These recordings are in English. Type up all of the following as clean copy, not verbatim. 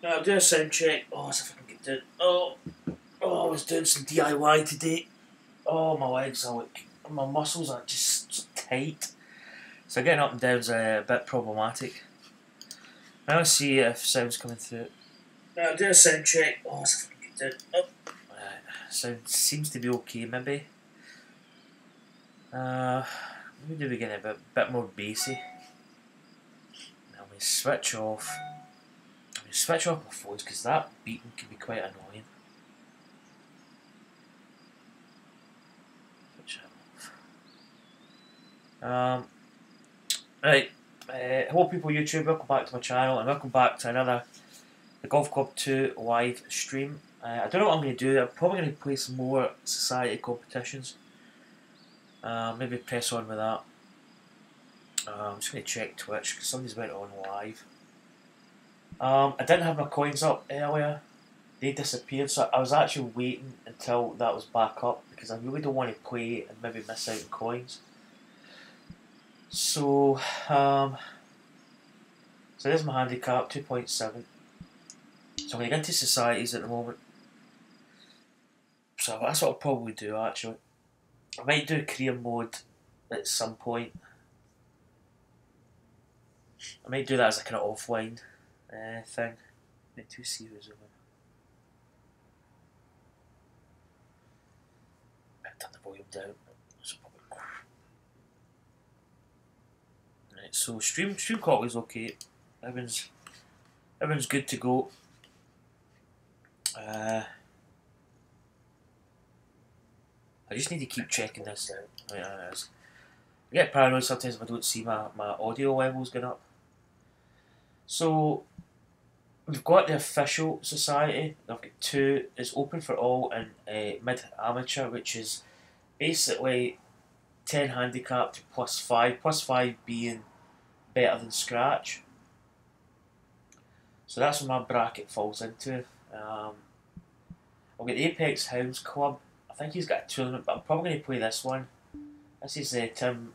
I'll do a sound check. Oh, as if I can get down. Oh, I was doing some DIY today. Oh, my legs are like, my muscles are just so tight. So getting up and down is a bit problematic. Now let's see if sound's coming through. I'll do a sound check. Oh, as if I can get down. Sound seems to be okay, maybe. Maybe we get a bit more bassy. Now we switch off. Switch off my phones because that beeping can be quite annoying. Switch it off. Right. Hello people YouTube, welcome back to my channel and welcome back to another The Golf Club 2 live stream. I don't know what I'm going to do. I'm probably going to play some more society competitions. Maybe press on with that. I'm just going to check Twitch because somebody's went on live. I didn't have my coins up earlier. They disappeared, so I was actually waiting until that was back up because I really don't want to play and maybe miss out on coins. So, so there's my handicap, 2.7. So I'm going to get into societies at the moment. So that's what I'll probably do actually. I might do career mode at some point. I might do that as a kind of offline thing. Need to see who's on. Turn the volume down. Right, so stream quality is okay. Everyone's good to go. I just need to keep checking this out. Right, I get paranoid sometimes if I don't see my audio levels going up. So we've got the official society. I've got two. It's open for all and mid amateur, which is basically 10 handicap to +5. +5 being better than scratch. So that's what my bracket falls into. I've got the Apex Hounds Club. I think he's got a tournament, but I'm probably going to play this one. This is Tim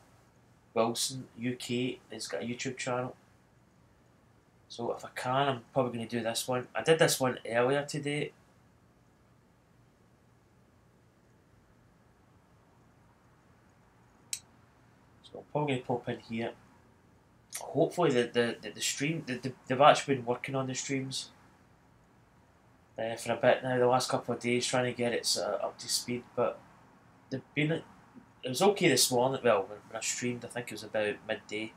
Wilson UK. He's got a YouTube channel. So if I can, I'm probably going to do this one. I did this one earlier today. So I'm probably going to pop in here. Hopefully the stream, they've actually been working on the streams for a bit now, the last couple of days, trying to get it up to speed, but they've been, it was okay this morning, well, when I streamed, I think it was about midday,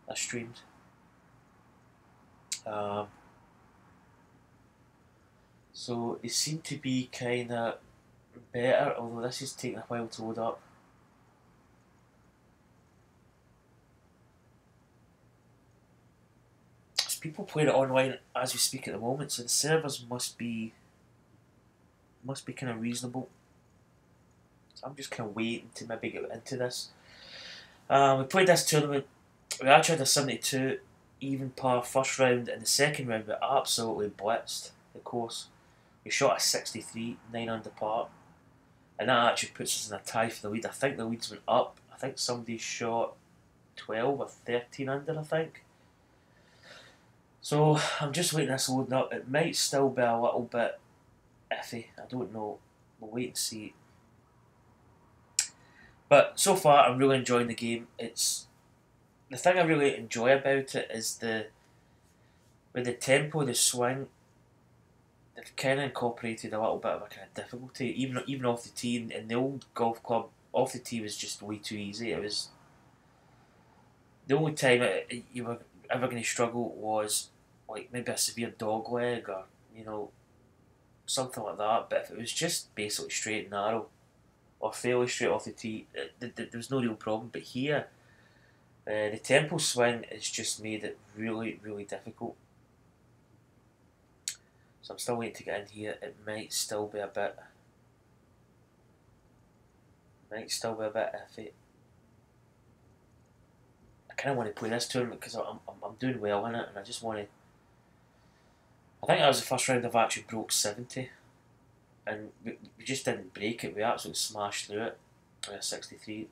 I streamed. So they seem to be kind of better, although this is taking a while to load up. People playing it online as we speak at the moment, so the servers must be kind of reasonable. So I'm just kind of waiting to maybe get into this. We played this tournament. We actually had a 72 even par first round, and the second round we absolutely blitzed the course. We shot a 63, 9 under par, and that actually puts us in a tie for the lead. I think the leads went up. I think somebody shot 12 or 13 under, I think. So I'm just waiting this loading up. It might still be a little bit iffy. I don't know. We'll wait and see. But so far, I'm really enjoying the game. It's the thing I really enjoy about it is with the tempo, the swing. They've kind of incorporated a little bit of a kind of difficulty, even off the tee. In the old golf club, off the tee was just way too easy. It was the only time you were ever going to struggle was like maybe a severe dog leg or something like that. But if it was just basically straight and narrow or fairly straight off the tee, there was no real problem. But here, the tempo swing has just made it really, really difficult. So I'm still waiting to get in here. It might still be a bit iffy. I kind of want to play this tournament because I'm doing well in it, and I just want to. I think that was the first round I've actually broke 70, and we just didn't break it. We absolutely smashed through it. 63.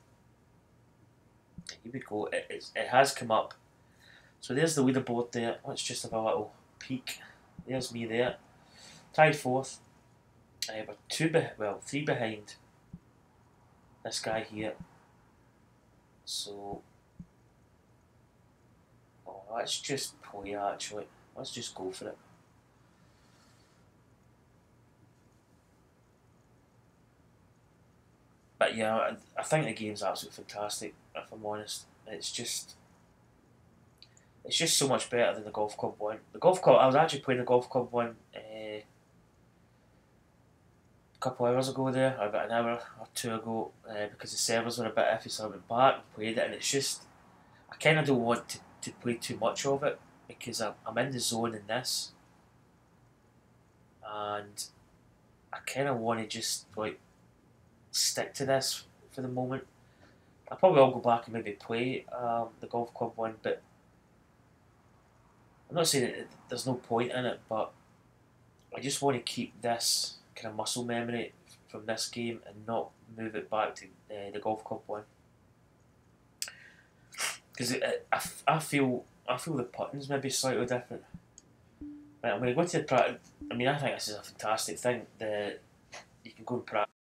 Here we go. It has come up. So there's the leaderboard there. Let's just have a little peek. There's me there. Tied fourth. But three behind this guy here. So, let's just play actually. Let's just go for it. But yeah, I think the game's absolutely fantastic. If I'm honest, it's just so much better than the Golf Club one. The Golf Club, I was actually playing the Golf Club one a couple of hours ago there, about an hour or two ago, because the servers were a bit iffy, so I went back and played it, and it's just, I kind of don't want to play too much of it, because I'm in the zone in this, and I kind of want to just like stick to this for the moment. I probably will go back and maybe play the Golf Club one, but I'm not saying that there's no point in it, but I just want to keep this kind of muscle memory from this game and not move it back to the Golf Club one, because I feel the puttings maybe slightly different. Right, I'm going to go to the practice. I mean, I think this is a fantastic thing. You can go and practice.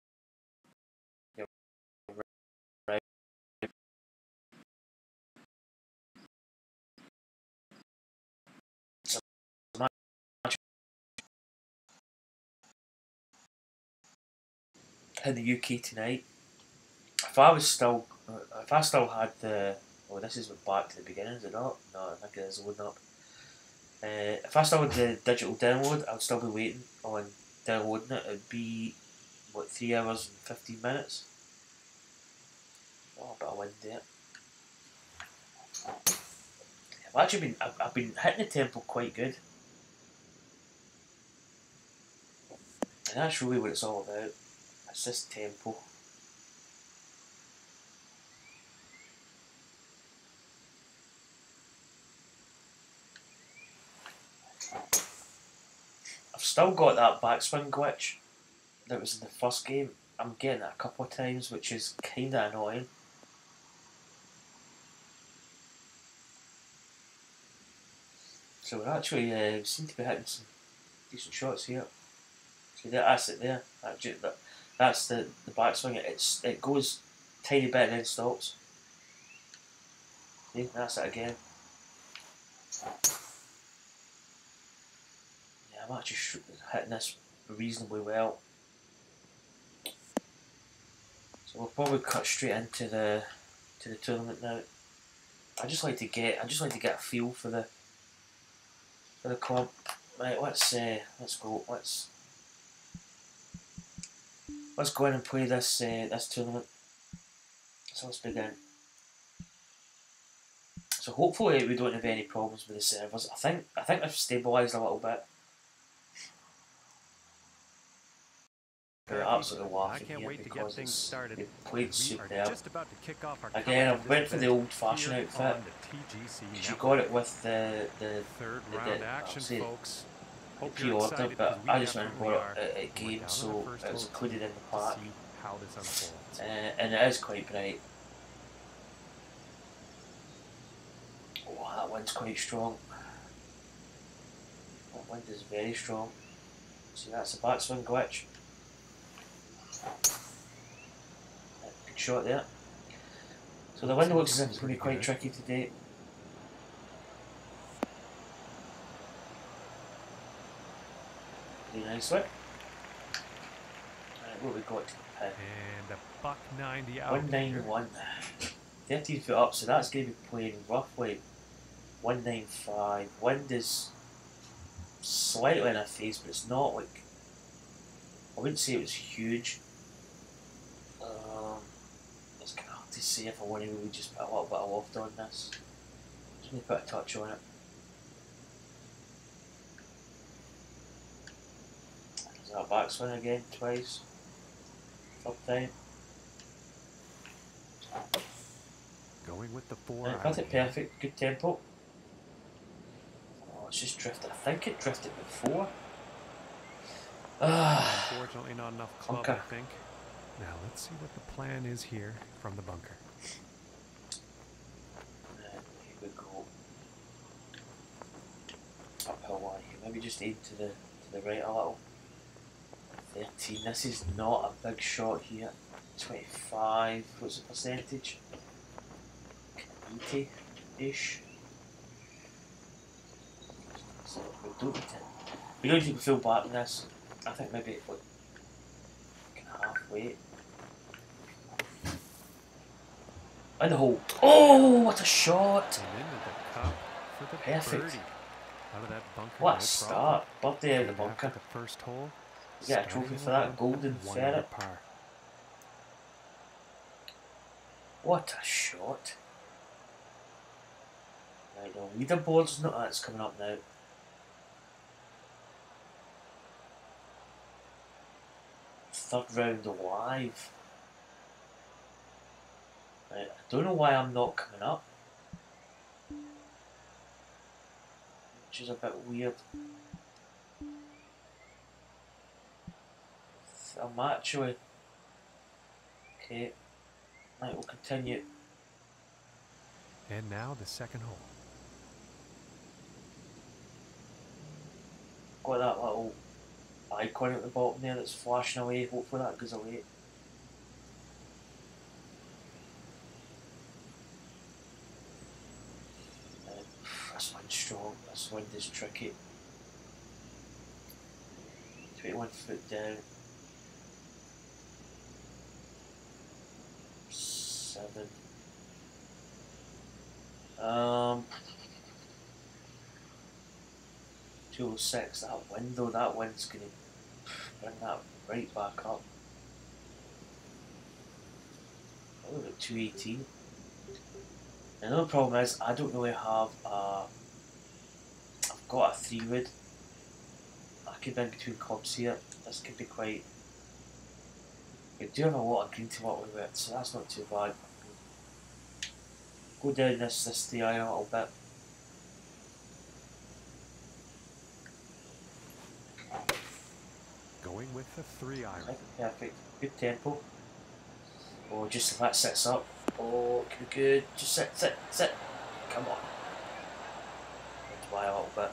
Right. So, in the UK tonight, if I still had the, oh, this is back to the beginning, is it not? No, I think it is loading up. If I still had the digital download, I would still be waiting on downloading it. It'd be, what, 3 hours and 15 minutes? Oh, a bit of wind there. I've been hitting the tempo quite good. And that's really what it's all about. It's this tempo. I've still got that backswing glitch that was in the first game. I'm getting it a couple of times, which is kind of annoying. So we're actually we seem to be hitting some decent shots here. See, that's it there. That's the backswing. It goes tiny bit and then stops. See, that's it again. Yeah, I'm actually hitting this reasonably well. So we'll probably cut straight into the tournament now. I just like to get a feel for the club. Right, let's go. Let's go in and play this this tournament. So let's begin. So hopefully we don't have any problems with the servers. I think they've stabilised a little bit. They're absolutely laughing here because they've played superb. Again, I went for the old-fashioned outfit. She got it with the pre-order, but I just went and bought it at game, so it was included in the pack. And it is quite bright. Oh, that wind's quite strong. That wind is very strong. See, that's the backswing glitch. Good shot there. So the wind looks as if it's going to be quite tricky today. Very nicely. Right, what have we got to the pin? And a buck 90 out. 191. 13 foot up, so that's going to be playing roughly 195. Wind is slightly in our face, but it's not like, I wouldn't say it was huge. It's kind of hard to say if I want to really just put a little bit of loft on this. Just need to put a touch on it. There's that backswing again, twice. Third time. Going with the 4. Got it perfect, good tempo. Oh, it's just drifted. I think it drifted before. Unfortunately, not enough club, bunker. I think. Now let's see what the plan is here from the bunker. And here we go. Uphill one here, Maybe just aim to the right a little. 13. This is not a big shot here. 25. What's the percentage? 80-ish. So we don't need to fill back in this. I think maybe like halfway. In the hole. Oh, what a shot! And into the cup for the Perfect. birdie. Out of that bunker, What a no start. Birthday out of the problem. bunker. After the first hole, You get a trophy for that. Golden one under ferret. par. What a shot. Right, the leaderboard's not that's coming up now. Third round alive. Right, I don't know why I'm not coming up. Which is a bit weird. I'm actually... Okay. Right, we'll continue. And now the second hole. Got that little icon at the bottom there that's flashing away. Hopefully that goes away. This wind's strong. This wind is tricky. 21 foot down. 7. 206. That wind though, that wind's going to bring that right back up. Probably about 218. Another problem is I don't really have a... I've got a 3-wood. I could be in between clubs here. This could be quite... We do have a lot of green to work with, so that's not too bad. Go down this DI a little bit. Going with the 3-iron. Perfect. Good tempo. Oh, just if that sits up. Oh, it could be good. Just sit. Come on. Why a little bit.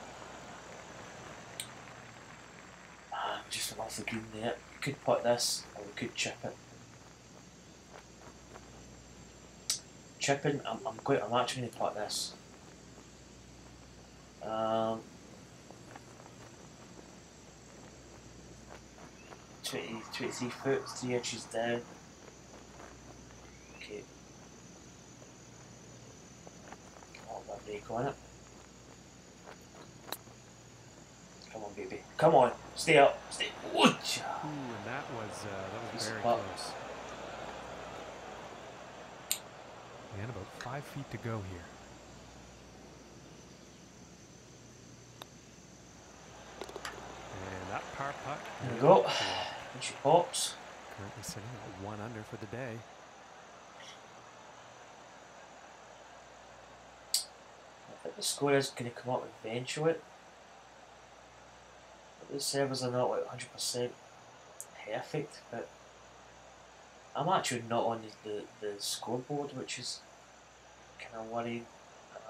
Just off the green there. We could put this, or we could chip it. Chipping, I'm actually going to put this. 23 foot, 3 inches down. Okay. Oh, that brake on it. Come on, baby. Come on. Stay up. Stay. Ooh, and that was very close. And about 5 feet to go here. And that par putt. There we go. And she pops. Currently sitting at 1 under for the day. I think the score is going to come up eventually. But the servers are not like 100% perfect, but I'm actually not on the scoreboard, which is kind of worrying.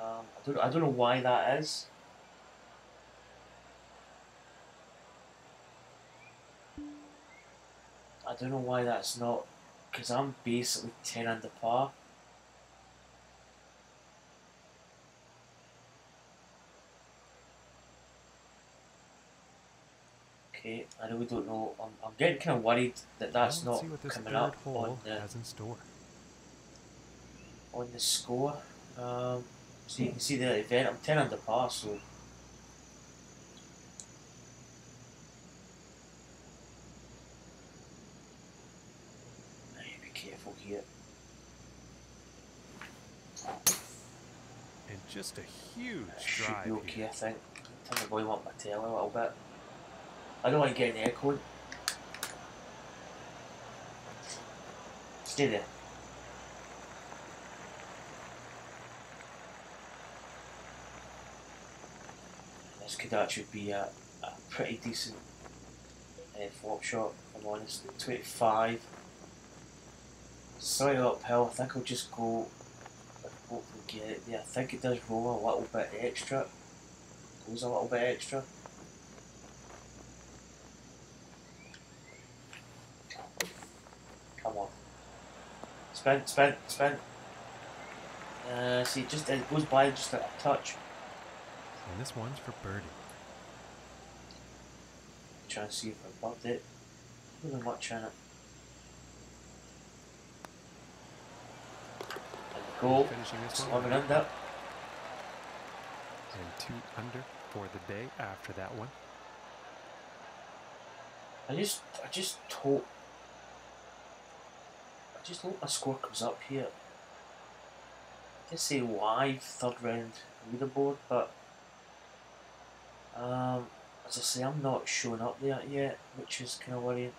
I don't know why that is. I don't know why that's not, because I'm basically 10 under par. Okay, I really don't know. I'm getting kind of worried that that's Let's not see what this coming third up hole has in store. On the score. So you can see the event. I'm 10 under par, so be careful here. And just a huge Should drive be okay, here. I think. Turn the volume up my telly a little bit. I don't like getting echoed. Stay there. This could actually be a pretty decent flop shot, if I'm honest. 25. Slightly uphill. I think I'll just go. Hopefully get it there. I think it does roll a little bit extra. Goes a little bit extra. Spin. See, it goes by just a touch. And this one's for birdie. Trying to see if I bugged it. Not really much in it. And the goal. Finishing this Just one. 11 under. And 2 under for the day after that one. I just hope my score comes up here. I can say live third round leaderboard, but as I say, I'm not showing up there yet, which is kind of worrying.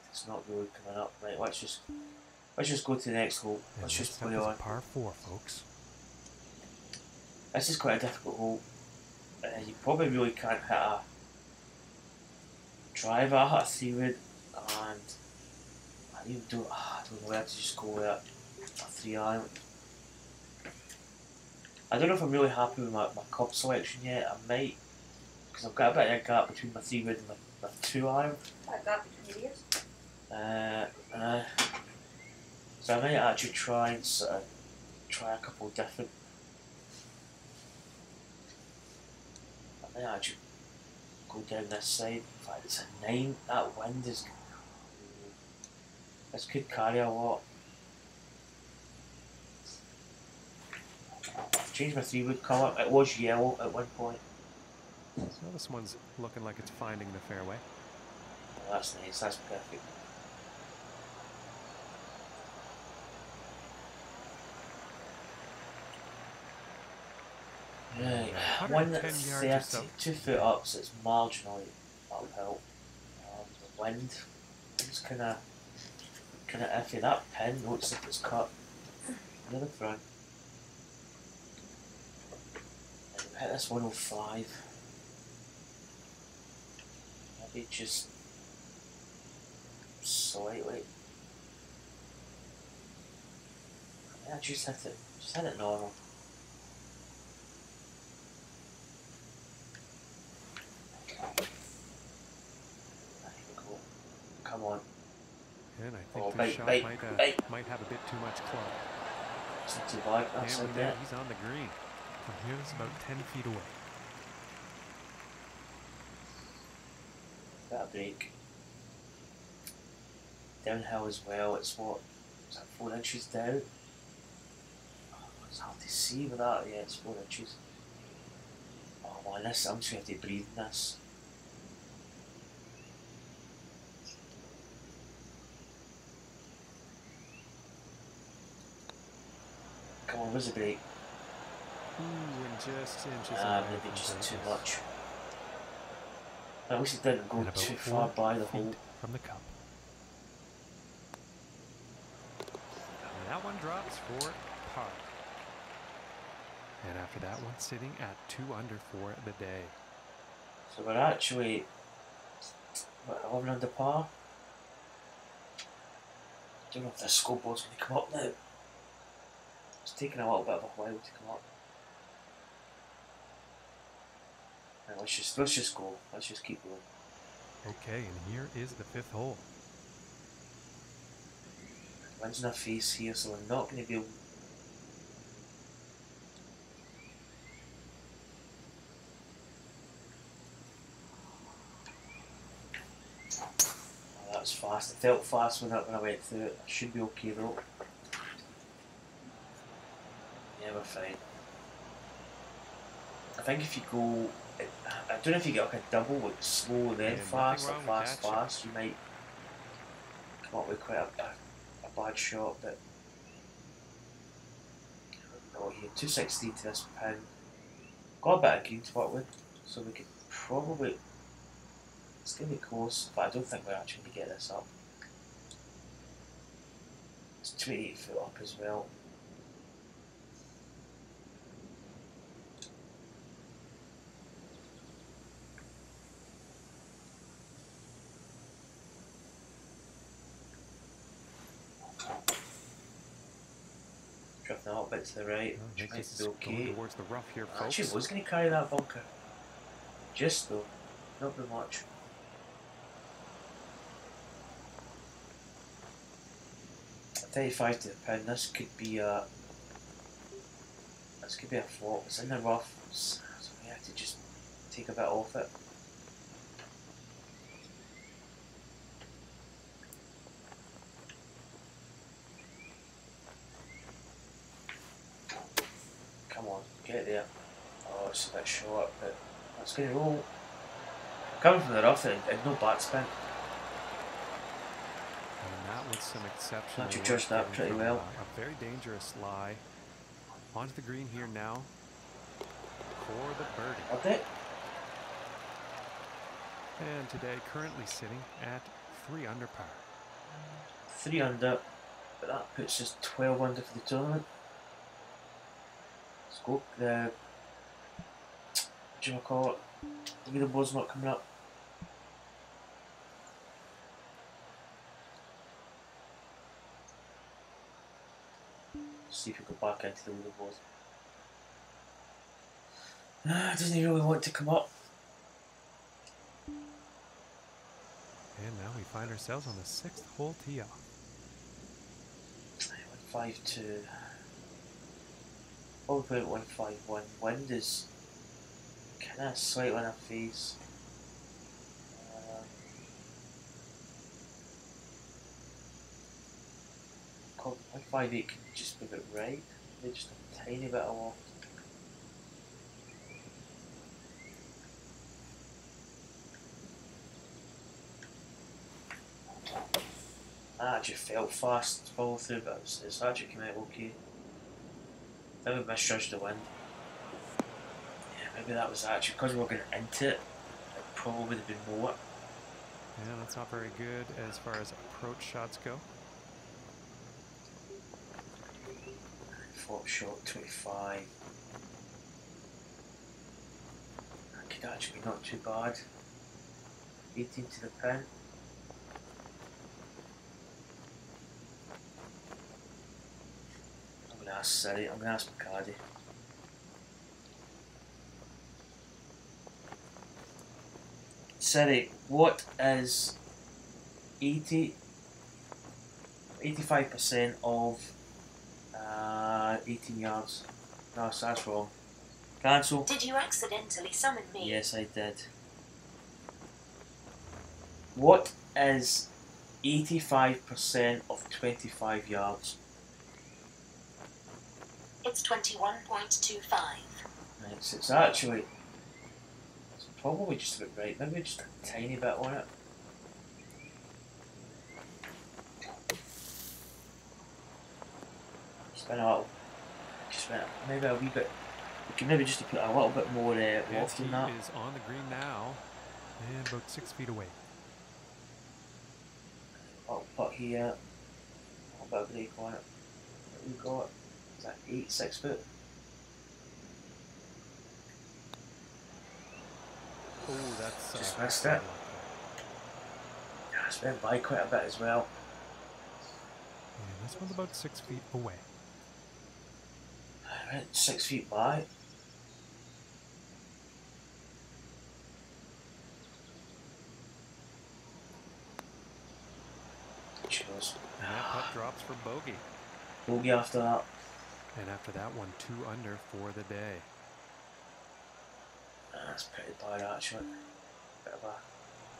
It's not really coming up. Right, let's just go to the next hole. Let's just play on. Par 4, folks. This is quite a difficult hole. You probably really can't hit a driver, I hit a 3-wood, and I don't know where to just go with a 3-iron. I don't know if I'm really happy with my club selection yet. I might, because I've got a bit of a gap between my 3-wood and my 2-iron. That gap between ears? So I might actually try and try a couple different. I might actually go down this side. In fact, it's a 9. That wind is. This could carry a lot. I've changed my 3-wood colour. It was yellow at one point. So this one's looking like it's finding the fairway. Oh, that's nice. That's perfect. Right, 130, 2 foot up, so it's marginally uphill. The wind is kind of iffy. That pin looks like it's cut near the front. And we hit this 105. Maybe just slightly. Yeah, just hit it normal. Come on. And I think this shot might have a bit too much club. It's not too bad. That's and like now that. he's on the green. From here, it's about 10 feet away. Bit of break. Downhill as well. It's what? Is that 4 inches down? Oh, it's hard to see with that. Yeah, it's 4 inches. Oh man, I'm just going to have to breathe in this. Come on, where's the break? Ooh, and just inches Maybe just too much. At least it didn't go too far by the hole. From the cup. And that one drops for par. And after that one, sitting at 2 under for the day. So we're actually, what, 11 under par? I don't know if this scoreboard's going to come up now. It's taking a little bit of a while to come up. Right, let's just go. Let's just keep going. Okay, and here is the 5th hole. Wind's in our face here, so we're not going to be able. Oh, that was fast. It felt fast when I went through it. I should be okay though. Yeah, we're fine. I think if you go, I don't know if you get like a double, like slow then fast, or fast, you might come up with quite a bad shot, but oh here, 260 to this pin. Got a bit of green to work with, so we could probably, it's going to be close, but I don't think we're actually going to get this up. It's 28 foot up as well. Drifting a little bit to the right, I think might this be is okay. going towards the rough here, folks. Actually, was going to carry that bunker. Just though, not very much. $35 to the pound. This could be a flop. It's in the rough, so we have to just take a bit off it. Come on, get there. Oh, it's a bit short, but that's going to roll. Coming from the rough and no backspin. And that was some exceptional Thought you work judged that getting pretty from, well. a very dangerous lie. Onto the green here now for the birdie. Loved it. And today currently sitting at 3 under par. 3 under, but that puts us 12 under for the tournament. Let's go. The what do you call it? The leaderboard's not coming up. See if we go back into the leaderboard. Doesn't he really want to come up? And now we find ourselves on the 6th hole tee off. 152. Probably put 151. Wind is kind of slightly in our face. 158 can just be a bit right. Maybe just a tiny bit of loft. I actually felt fast to follow through, but it's actually came out okay. I think we misjudged the wind. Yeah, maybe that was actually because we were going into it. It probably would have been more. And that's not very good as far as approach shots go. Flop shot 25. That could actually be not too bad. 18 to the pin. I'm going to ask Siri, I'm going to ask McCarty. Siri, what is 85% of 18 yards? No, so that's wrong. Cancel. Did you accidentally summon me? Yes, I did. What is 85% of 25 yards? It's 21.25. Right, so it's actually, it's probably just about right, maybe just a tiny bit on it. Spin a little, just spin it, maybe a wee bit, we can maybe just put a little bit more loft in that. He is on the green now and about 6 feet away. Little putt here, a little bit of break on it. What we got? Is that 6 foot? Oh, that's Just missed it. Yeah, I spent by quite a bit as well. And this one's about 6 feet away. Alright, 6 feet by. Cheers. And that putt drops for bogey. Bogey after that. And after that one, 2 under for the day. That's pretty bad actually. Bit of a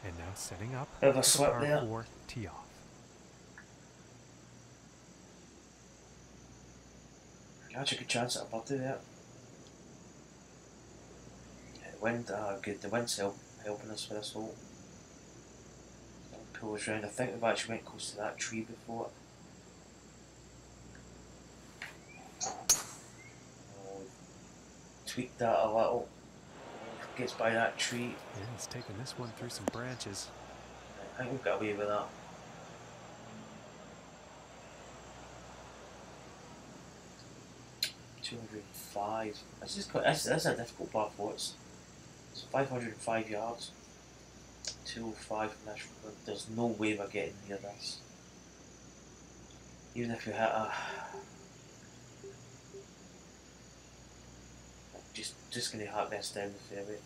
And now setting up Bit of a for slip par there. 4 tee off. actually good chance at a birdie there. Yeah, the wind, good. The wind's helping us for this hole. Pull us round. I think we've actually went close to that tree before. Tweaked that a little. Gets by that tree. Yeah, he's taking this one through some branches. I think we've got away with that. $205. This is a difficult par 4. It's 505 yards. 205 from this. There's no way we're getting near this. Even if we hit a just gonna hack this down the fairway.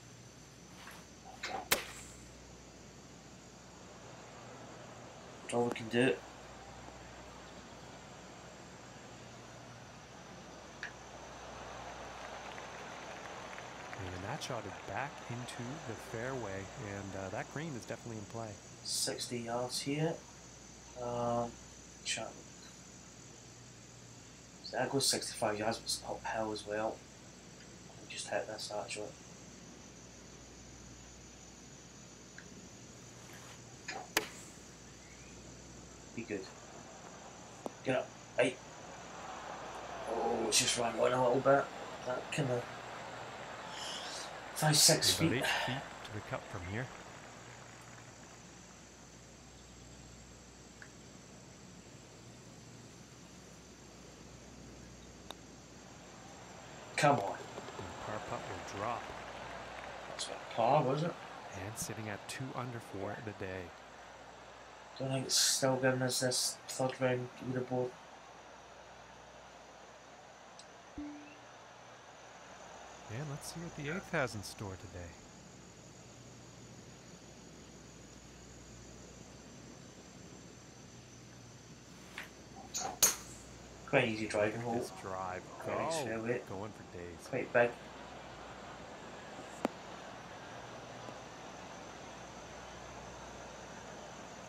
That's all we can do. And that shot is back into the fairway, and that green is definitely in play. 60 yards here. Shot. So that goes 65 yards, but it's uphill as well. We just hit this actually. Be good. Get up. Right. Oh, it's just run on a little bit. That kind of 5-6 feet. About 8 feet to the cup from here. Come on. And the par putt will drop. That's what par, was it? And sitting at 2 under for the day. Don't think it's still giving us this third round leaderboard. And let's see what the 8th has in store today. Quite easy driving hole. This drive. Quite nice fairway. Going for days. Quite big.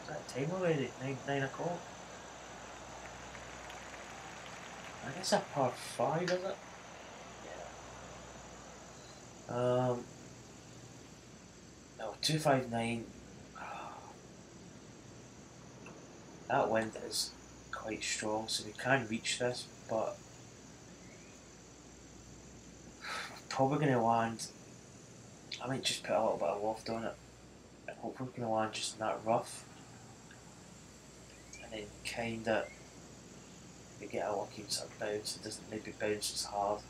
Is that time already? 9 o'clock? I guess a par 5, is it? Yeah. No, 259. That wind is quite strong, so we can reach this, but we're probably going to land. I might just put a little bit of loft on it and hope we're going to land just in that rough, and then kind of we get a lucky sort of bounce. It doesn't maybe bounce as hard.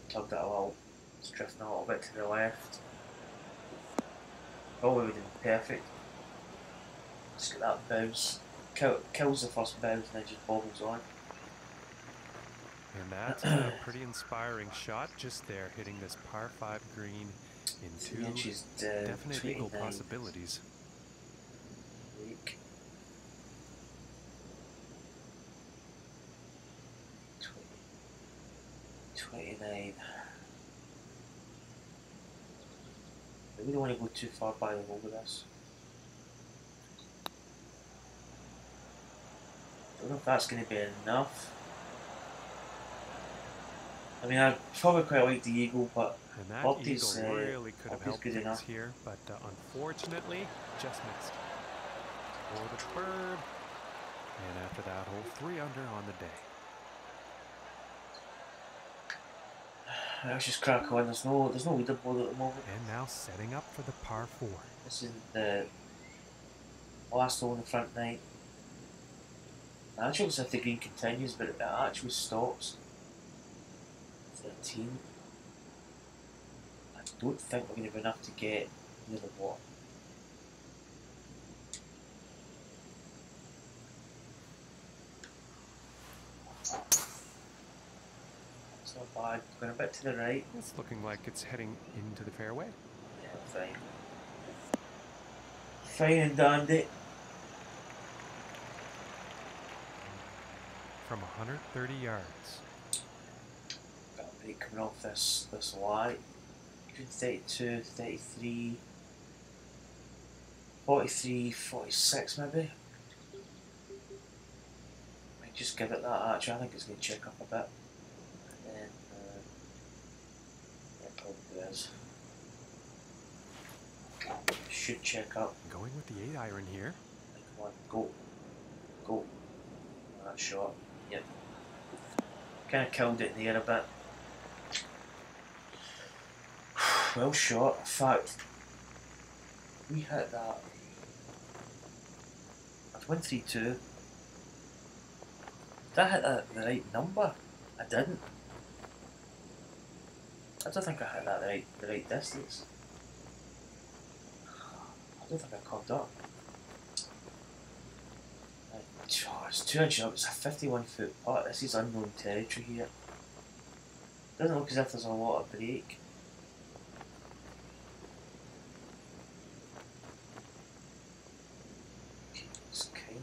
Tugged it a little, it's drifting a little bit to the left. Probably would have been perfect. Just get that bounce, kills the first bounce and then just bobbles on. And that's a pretty inspiring shot just there, hitting this par 5 green in 2 inches, definite eagle 29. possibilities. Weak. 29. We don't want to go too far by the hole with this. Don't know if that's going to be enough. I mean, I probably quite like the eagle, but And that Bobby's, eagle really could have Bobby's helped good things enough. here, but unfortunately, just missed. For the bird. And after that hole, 3 under on the day. Let's just crack on. There's no leaderboard at the moment. And now setting up for the par 4. This is the last hole in the front 9. It actually looks like the green continues, but it actually stops. 13. I don't think we're going to be enough to get near the water. It's not bad. Going a bit to the right. It's looking like it's heading into the fairway. Yeah, fine. Fine and dandy. From 130 yards. Got a break coming off this lie. 32, 33, 43, 46 maybe. Might just give it that actually. I think it's going to check up a bit. And then, yeah, it probably is. Should check up. Going with the 8-iron here. Come on, go. Go. That shot. Yep. Kind of killed it in the air a bit. Well shot. In fact, we hit that. I've 132. Did I hit that the right number? I didn't. I don't think I hit that the right distance. I don't think I caught up. Oh, it's 2 inches up. It's a 51-foot putt. This is unknown territory here. Doesn't look as if there's a lot of break.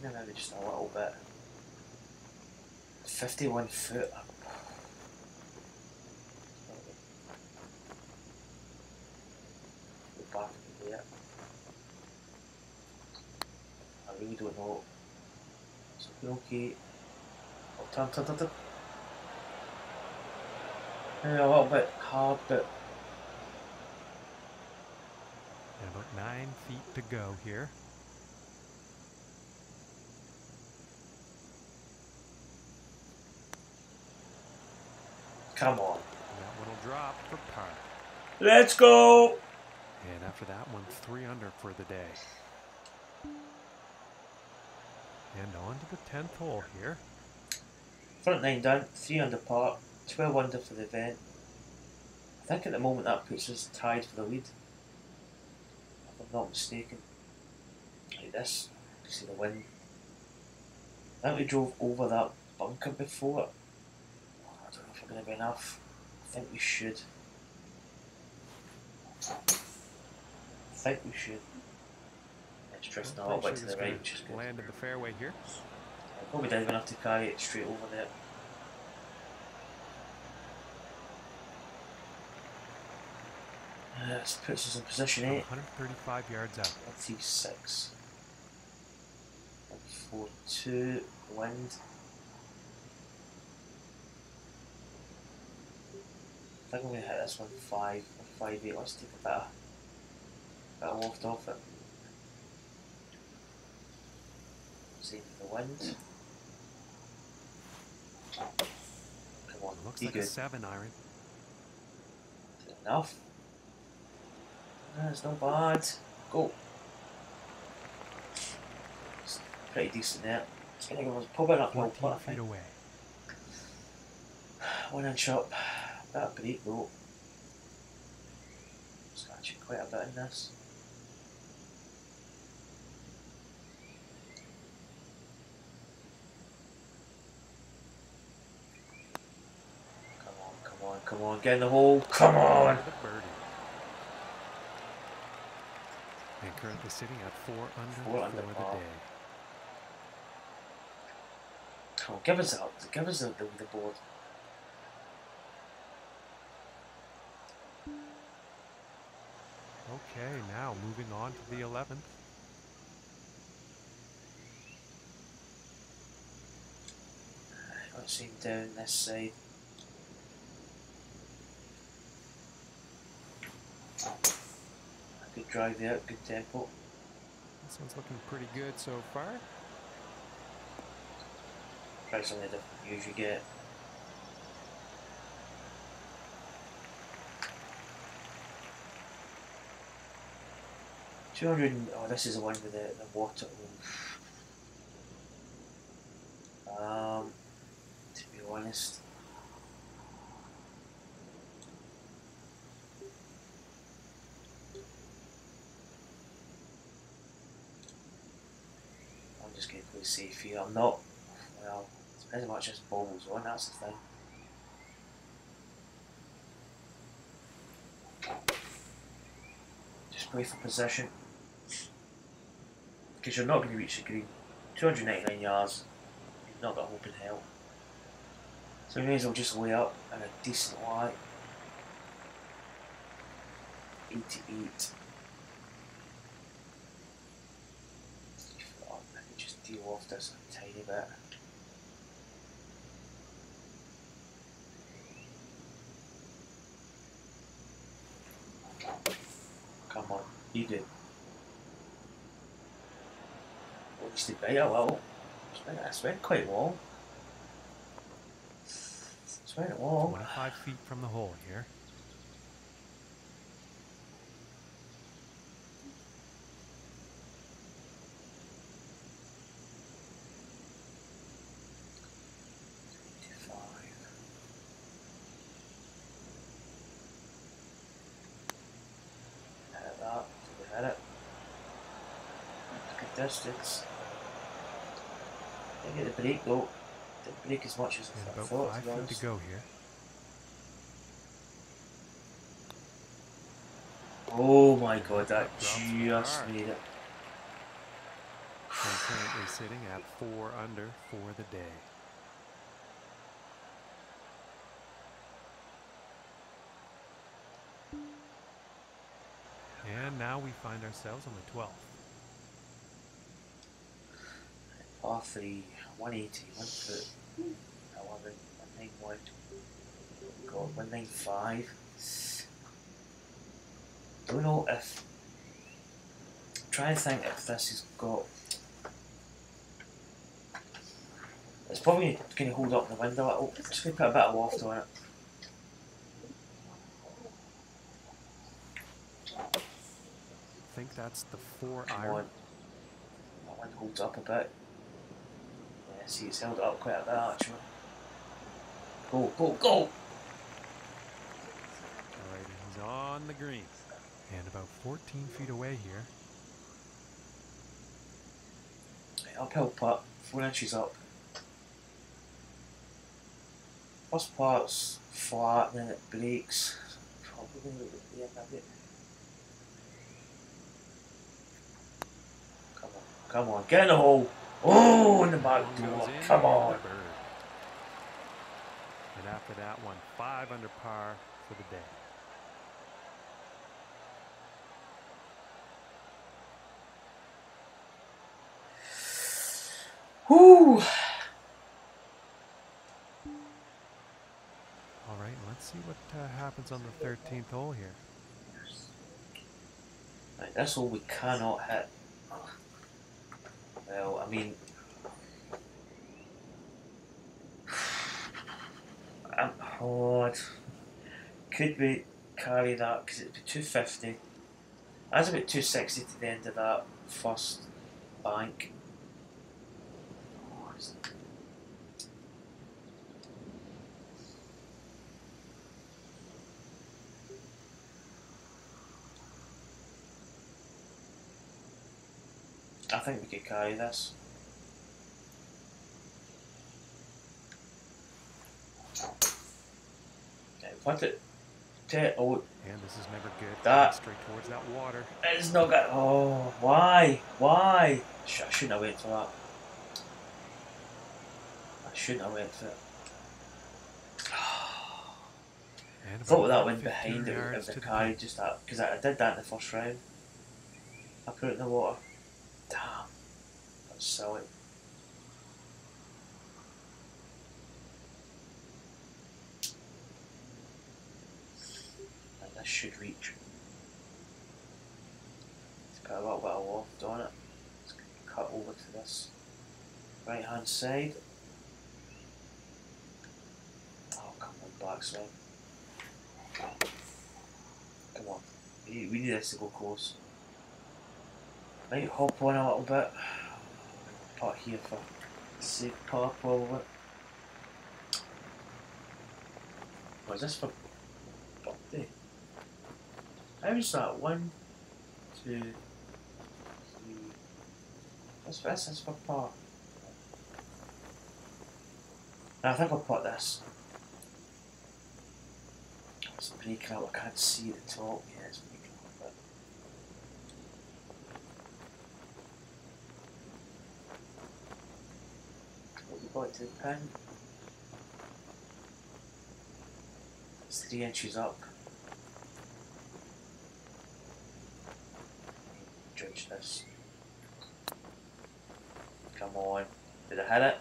maybe just a little bit. 51 foot. Go back into there. I really don't know. So okay. Oh, turn. Yeah, a little bit hard, but And about 9 feet to go here. come on. And that one will drop for par. Let's go! And after that one, 3 under for the day. And on to the 10th hole here. Front 9 down, 3 under par, 12 under for the event. I think at the moment that puts us tied for the lead. If I'm not mistaken. Like this, you can see the wind. I think we drove over that bunker before. I don't know if we're going to be enough. I think we should. It's drifting a little bit to the right, which is good. Land in the fairway here. Probably didn't have to carry it straight over there. This puts us in position 8. 135 yards out. 136. 142. Wind. I think I'm going to hit this one 5 or 5.8. Let's take a bit of loft off it. Save the wind. Come on, Looks be like good. a 7 iron. Enough. That's not bad. Go. It's pretty decent there. It's going to give us probably an uphill 14 putt, I feet think. away. 1 inch up. Bit of break though. Scratching quite a bit in this. Come on, get in the hole. Come on! The birdie. And currently sitting at 4 under, 4 under for the par. day. Come on, give us the board. Okay, now moving on to the 11th. Let's see down this side. Good drive there, good tempo. This one's looking pretty good so far. Try some of the different views you get. Oh, this is the one with the water. To be honest, I'm just going to play safe here. I'm not. Well, it's pretty much just bobbles on. That's the thing. Just play for position. Because you're not going to reach the green. 299 yards, you've not got hope in hell. So you may as well just lay up in a decent lie. 88. Oh, I could just deal off this a tiny bit. Come on, you do. Looks to bite a little. It's went quite long. It's went long. 25 feet from the hole here. Hit that. Did we hit it? Good distance. Didn't get the break though. Didn't break as much as And I about thought. 5 To be feet honest. to go here. Oh my god, that Drops the just car. made it. And currently sitting at 4 under for the day. And now we find ourselves on the 12th. Par 3, 180, 1 foot, 11, 191, God, 195. Don't know if. Try and think if this has got. It's probably going to hold up in the wind a little. Just going to put a bit of waft on it. I think that's the 4 Come iron. on. That wind holds up a bit. Yeah, see, it's held up quite a bit actually. Go, go, go! Alright, he's on the green. And about 14 feet away here. Uphill putt, 4 inches up. First part's flat, then it breaks. Probably at the end of it. Come on, get in the hole! Oh, in the back door, come on! And after that one, 5 under par for the day. Whoo! Alright, let's see what happens on the 13th hole here. Right, this hole we cannot hit. Well, I mean, could we carry that? Because it'd be 250. That's about 260 to the end of that first bank. I think we could carry this. Okay, put it. Oh, And this is never good. That straight towards that water. it's not good. Oh, why? Why? I shouldn't have waited for that. I shouldn't have waited for it. And I thought with that about went 15 behind it would yards have to the carried pin. just that, because I did that in the first round. I put it in the water. Damn, that's silly. And this should reach. Let's put a little bit of waft on it. Let's cut over to this right hand side. Oh, come on, backswing. Come on. We need this to go close. Might hop on a little bit. Putt here for safe par probably. Was this for birthday? How's that? 1, 2, 3. This is for par. I think I'll put this. It's breaking out, I can't see at the top. Yeah, it's breaking out a bit. What we got to the pin? It's 3 inches up. Judge this. Come on. Did I hit it?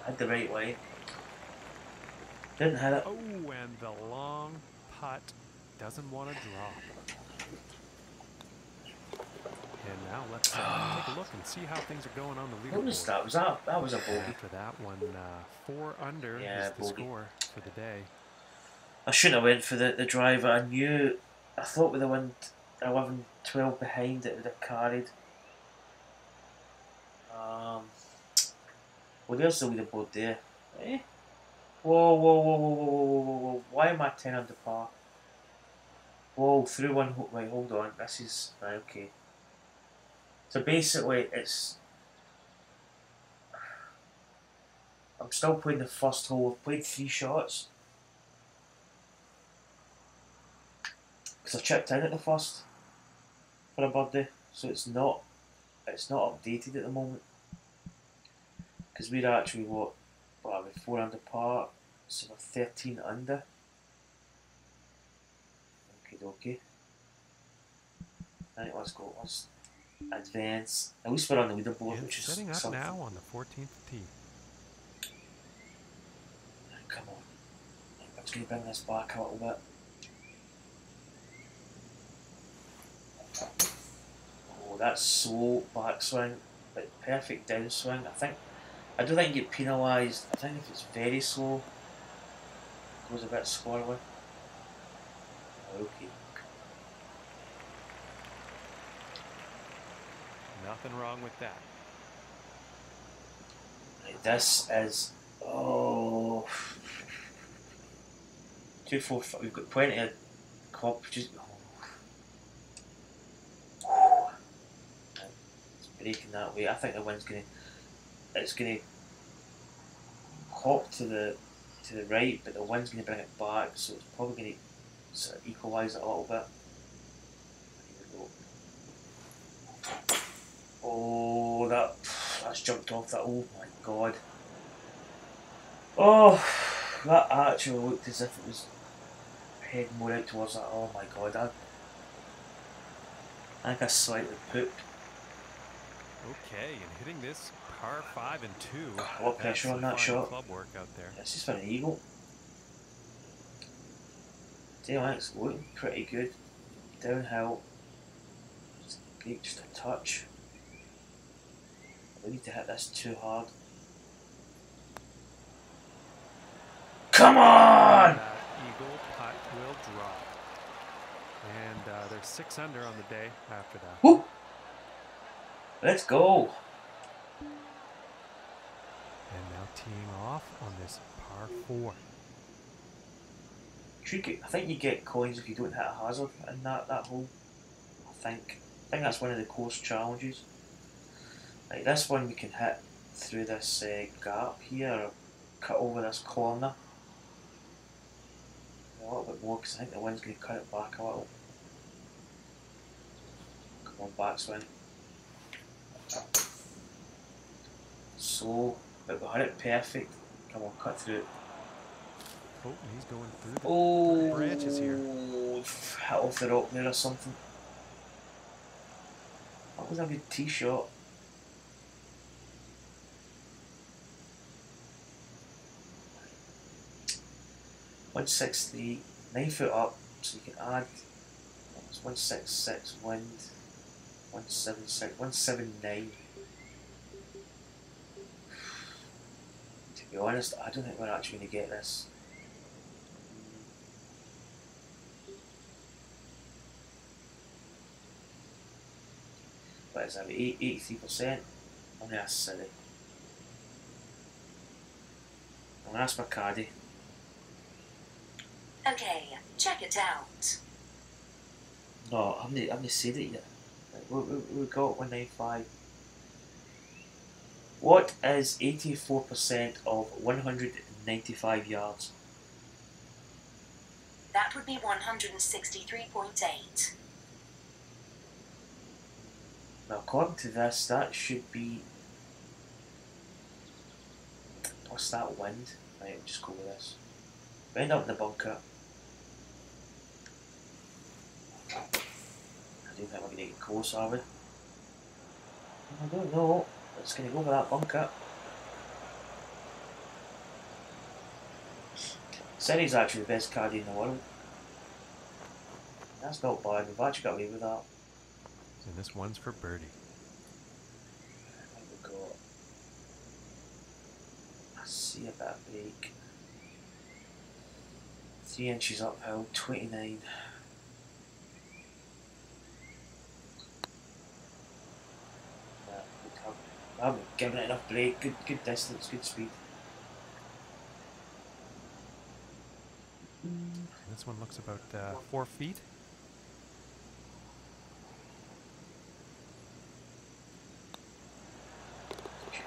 I had the right way. Didn't hit it. Oh, and the long putt doesn't want to drop. And now let's take a look and see how things are going on the leaderboard. What was that? That was a bogey. After that one, 4 under Yeah, is the bogey. score for the day. I shouldn't have went for the driver. I thought with the wind 11, 12 behind it would have carried. Well, there's the leaderboard there. Eh? Whoa, whoa, whoa, whoa, whoa, whoa, whoa, whoa. Why am I 10 under par? Whoa, through one hole. Wait, hold on. This is. Right, okay. So basically, I'm still playing the first hole. I've played 3 shots. Because I chipped in at the first for a birdie. So it's not it's not updated at the moment because we're actually what are we 4 under par, so we're 13 under. Okay, okay. Right, let's go. Let's advance. At least we're on the leaderboard, And which is setting up something. now on the 14th tee. Come on. I'm just going to bring this back a little bit. Oh, that's slow backswing, but perfect downswing. I don't think you get penalised. I think if it's very slow, it goes a bit squirrely. Okay. Nothing wrong with that. Right, this is 2, 4, 5. We've got plenty of club. Just it's breaking that way. I think the wind's it's gonna hop to the right, but the wind's gonna bring it back, so it's probably gonna sort of equalise it a little bit. Here we go. Oh, that's jumped off that. Oh my god. Oh, that actually looked as if it was heading more out towards that. Oh my god, I think I slightly pooped. Okay, and hitting this par 5 and 2. A lot of pressure on that shot. Club work out there. This is for an eagle. It's looking pretty good. Downhill. Just a touch. We need to hit this too hard. Come on! That eagle putt will drop. And they're 6 under on the day after that. Woo! Let's go. And now teeing off on this par 4. I think you get coins if you don't hit a hazard in that hole. I think that's one of the course challenges. Like this one we can hit through this gap here, or cut over this corner. A little bit more because I think the wind's going to cut it back a little. Come on, backswing. So, but we had it perfect. Come on, cut through it. Oh, he's going through the branches here. Hit off the rock there or something. That was a good tee shot. .163, 9 foot up, so you can add. It's 166 wind, 176, 179. To be honest, I don't think we're actually going to get this. What is that, 83%? I'm going to ask City. I'm going to ask my caddy. Okay, check it out. No, I haven't said it yet. We got 195. What is 84% of 195 yards? That would be 163.8. Now, according to this, that should be. What's that wind? Right, we'll just go with this. We end up in the bunker. I don't think we're going to get close, are we? I don't know. We're just going to go for that bunker. Ceri's actually the best caddy in the world. That's not bad. We've actually got away with that. And this one's for birdie. I think we've got. I see a bit of break. 3 inches uphill, 29. I haven't given it enough break. Good distance, good speed. And this one looks about 4 feet.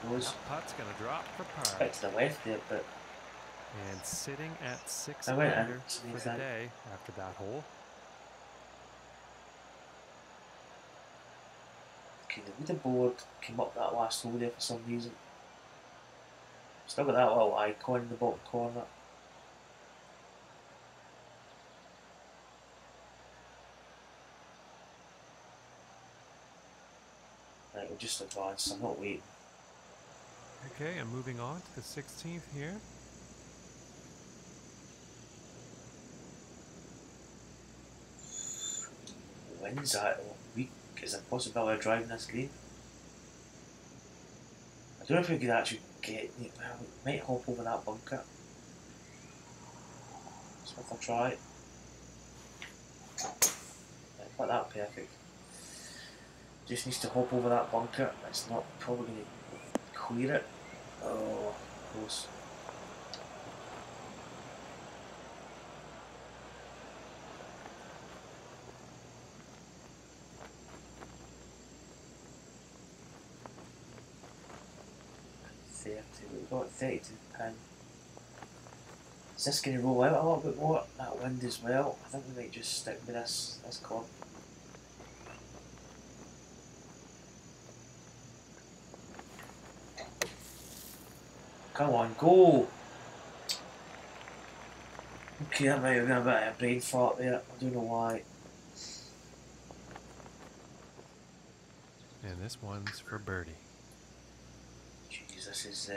Goes. Putt's going to drop for par. Bit to the left there, but And sitting at 6 I went under in, for the day after that hole. Okay, the leaderboard came up that last hole there for some reason. Still got that little icon in the bottom corner. Right, we'll just advance, I'm not waiting. Okay, and moving on to the 16th here. Wind's at week. Is there a possibility of driving this green? I don't know if we could actually get. Well, we might hop over that bunker. It's worth a try. Yeah, got that perfect. Just needs to hop over that bunker. It's not probably going to clear it. Oh, close. We've got 30 to the pin. Is this going to roll out a little bit more? That wind as well. I think we might just stick with this club. Come on, go! Okay, that might have been a bit of a brain fart there. I don't know why. And this one's for birdie. Jeez, this is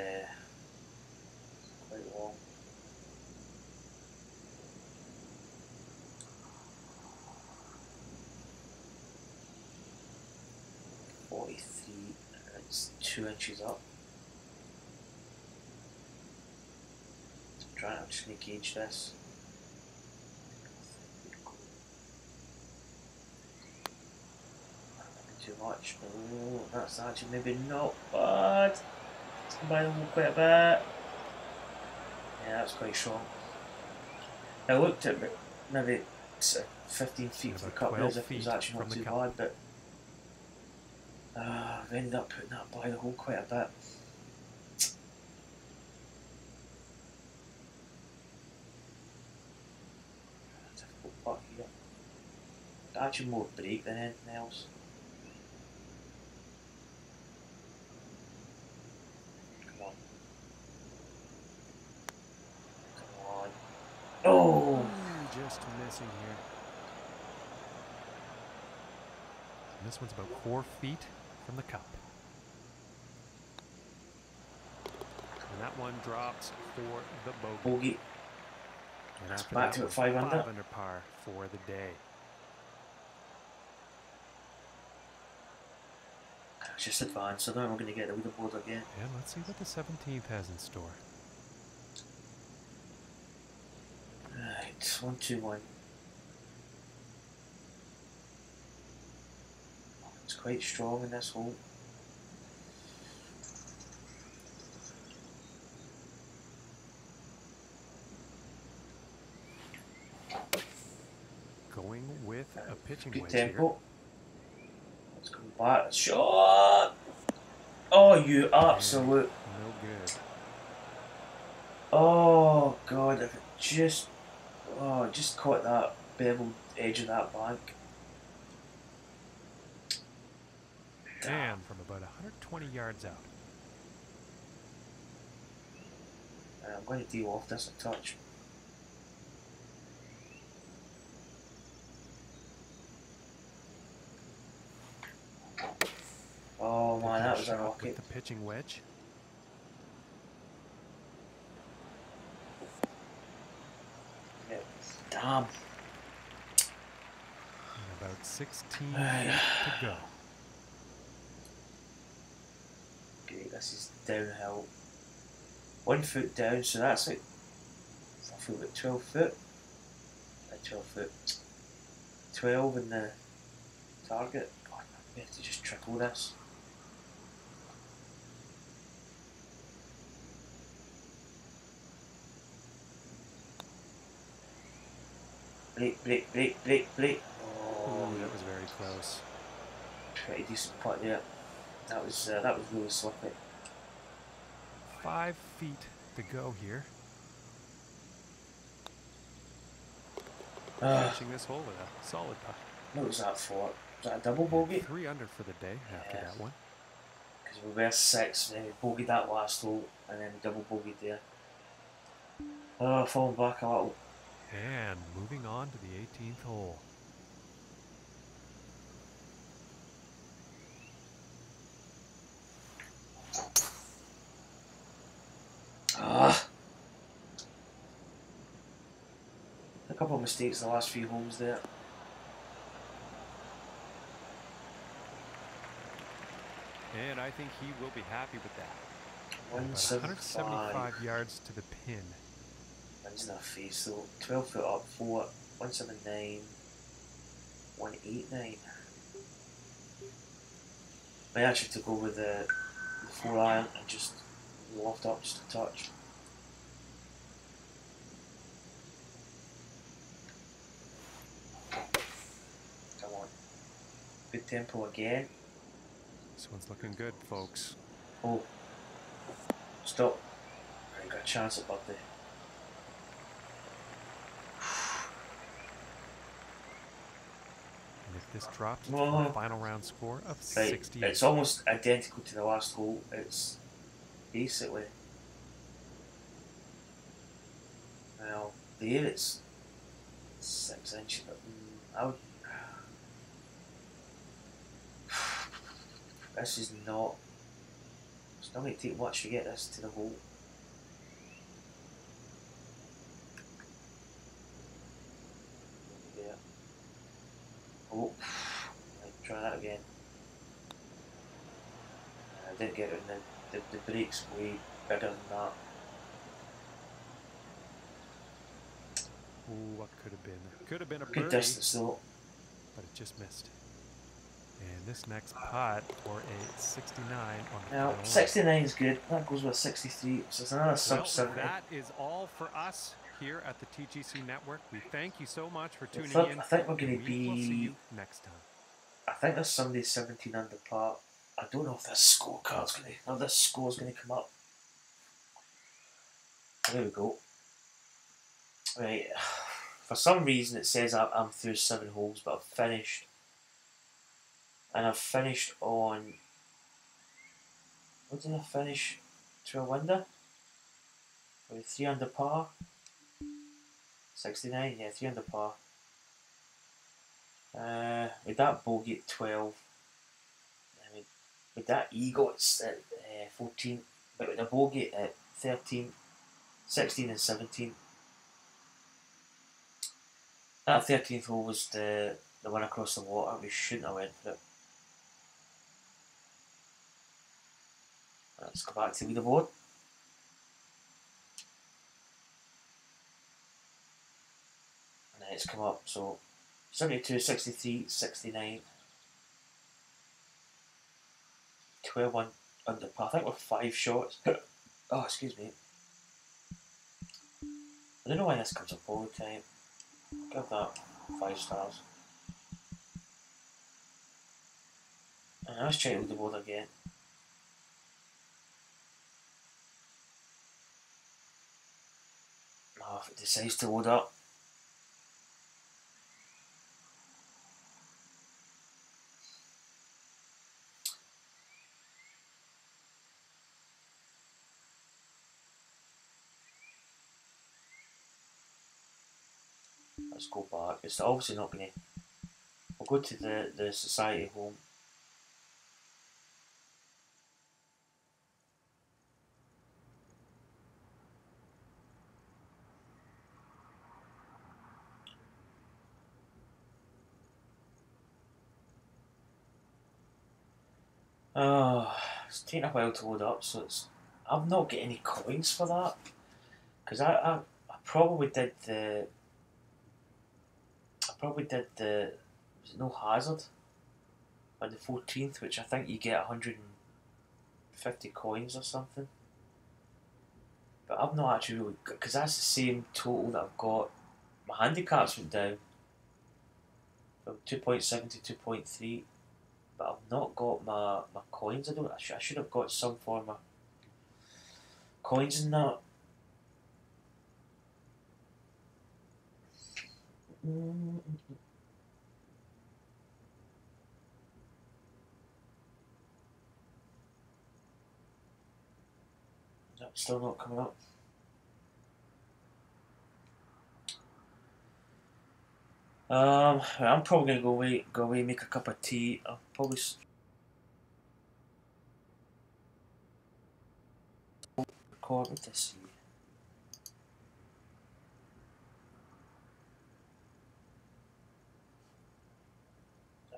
quite long. It's 2 inches up. I'm just going to gauge this. Too much. Oh, that's actually maybe not bad. It's come by the hole quite a bit. Yeah, that's quite strong. I looked at maybe 15 feet from the cup as if it was actually not too bad, but I've ended up putting that by the hole quite a bit. Difficult putt here. Actually more break than anything else. Come on. Come on. Oh! Just missing here. And this one's about 4 feet from the cup. And that one drops for the bogey. And after back that, to 5 under. 5 under par for the day. It's just advanced, so now we're going to get the leaderboard again. And let's see what the 17th has in store. Right, 1, 2, 1. It's quite strong in this hole. Going with a pitching Good wedge tempo. here. Let's come back. Shot! Oh, you absolute. No good. Oh, God. If it just caught that beveled edge of that bank. And from about 120 yards out. I'm going to deal off this a touch. Oh man, that was a rocket. With the pitching wedge. Yeah. Damn. And about 16 feet to go. Okay, this is downhill. 1 foot down, so that's like I feel about 12 foot. 12 foot. 12 in the target. God, we have to just triple this. Break. Oh, that was very close. Pretty decent putt there. That was really slippy. 5 feet to go here. Finishing this hole with a solid putt. What was that for? Was that a double bogey? 3 under for the day after that one. Because we were 6, then we bogeyed that last hole, and then we double bogeyed there. Oh, falling back a little. And moving on to the 18th hole. Ah. A couple of mistakes in the last few holes there. And I think he will be happy with that. 175 yards to the pin. Wind's in our face though. 12 foot up, 4, 179, 189. I actually to go with the 4 iron and just loft up just a touch. Come on. Good tempo again. This one's looking good, folks. Oh. Stop. I got a chance at birthday. And if this drops to Oh. a final round score of Right. 68. It's almost identical to the last hole. It's basically, well, there it's 6 inches, but I would. This is not. It's not going to take much to get this to the hole. Yeah. Oh, right, try that again. I didn't get it in the brake's way bigger than that. Ooh, what could have been? Could have been a Good birdie, distance though. but it just missed. And this next putt for a 69 on the Now, final line. 69 is good. That goes with 63, so it's another sub Well, 70. that is all for us here at the TGC Network. We thank you so much for tuning in. I think we're going to We will see be. you next time. I think there's somebody 17 under par. I don't know if this scorecard's going to. No, this score's going to come up. There we go. Right. For some reason, it says I'm through 7 holes, but I've finished. And I've finished on. What did I finish? 12 under? Or 3 under par? 69, yeah, 3 under par. With that bogey at 12. With that eagle it's at 14. But with a bogey at 13, 16 and 17. That 13th hole was the one across the water. We shouldn't have went for it. Let's go back to leaderboard. And then it's come up. So 72, 63, 69. 12 under par. I think we're 5 shots. Oh, excuse me. I don't know why this comes up all the time. I'll give that 5 stars. And let's check leaderboard again. Oh, if it decides to load up. Let's go back. It's obviously not going to. We'll go to the society home. Oh, it's taking a while to load up, so it's. I've not got any coins for that. Because I probably did the. Was it no hazard? On the 14th, which I think you get 150 coins or something. But I've not actually really. Because that's the same total that I've got. My handicaps went down from 2.7 to 2.3. But I've not got my coins. I should have got some form of coins in that. Still not coming up. I'm probably gonna go away, make a cup of tea. I'll probably record with this.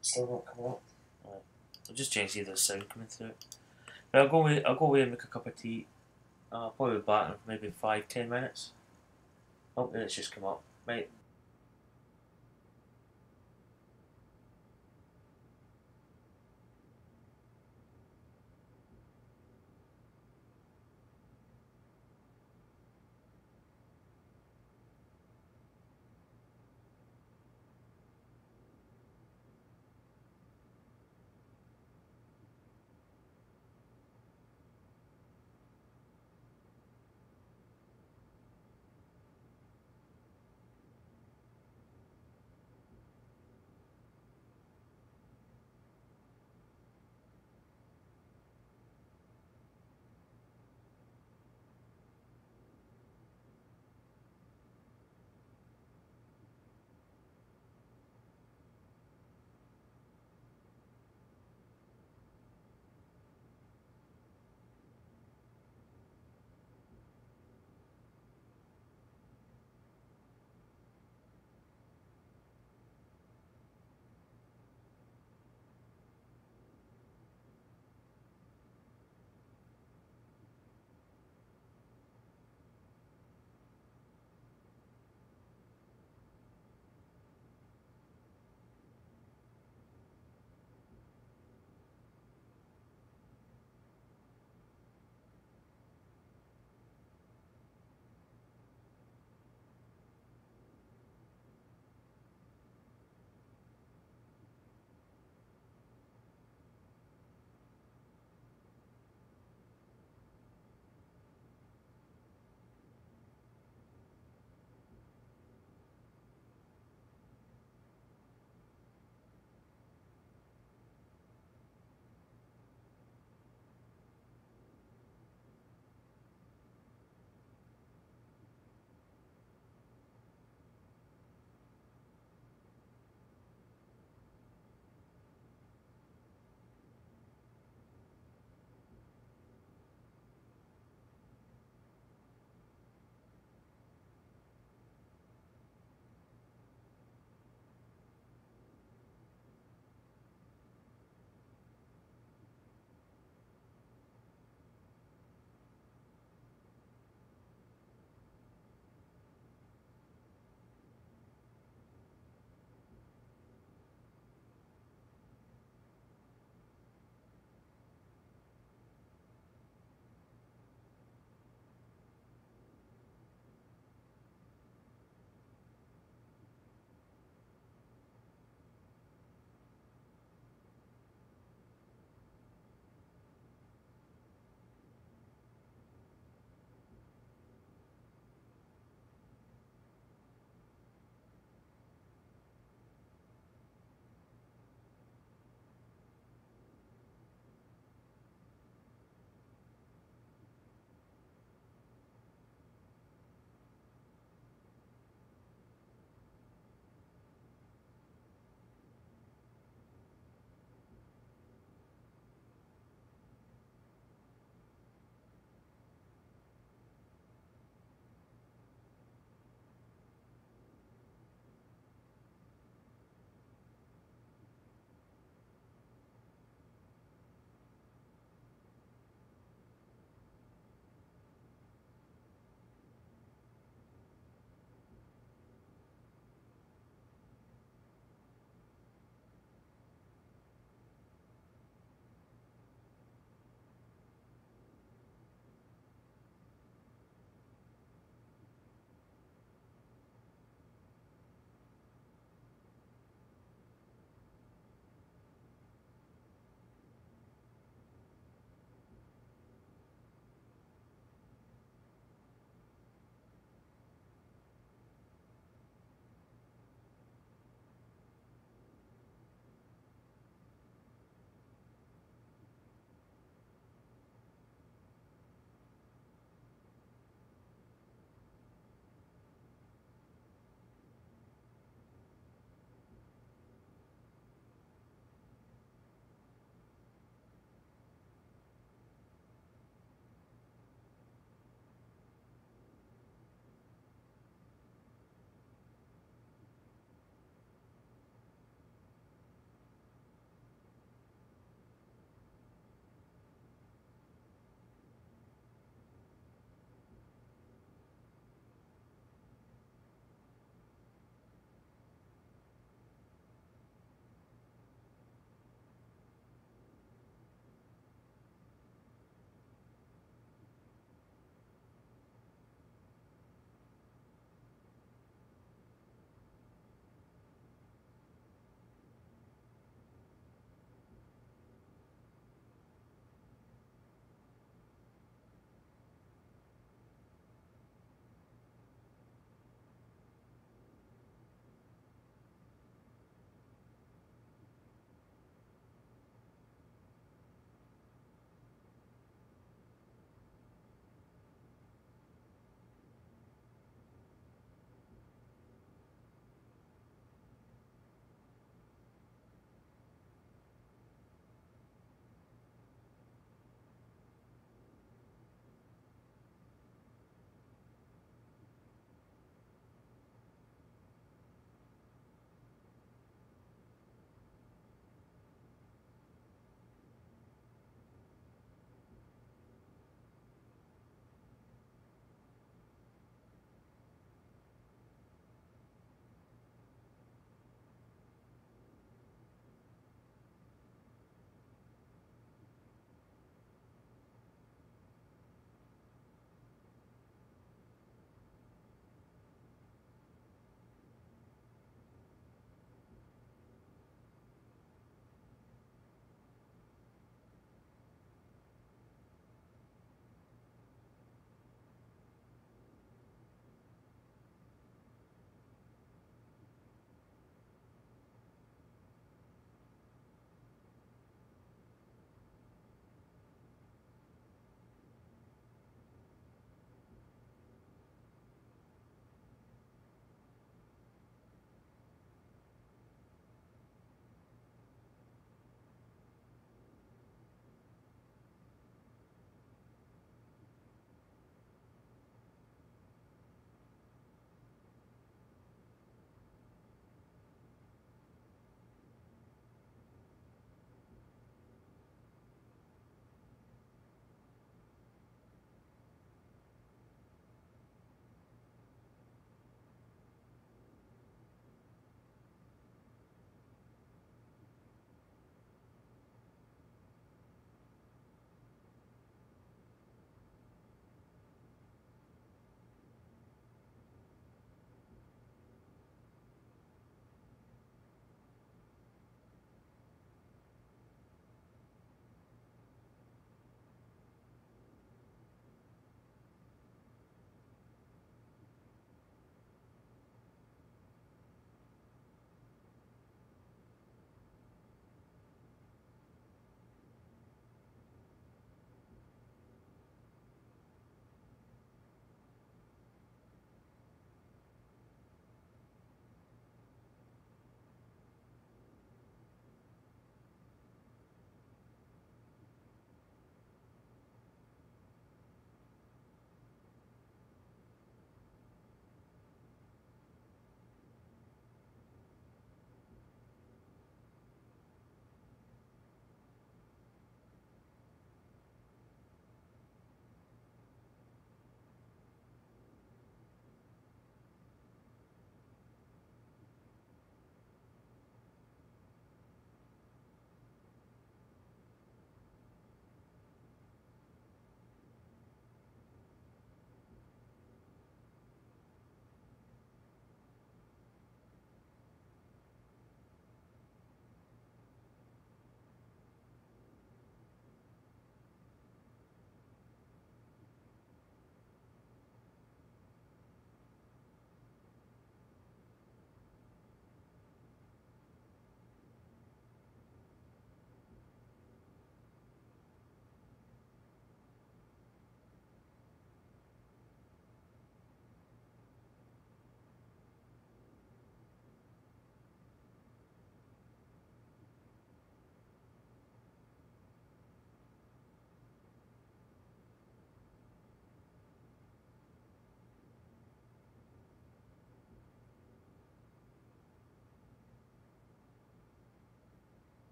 Still not coming up. Right. I'll just change the sound coming through. But I'll go away. I'll go away and make a cup of tea. I'll probably be back in maybe 5-10 minutes. Oh, it's just come up. Right.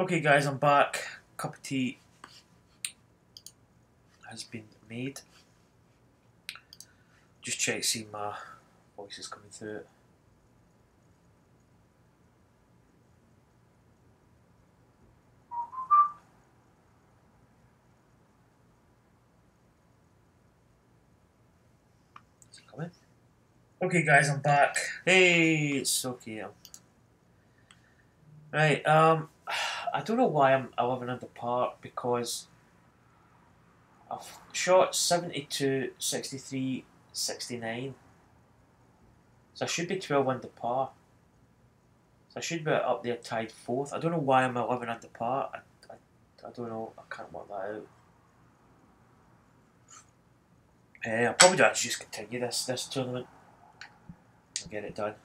Okay guys, I'm back. Cup of tea has been made. Just check, see my voice is coming through it. Is it coming? Okay guys, I'm back. Hey, it's okay. Right, I don't know why I'm 11 under par, because I've shot 72, 63, 69. So I should be 12 under par. So I should be up there tied 4th. I don't know why I'm 11 under par. I don't know. I can't work that out. I'll probably just continue this tournament and get it done.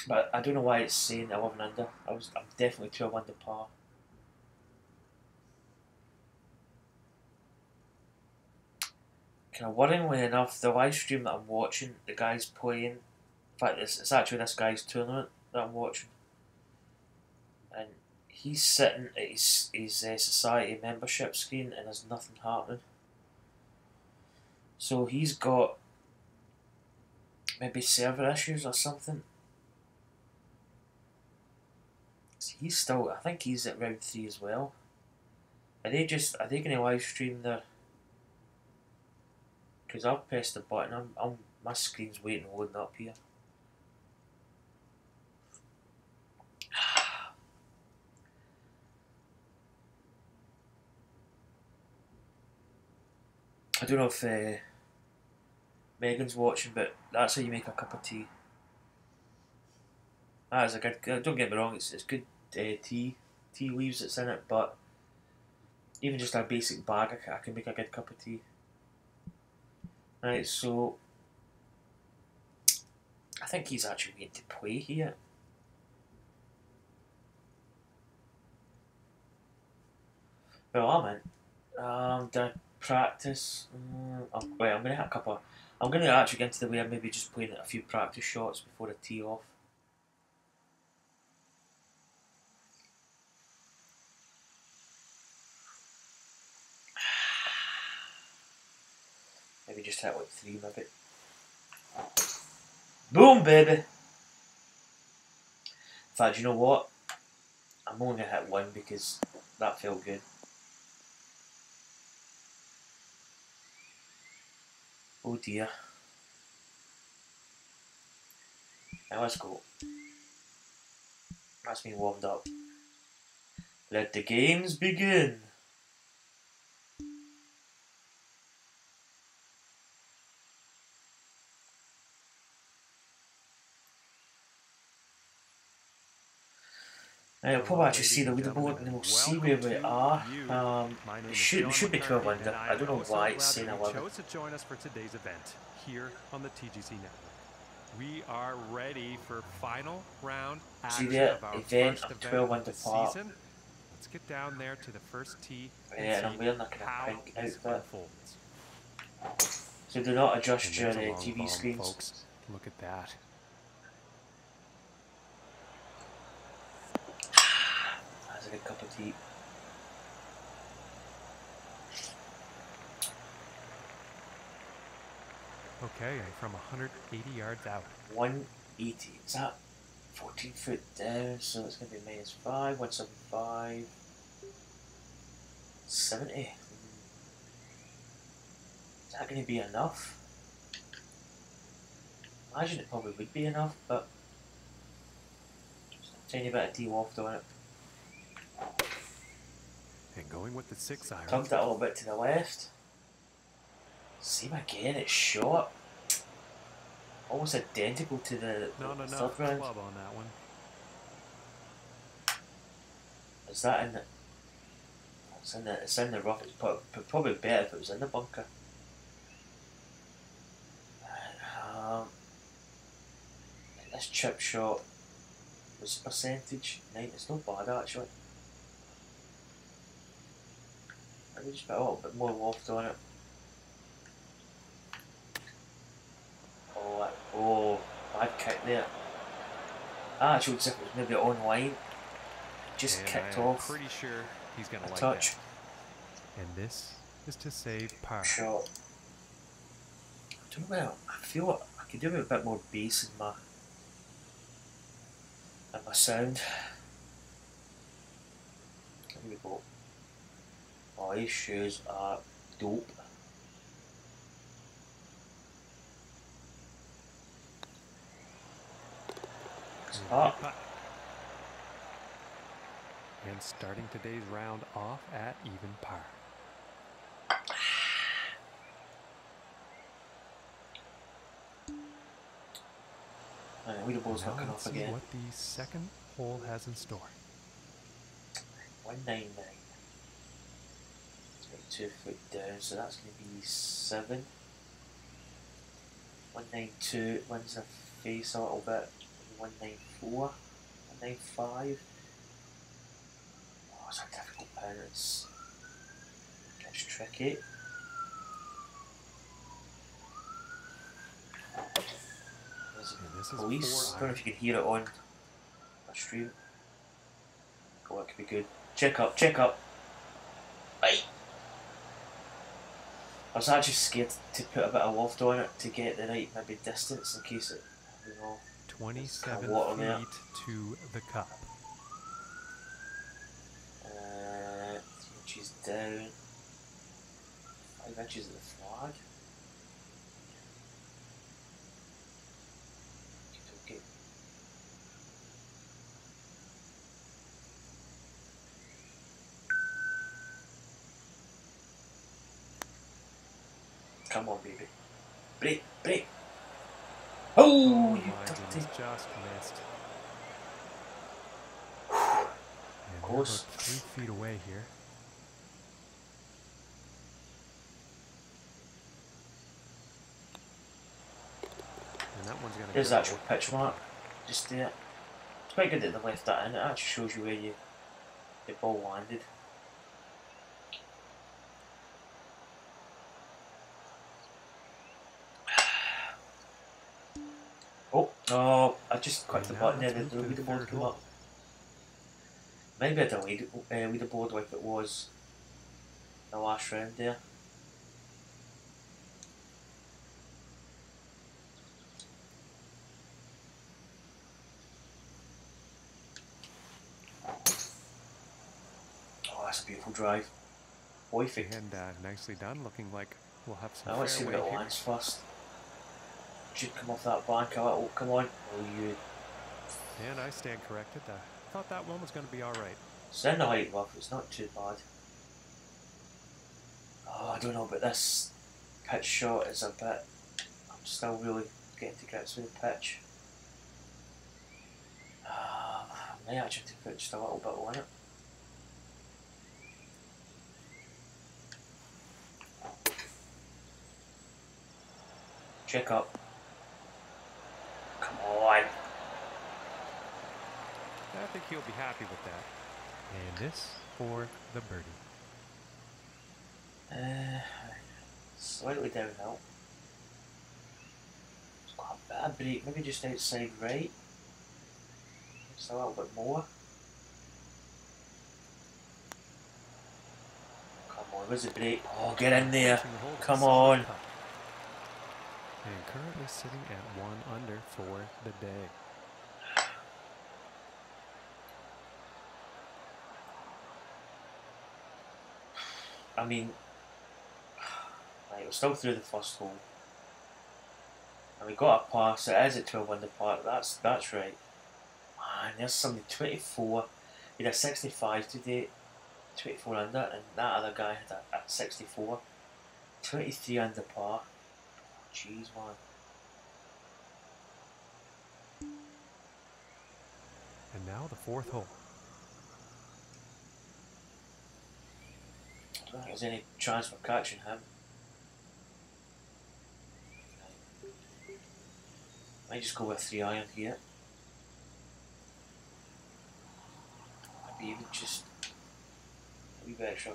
But I don't know why it's saying 11 under. I'm definitely 12 under par. Kind of worryingly enough, the live stream that I'm watching, the guy's playing. In fact, it's actually this guy's tournament that I'm watching, and he's sitting at his society membership screen and there's nothing happening. So he's got maybe server issues or something. So he's still, I think he's at round 3 as well. Are they going to live stream their? Because I've pressed the button. My screen's waiting, loading up here. I don't know if Megan's watching, but that's how you make a cup of tea. That is a good. Don't get me wrong, it's good tea leaves that's in it, but even just a basic bag, I can make a good cup of tea. Right, so I think he's actually going to play here. Well, I'm in. Did I practice? Wait, I'm going to hit a couple. I'm going to actually get into the way of maybe just playing a few practice shots before I tee off. Maybe just hit like 3 maybe. Boom, baby! In fact, you know what? I'm only going to hit 1 because that felt good. Oh dear. Now let's go. That's me warmed up. Let the games begin. I'll probably actually see the leaderboard and then we'll see where we are. We should be 12 under. I don't know why it's saying 11. Chose to join us for today's event here on the TGC Network. We are ready for final round action of our event. first I'm event 12 of under the par. season. Let's get down there to the first tee And I'm see wearing like a how pink this outfit. unfolds. So do not adjust And your there's a long TV bomb, screens. folks. Look at that. That's a good cup of tea. Okay, from 180 yards out. 180. Is that 14 foot down? So it's going to be -5, 175, 70. Is that going to be enough? I imagine it probably would be enough, but just a tiny bit of de-waft on it. And going with the 6-iron. Tugged it a little bit to the left. Same again, it's short. Almost identical to the third round. Club on that one. Is that in the? It's in the rough. It's probably better if it was in the bunker. This chip shot was percentage 9. It's not bad actually. Let me just put a little bit more loft on it. Oh, bad kick there. Actually, looks like it was maybe online. Just And kicked I'm off pretty sure he's going to a like touch. that. And this is to save par. Shot. I don't know. I feel like I could do with a bit more bass in my sound. Here we go. Oh, these shoes are dope. Good putt. And starting today's round off at even par. And the leaderboard's Now knocking let's off see again. what the second hole has in store. 199. 2 foot down, so that's going to be 7. 192 wins the face a little bit. 194. 195. Oh, it's a difficult pin. It's tricky. There's a police. I don't know if you can hear it on my stream. Oh, that could be good. Check up, check up. Right. I was actually scared to put a bit of loft on it to get the right maybe distance in case it, you know, 27 water there. feet to the cup. 3 inches down. 5 inches of the flag. Okay. Come on, baby. Break, break. Oh, you my dirty. goodness, just missed. And we're Close. about 3 feet away here. And that one's going to There's go. the actual pitch mark. Just there. It's quite good that they left that in. It actually shows you where the ball landed. Oh, I just clicked the button there, the leaderboard came up. Maybe a delayed leaderboard like it was the last round there. Oh, that's a beautiful drive. Perfect. And nicely done, looking like we'll have some Now let's see where it lands first. Should come off that bank a little. Come on. Oh, you. And I stand corrected. Thought that one was going to be all right. It's in the light rough. It's not too bad. Oh, I don't know, but this pitch shot is a bit. I'm still really getting to grips with the pitch. I may actually have to put just a little bit on it. Check up. Come on. I think he'll be happy with that. And this for the birdie. Slightly downhill. It's got a bad break, maybe just outside right. Just a little bit more. Come on, where's the break? Oh, get in there. Come on. And currently sitting at 1 under for the day. I mean, right, we're still through the first hole. And we got a pass, it is at 12 under par, that's right. Man, there's somebody 24, he had a 65 today, 24 under, and that other guy had a 64. 23 under par. Jeez, man. And now the 4th hole. I don't think there's any chance for catching him. Might just go with a 3 iron here. Maybe even just a wee bit extra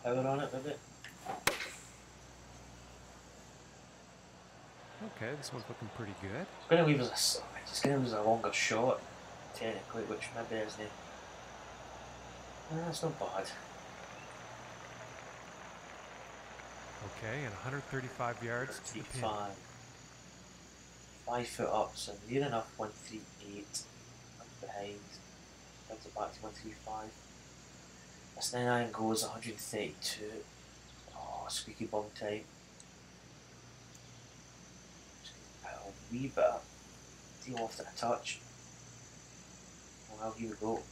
power on it, maybe. Okay, this one's looking pretty good. It's going to leave us a longer shot, technically, which maybe isn't. That's not bad. Okay, and 135 yards to the pin. 5 foot up, so near enough 138. I'm behind. Brings it back to 135. This 9 iron goes 132. Oh, squeaky bum time. Just a wee bit of deal off to a touch. Well, here we go.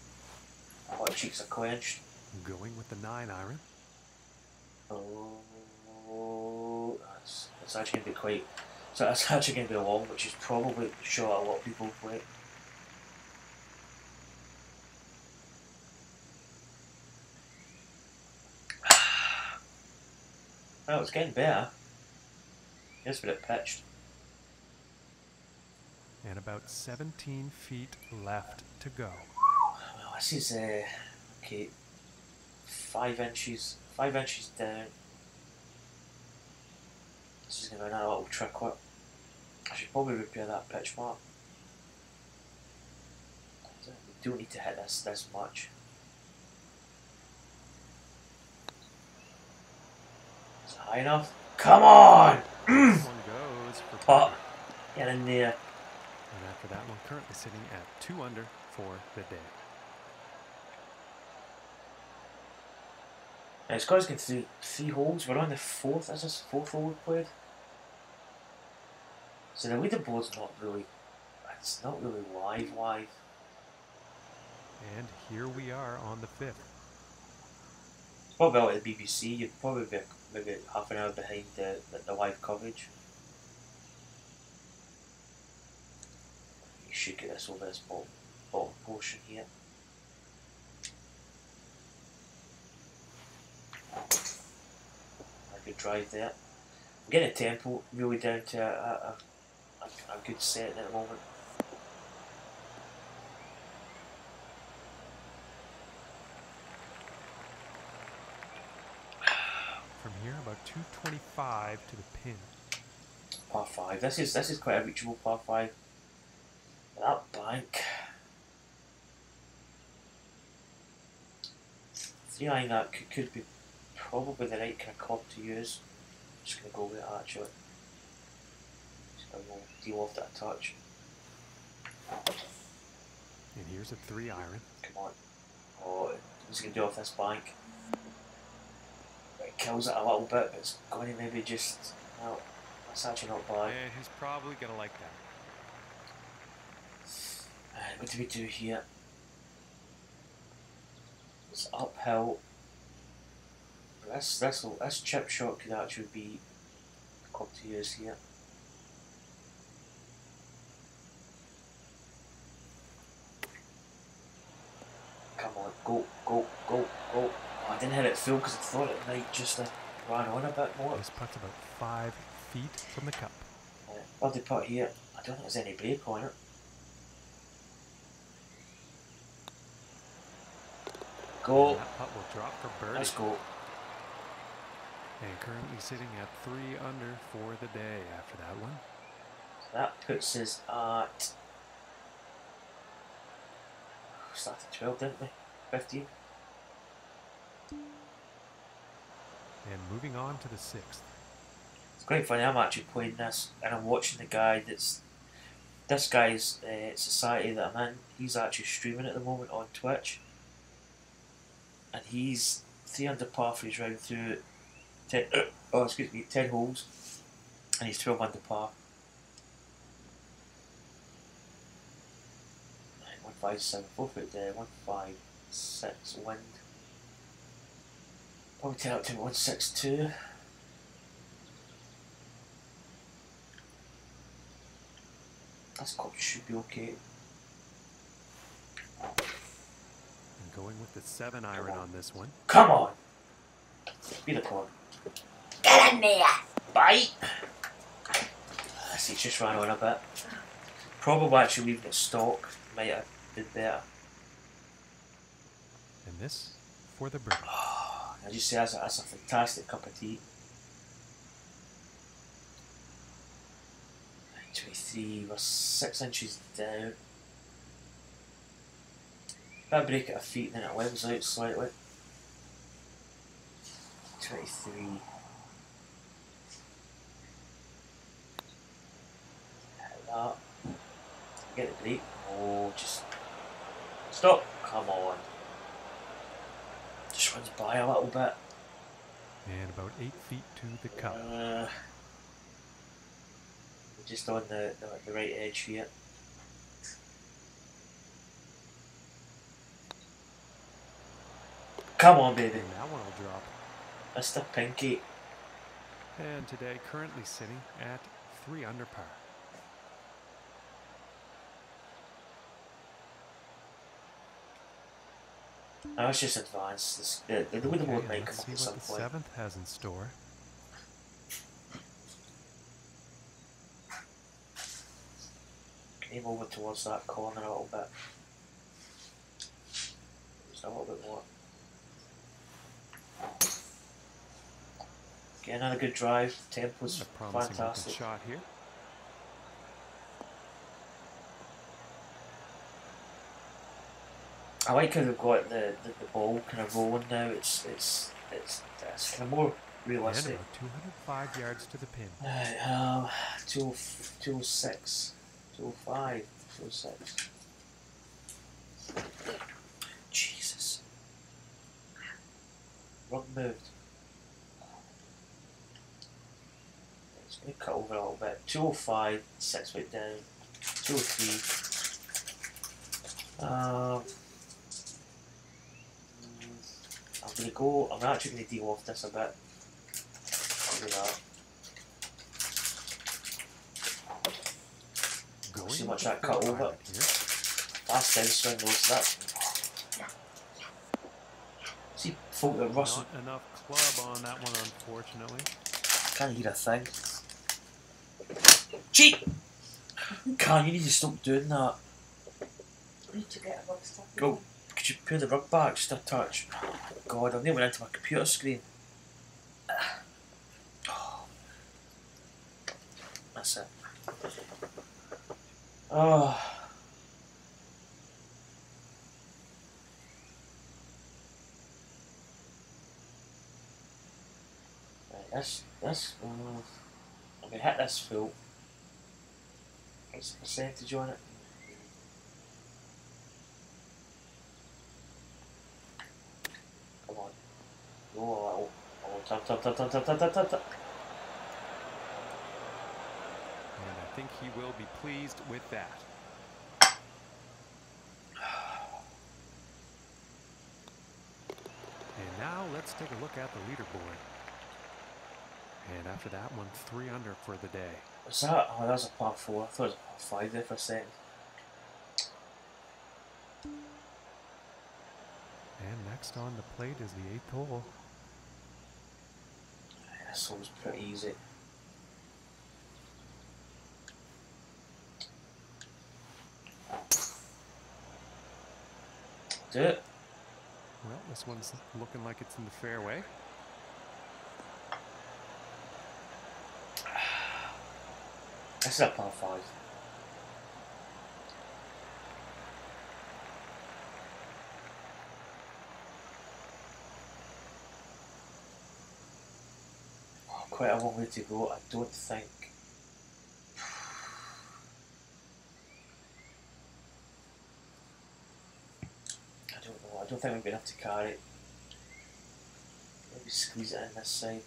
Hot cheeks are quenched. Going with the 9 iron. Oh, that's actually going to be quite. So that's actually going to be long, which is probably the shot a lot of people play. Well, it's getting better. Here's where it pitched. And about 17 feet left to go. Well, this is okay. 5 inches down. This is going to be another little tricklet. I should probably repair that pitch mark. We don't need to hit this much. Is it high enough? Come on! This one goes for Putt. birdie. Get in there. And after that one, currently sitting at 2 under for the day. Now, it's got us getting through 3 holes. We're on the 4th. Is this 4th hole we played? So the leaderboard's not really. It's not really live. And here we are on the 5th. It's probably like the BBC. You'd probably be maybe half an hour behind the live coverage. You should get this over this bottom portion here. A good drive there. I'm getting the tempo really down to a good setting at the moment. From here, about 225 to the pin. Par 5. This is quite a reachable par 5. That bank. 3 iron that could be probably the right kind of club to use. I'm just going to go with it actually. Just going to deal off that touch. And here's a 3 iron. Come on. Oh, he's going to do off this bank. It kills it a little bit, but it's going to maybe just. No, that's actually not bad. And he's probably going to like that. What do we do here? It's uphill. This chip shot could actually be the club to use here. Come on, go. Oh, I didn't hit it full because I thought it might just run on a bit more. This putt's about 5 feet from the cup. Birdie putt here. I don't think there's any break on it. Go. And that putt will drop for birdie. Let's go. And currently sitting at 3 under for the day after that one. So that puts us at. We started 12, didn't we? 15. And moving on to the 6th. It's quite funny. I'm actually playing this, and I'm watching the guy that's. This guy's society that I'm in. He's actually streaming at the moment on Twitch, and he's 3 under par for his round through 10. 10 holes, and he's 12 under par. 157, 4 foot there, 156 wind. Probably turn up to 162. This club should be okay. And going with the 7 iron on this one. Come on! Be the club. Get in there! Bite! I see, it's just ran on a bit. Probably actually leaving it stock might have been better. And this for the birdie. I just say that's a fantastic cup of tea. 23, we're 6 inches down. If I break at a feet, then it levels out slightly. 23. Hit that. Get the break. Oh, just stop. Come on. Just runs by a little bit. And about 8 feet to the cup. Just on the right edge here. Come on, baby. And that one will drop. Mr. Pinky. And today, currently sitting at 3 under par. Now let's just advance. The leaderboard might come up at some Let's see point. what the 7th has in store. Aim over towards that corner a little bit. Just a little bit more. Get another good drive. Tempo's A promising fantastic. shot here. I like how they've got the ball kind of rolling now. It's kind of more And realistic. about 205 yards to the pin. Right, 206, 205, 206. Jesus. Rug moved. It's going to cut over a little bit. 205, 6 foot down. 203. I'm going to go, I'm actually going to deal off this a bit. I'll do that. See much that cut over. Fast downswing those that. See folk that Russell. Not enough club on that one, unfortunately. Can't hear a thing. Cheat! Can you need to stop doing that? I need to get a rug stuff. Go. Could you put the rug back just a touch? Oh, God, I've never went into my computer screen. Oh. That's it. Oh. Right, I'm gonna hit this full. What's the percentage on it? Come on. Go a little. Oh, tap. And I think he will be pleased with that. And now let's take a look at the leaderboard. And after that one, 3 under for the day. Was that? Oh, that was a par 4. I thought it was a par 5 there for a second. And next on the plate is the 8th hole. This one's pretty easy. Do it. Well, this one's looking like it's in the fairway. This is a par 5. Oh, quite a long way to go. I don't think. I don't know. I don't think we're going to have to carry it. Maybe squeeze it in this side.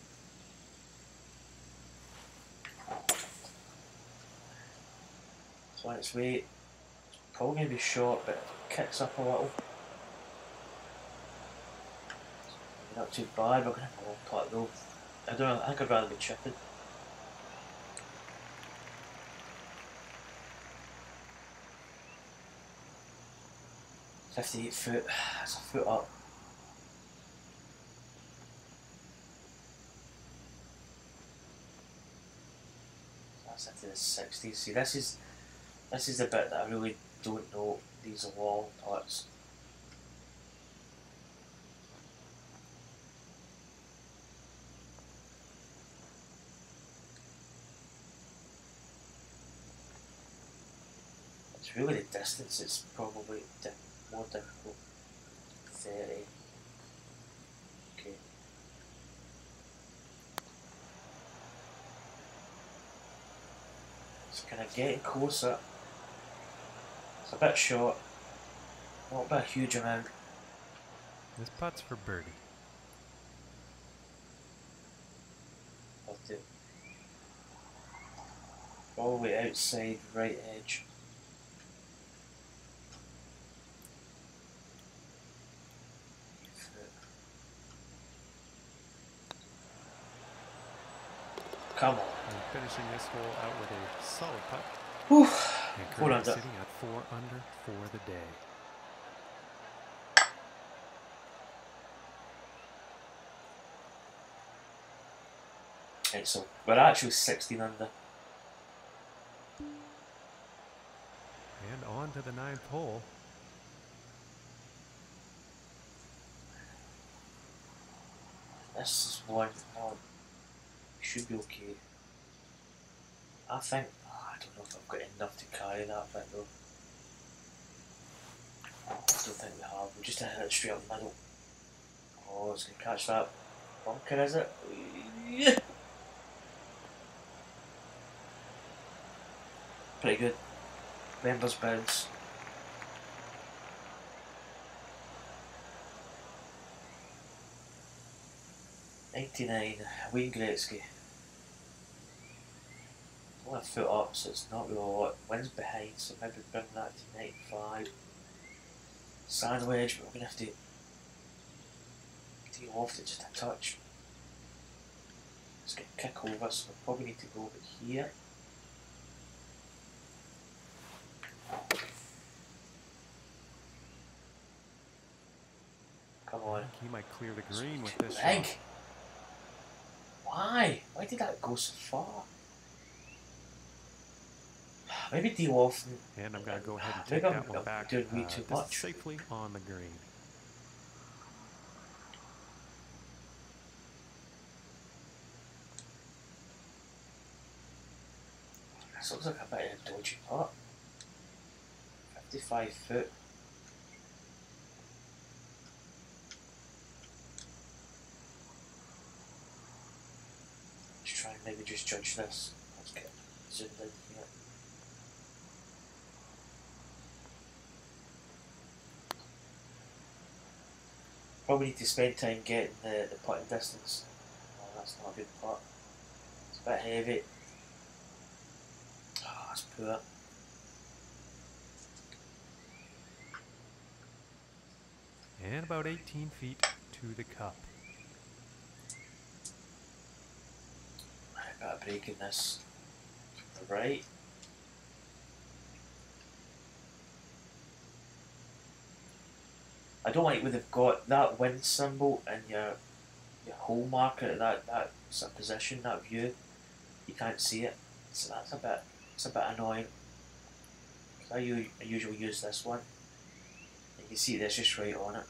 So on its way, it's probably going to be short, but it kicks up a little. Not too bad. We're going to have a long putt though. I don't know. I think I'd rather be chipping. .58 foot. That's a foot up. That's into the 60s. See, this is the bit that I really don't know. These are long putts. It's really the distance it's probably more difficult. 30. Okay. It's kind of getting closer. It's a bit short. Not by a huge amount. This putt's for birdie. Have to all the way outside right edge. Come on. And finishing this hole out with a solid putt. Whew. And 4 currently under. sitting at 4 under for the day. Right, so we're actually 16 under. And on to the 9th hole. This is one. Oh, should be okay. I think. Oh, I don't know if I've got enough to carry that bit though. I don't think we have. We just hit it straight up the middle. Oh, it's going to catch that bunker, is it? Yeah. Pretty good. Members bounce. '99, Wayne Gretzky. Only a foot up, so it's not really a lot. Wind's behind, so maybe bring that to 95. Sand wedge, but we're going to have to tee off it just a touch. It's going to kick over, so we probably need to go over here. Come on. I think he might clear the green with this Big. shot. Why? Why did that go so far? Maybe tee off. And I'm going to go ahead and Maybe take I'm that one back. doing way too This much. is safely on the green. This looks like a bit of a dodgy putt. 55 foot. Let's try and maybe just judge this. Let's get zoomed in here. Probably need to spend time getting the putting distance. Oh, that's not a good putt. It's a bit heavy. Oh, that's poor. And about 18 feet to the cup. I've got a break in this. From the right. I don't like when they've got that wind symbol in your hole marker, that sort of position, that view. You can't see it, so that's a bit annoying. I usually use this one. You can see this just right on it.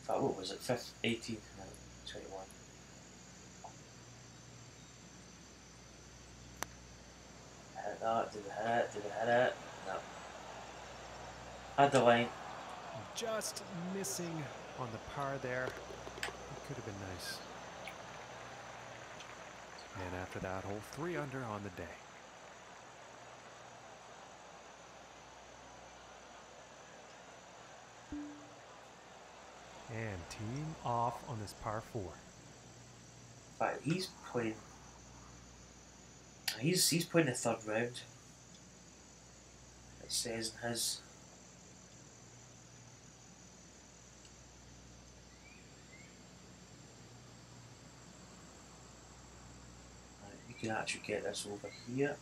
In fact, what was it? 18, no, 21. Hit that? Did we hit it? Did we hit it? No. Had the line. Just missing on the par there. It could have been nice. And after that hole, 3 under on the day. And team off on this par 4. In fact, he's playing. He's playing the third round. It says in his. You can actually get this over here.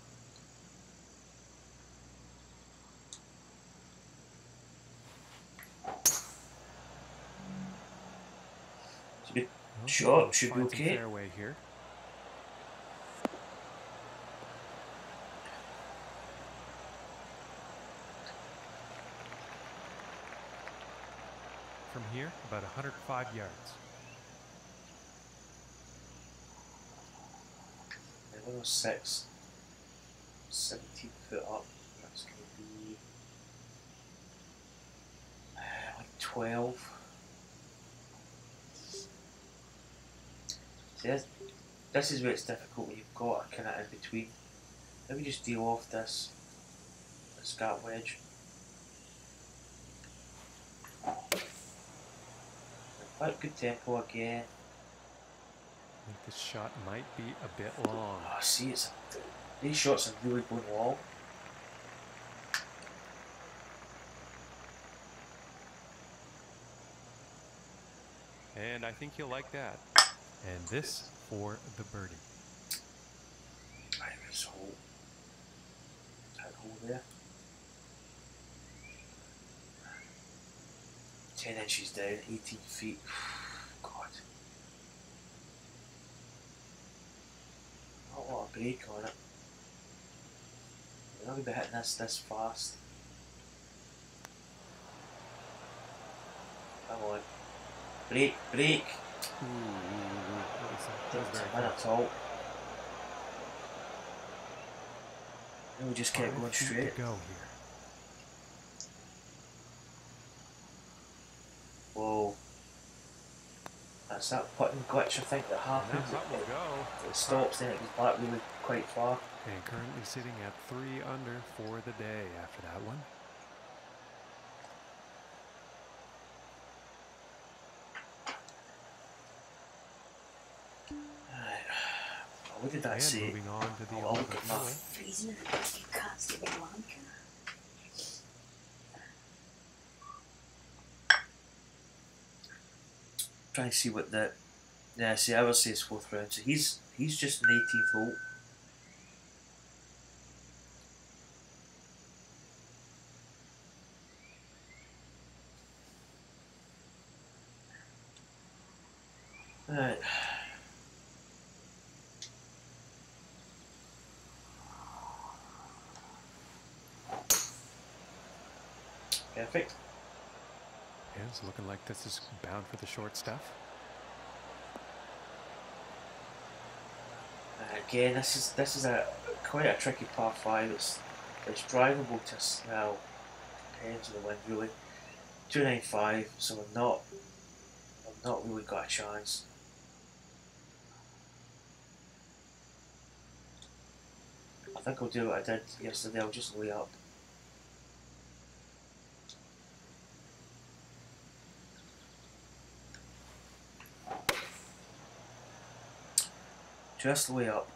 Good shot, should be okay. Fairway here. From here, about 105 yards. 106. 17 foot up. That's going to be like 12. See, this is where it's difficult when you've got a kind of in between. Maybe just deal off this gap wedge. Quite good tempo again. I think this shot might be a bit long. Oh, see, these shots are really going long. And I think you'll like that. And this for the birdie. I think this hole. That hole there. 10 inches down, 18 feet. God. Not a lot of break on it. You're not going to be hitting this fast. Come on. Break, break. That was very Not close. at all. And we just kept 5 going feet straight. to go here. Whoa. That's that putting glitch I think that And happens. that putt will go. It stops, then it goes back really quite far. And currently sitting at 3 under for the day after that one. What did that And say? moving on to the Oh, look 11th at my hole. Freezing it because you can't see the blanket. Trying to see what the see I will say it's 4th round, so he's just an 18th hole. Right. Perfect. Yeah, it's looking like this is bound for the short stuff. Again, this is a quite a tricky par 5. It's drivable to well, depends on the wind really. 295, so I've not really got a chance. I think I'll do what I did yesterday. I'll just lay up. Just lay up.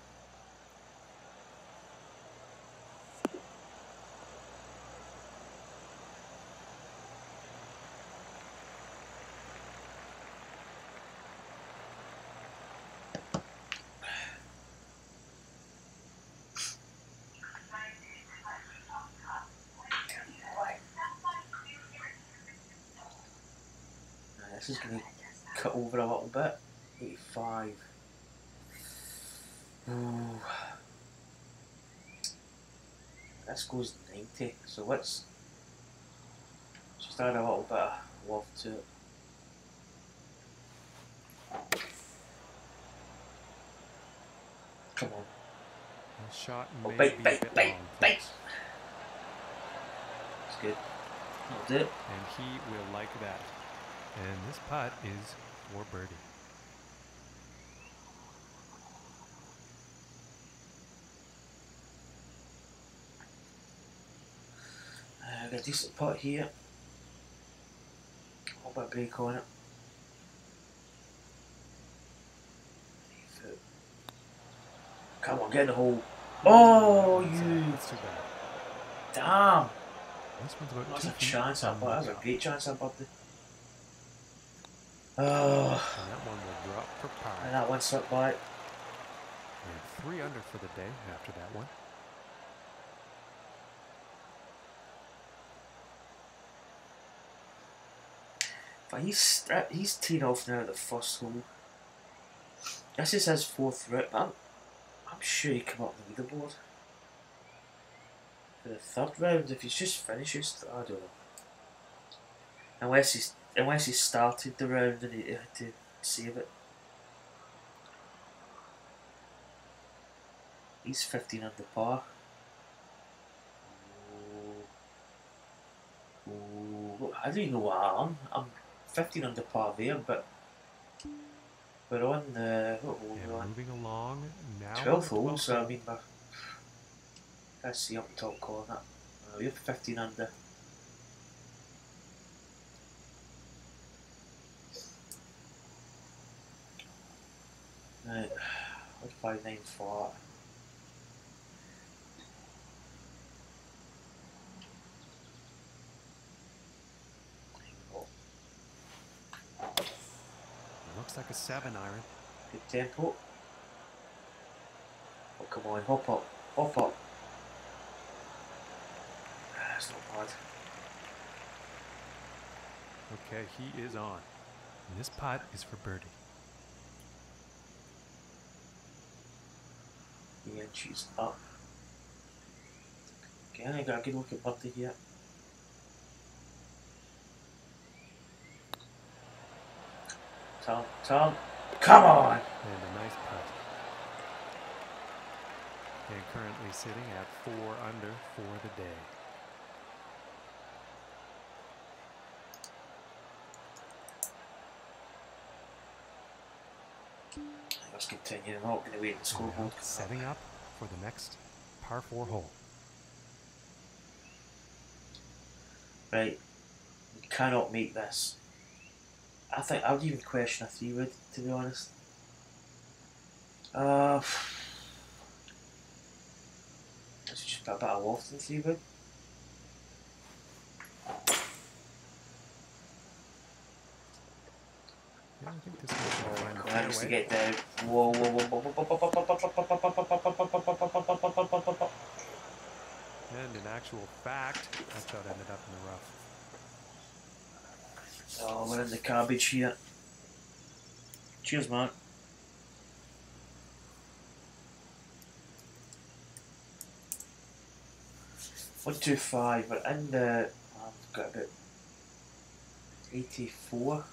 This is going to cut over a little bit. 85. Ooh. This goes 90, so let's just add a little bit of love to it. Come on. The shot Oh, may bite, be bite, a bit bite, long, bite. folks. It's good. I'll do it. And he will like that. And this putt is for birdie. I got a decent putt here. A little bit of break on it. 3 foot. Come on, get in the hole. Oh, you. That's too bad. Damn. This one's about That's 2 a feet chance. on the That was a drop. great chance I bumped it. Oh. And that one will drop for par. And that one slipped by. And 3 under for the day after that one. But he's teed off now at the first hole. This is his 4th round, but I'm sure he come up the leaderboard. For the 3rd round, if he's just finishes, I don't know. Unless he started the round and he had to save it. He's 15 under par. I don't even know what I am. I'm 15 under par there, but we're on the what hole And we on? moving along now. 12th hole, so I mean, let's see up the top corner. We're 15 under. Right, 159.4. Looks like a 7-iron. Good tempo. Oh, come on, hop up, hop up. That's not bad. Okay, he is on. And this putt is for birdie. The inches up. Again, I got a good look at birdie here. Turn, turn. Come on! And a nice putt. And currently sitting at 4 under for the day. Let's continue. I'm not going to wait in the scoreboard. Setting up for the next par 4 hole. Right. We cannot make this. I think I would even question a 3-wood, to be honest. Let's just put a bit of loft in the 3-wood. Yeah, I think this one's going to find Managed to the get down. Whoa, whoa, whoa, whoa, whoa, whoa, whoa. And in actual fact, that shot ended up in the rough. Oh, we're in the cabbage here. Cheers, man. One, 2, 5. We're in the. I've got about 84.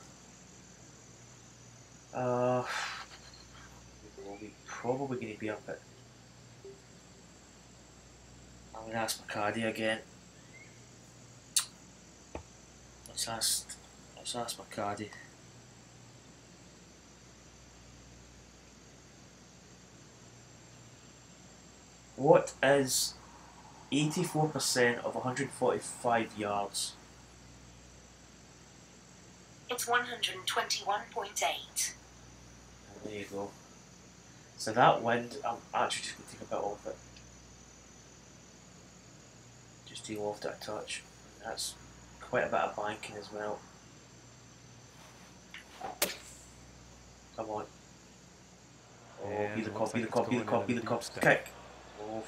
We're probably going to be up at. I'm going to ask McCarty again. Let's ask McCarty. What is 84% of 145 yards? It's 121.8. There you go. So that wind, I'm actually just going to take a bit off it. Just to loft it a touch. That's quite a bit of banking as well. Come on. Oh, be the cop, be the cop, be the cop, be the cop. Kick. Oh.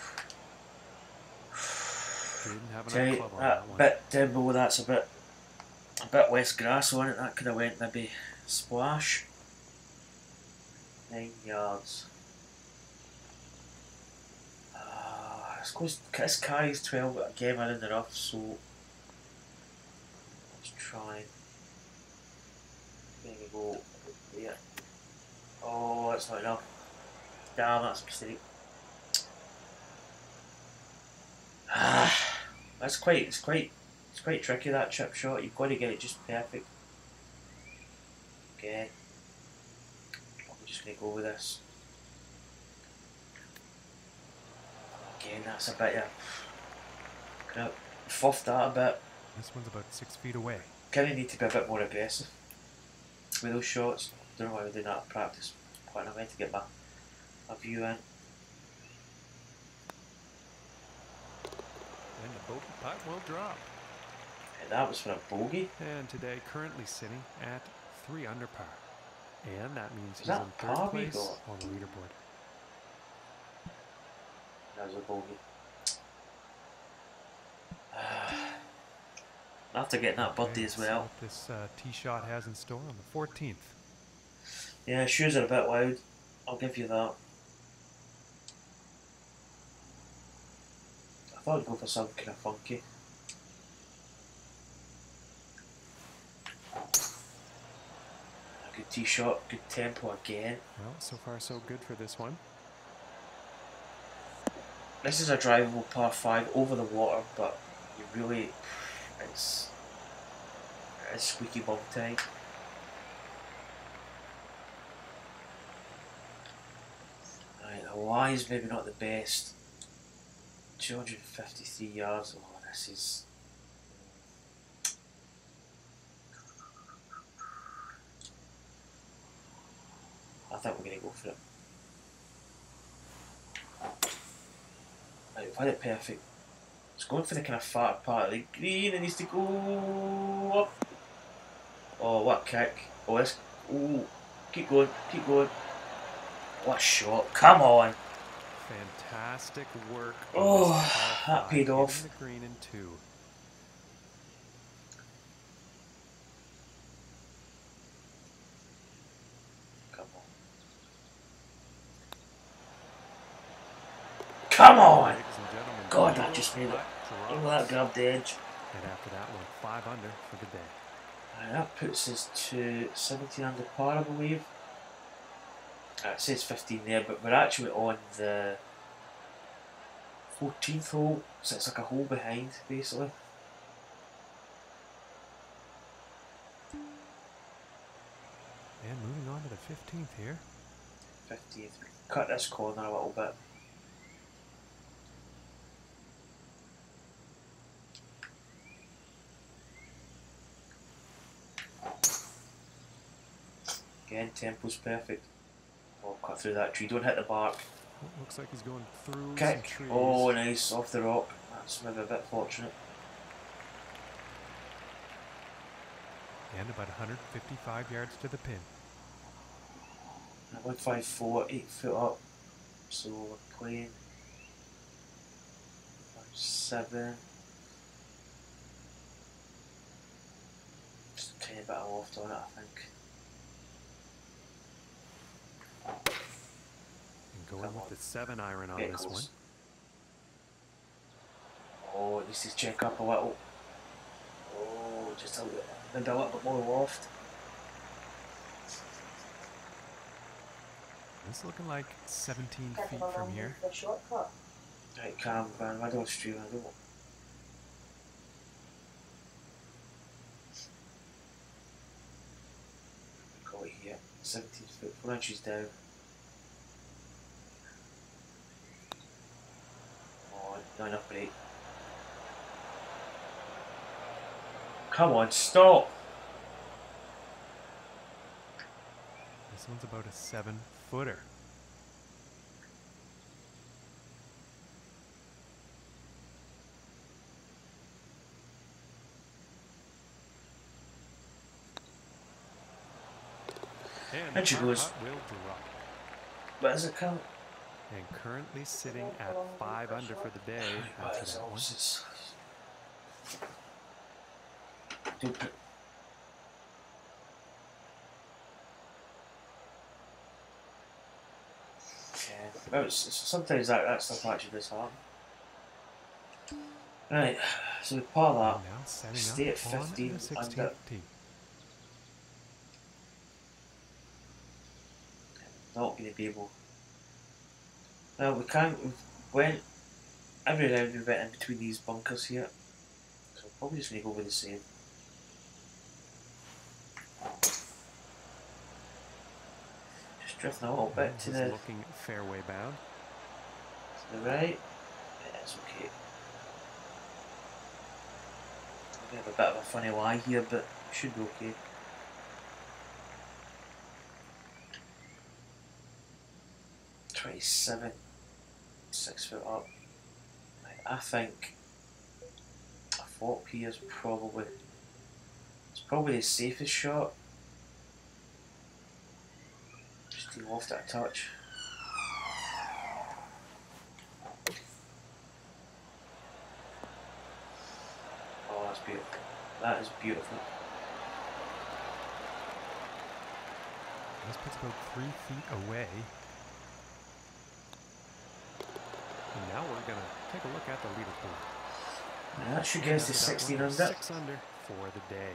Didn't have Okay, enough club on that that one. bit down below, that's a bit less grass on it. That could have went maybe splash. 9 yards. This carries 12, but again we're in the rough, so let's try. There we go. Yeah. Oh, that's not enough. Damn, that's a mistake. It's quite tricky, that chip shot. You've got to get it just perfect. Okay. I'm just gonna go with this. Again, that's a bit of kind of fuffed that a bit. This one's about 6 feet away. Kind of need to be a bit more aggressive with those shots. Don't know why we're doing that in practice. Quite a way to get my view in. And the bogey putt will drop. And that was for a bogey. And today currently sitting at 3 under par. And that means he's that in par third we place got? on the leaderboard. That was a bogey. After getting that birdie as well. What this tee shot has in store on the 14th. Yeah, shoes are a bit loud. I'll give you that. I thought I'd go for something kind of funky. A good tee shot, good tempo again. Well, so far so good for this one. This is a drivable par 5 over the water, but you really, it's It's squeaky bum time. Right, Hawaii's maybe not the best. 253 yards. Oh, this is. I think we're going to go for it. Right, we've had it perfect. It's going for the kind of far part of the green. It needs to go up. Oh, what a kick. Oh, this. Oh, keep going, keep going. What a shot. Come on. Fantastic work. Oh, On this par that five, paid off. hitting the green in 2. Come on. Come on! Ladies and gentlemen, God, that just made it. putt Oh, drops. that grabbed the edge. And after that one, 5 under for the day. Right, that puts us to 17 under par, I believe. It says 15 there, but we're actually on the 14th hole, so it's like a hole behind, basically. And moving on to the 15th here. 15th. Cut this corner a little bit. Again, tempo's perfect. Oh, cut through that tree. Don't hit the bark. Well, looks like he's going through some Kick. trees. Oh, nice. Off the rock. That's maybe a bit fortunate. And about 155 yards to the pin. 154, 8 foot up. So we're playing 7. Just a tiny bit of loft on it, I think. And going with the 7 iron on this one. Oh, it needs to check up a little. Oh, just a little, maybe a little bit more loft. This looking like 17 Kind feet of from along here. the shortcut. Right, calm down. I don't stream. I don't. Got it here. 17 foot, 4 inches down. Oh, not enough break. Come on, stop! This one's about a 7-footer. And she the goes. putt will drop. But does it count? And currently sitting at 5 under for the day Right, after it's that one. opposites. Don't put. Yeah, well, sometimes that stuff actually does happen. Right, so we par And that. now setting Stay at up on 15 the 16th under. tee. Not going to be able. Well, we can't. We went every round. We went in between these bunkers here, so we're probably just going to go with the same. Just drifting a little bit to He's the looking fairway bound. right. Yeah, it's okay. We have a bit of a funny lie here, but it should be okay. $27, 6 foot up. I think a 40p is probably the safest shot. Just to loft it a touch. Oh, that's beautiful. That is beautiful. This puts about 3 feet away. And now we're going to take a look at the leaderboard. Now that should get us to 16 under. 6 under for the day.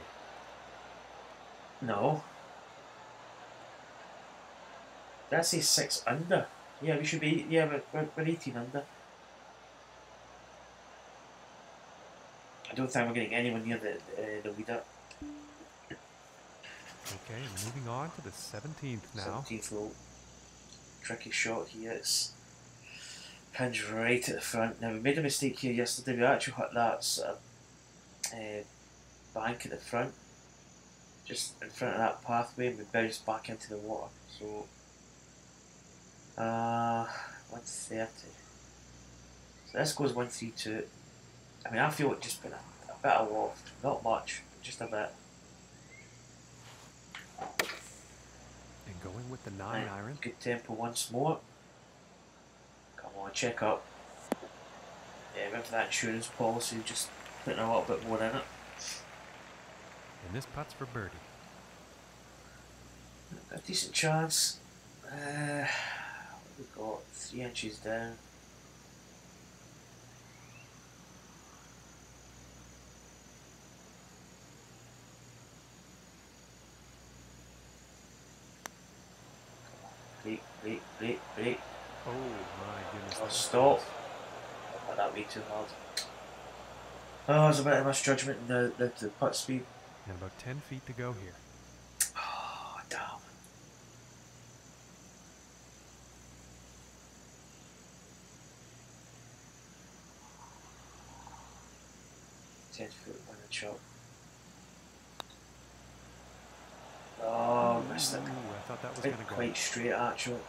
No. Did I say 6 under? Yeah, we should be. Yeah, we're 18 under. I don't think we're getting anywhere near the leader. Okay, and moving on to the 17th now. 17th hole. Tricky shot here. It's pins right at the front. Now we made a mistake here yesterday. We actually hit that sort of bank at the front, just in front of that pathway, and we bounced back into the water. So 130. So this goes 132. I mean, I feel it just been a bit of loft, not much, just a bit. And going with the 9 iron. Good tempo once more. Come on, check up. Yeah, remember that insurance policy, just putting a little bit more in it. And this putt's for birdie. Got a decent chance. What have we got? 3 inches down. Break. Oh my goodness. Oh, stop. Don't let that be too hard. Oh, there's a bit of misjudgment in the putt speed. And about 10 feet to go here. Oh, damn. Foot on the chop. Oh, missed it. Ooh, I thought that was going to go. Quite straight, actually.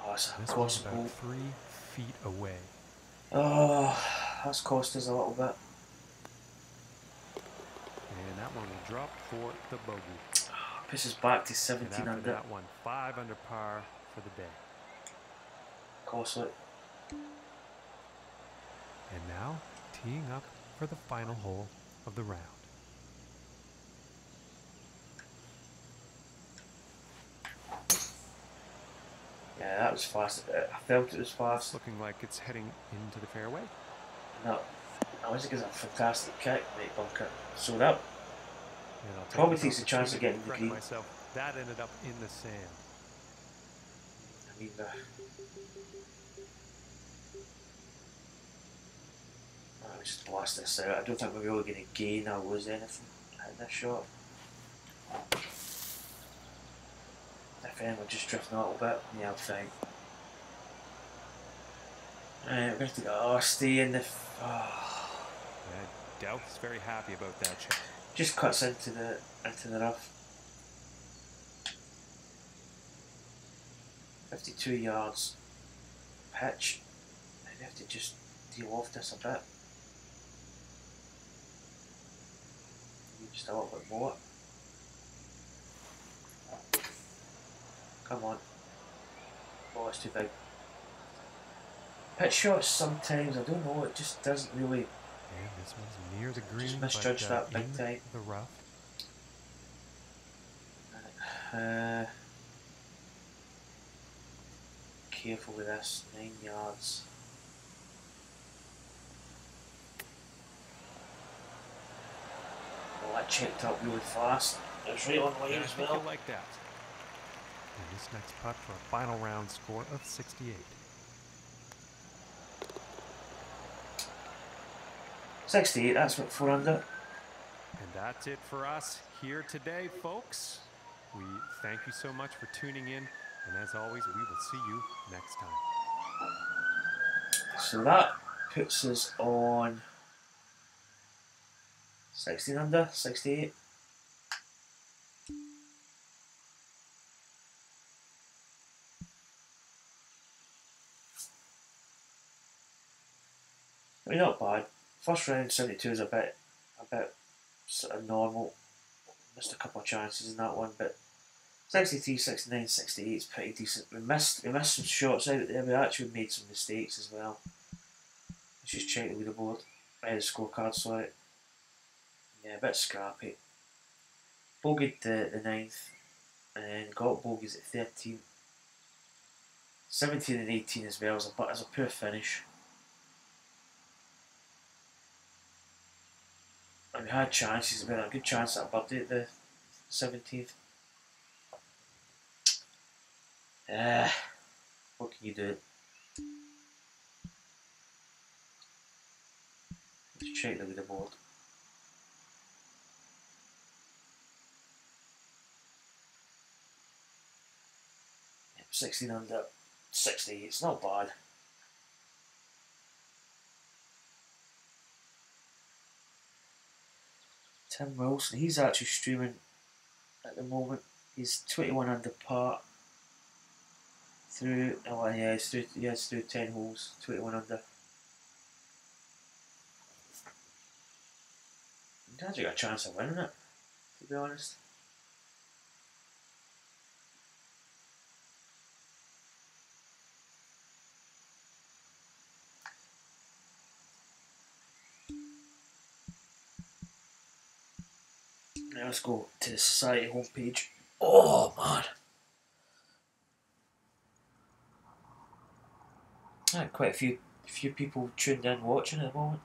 Oh, it's This was about 3 feet away. Oh, that's cost us a little bit. And that one will drop for the bogey. Pushes back to 17 and after under. that one, 5 under par for the day. Costly. And now, teeing up for the final hole of the round. Yeah, that was fast. I felt it was fast. Looking like it's heading into the fairway. No, I was gives a fantastic kick, mate, bunker. So that And probably takes a chance of getting the green. Myself. That ended up in the sand. I mean, I just blast this out. I don't think we're really going to gain or lose anything in this shot. If anyone just drifting a little bit, yeah, I'm fine. Right, we're going to go. Stay in the. Dough's very happy about that shot. Just cuts into the rough. 52 yards pitch. Maybe have to just deal off this a bit. Just a little bit more. Come on. Oh, it's too big. Pitch shots sometimes, I don't know, it just doesn't really. And this one's near the green, just misjudged that big time. The rough. Careful with this, 9 yards. Well, that checked up really fast. It was right on line as well. Like that. And this next putt for a final round score of 68. 68, that's what 4 under. And that's it for us here today, folks. We thank you so much for tuning in. And as always, we will see you next time. So that puts us on 16 under, 68. I mean, not bad. First round 72 is a bit sort of normal. Missed a couple of chances in that one, but 63, 69, 68 is pretty decent. We missed some shots out there. We actually made some mistakes as well. Let's just check the leaderboard. The scorecard, sorry. Yeah, a bit scrappy. Bogeyed the 9th and got bogeys at 13. 17 and 18 as well as a poor finish. And we had chances, we had a good chance at a birdie at the 17th. What can you do? Let's check the leaderboard. 16 under, 60. It's not bad. Tim Wilson, he's actually streaming at the moment. He's 21 under par through. Oh yeah, he's through 10 holes, 21 under. He's actually got a chance of winning it, to be honest. Now let's go to the Society homepage. Oh man! Quite a few people tuned in watching at the moment.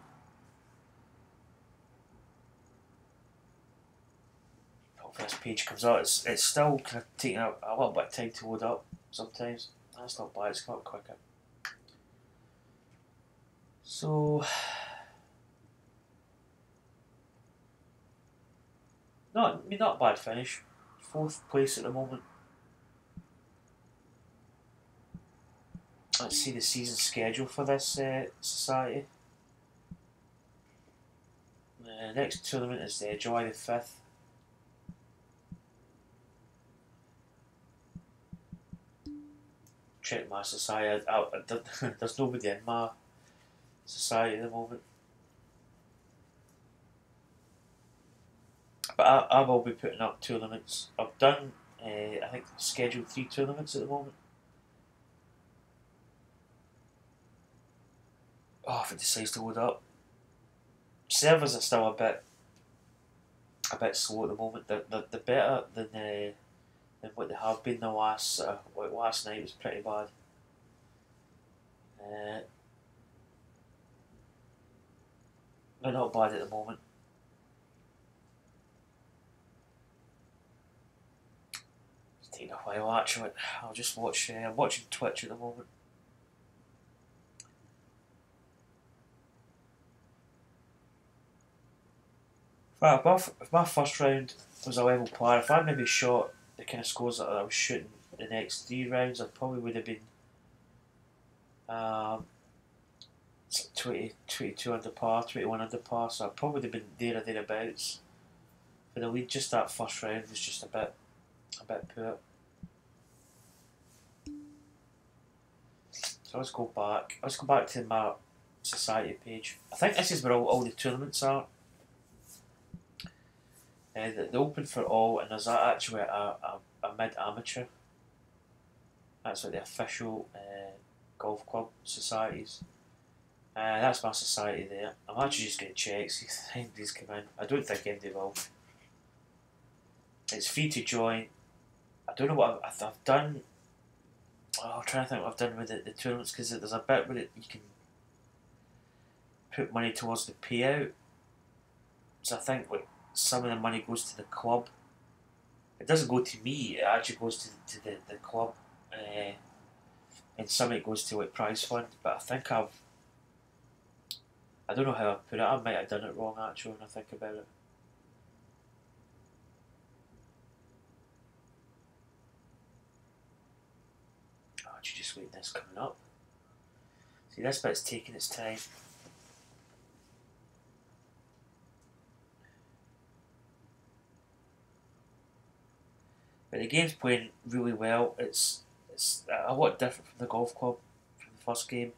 Hopefully this page comes out. It's still kind of taking a little bit of time to load up sometimes. That's not bad, it's come up quicker. So not a bad finish. 4th place at the moment. Let's see the season schedule for this society. The next tournament is July the 5th. Check my society. There's nobody in my society at the moment. But I will be putting up tournaments. I've done, I think, scheduled 3 tournaments at the moment. Oh, if it decides to load up. Servers are still a bit slow at the moment. They're better than what they have been the last. Like last night was pretty bad. They're not bad at the moment. It's taking a while actually. I'll just watch. I'm watching Twitch at the moment. If my first round was a level player, if I maybe shot the kind of scores that I was shooting the next 3 rounds, I probably would have been 22 under par, 21 under par, so I probably would have been there or thereabouts for the lead. Just that first round was just a bit poor. So let's go back. Let's go back to my society page. I think this is where all the tournaments are. They open for all, and there's actually a mid-amateur. That's like the official golf club societies. That's my society there. I'm actually just going to check, see if anybody's come in. I don't think anybody will. It's free to join. I don't know what I've done. Oh, I'm trying to think what I've done with the tournaments, because there's a bit where you can put money towards the payout. So I think like some of the money goes to the club. It doesn't go to me, it actually goes to the club. And some of it goes to like prize fund, but I think I don't know how I put it. I might have done it wrong actually when I think about it. Oh, actually just wait, this coming up. See, this bit's taking its time. But the game's playing really well. It's a lot different from the golf club from the first game.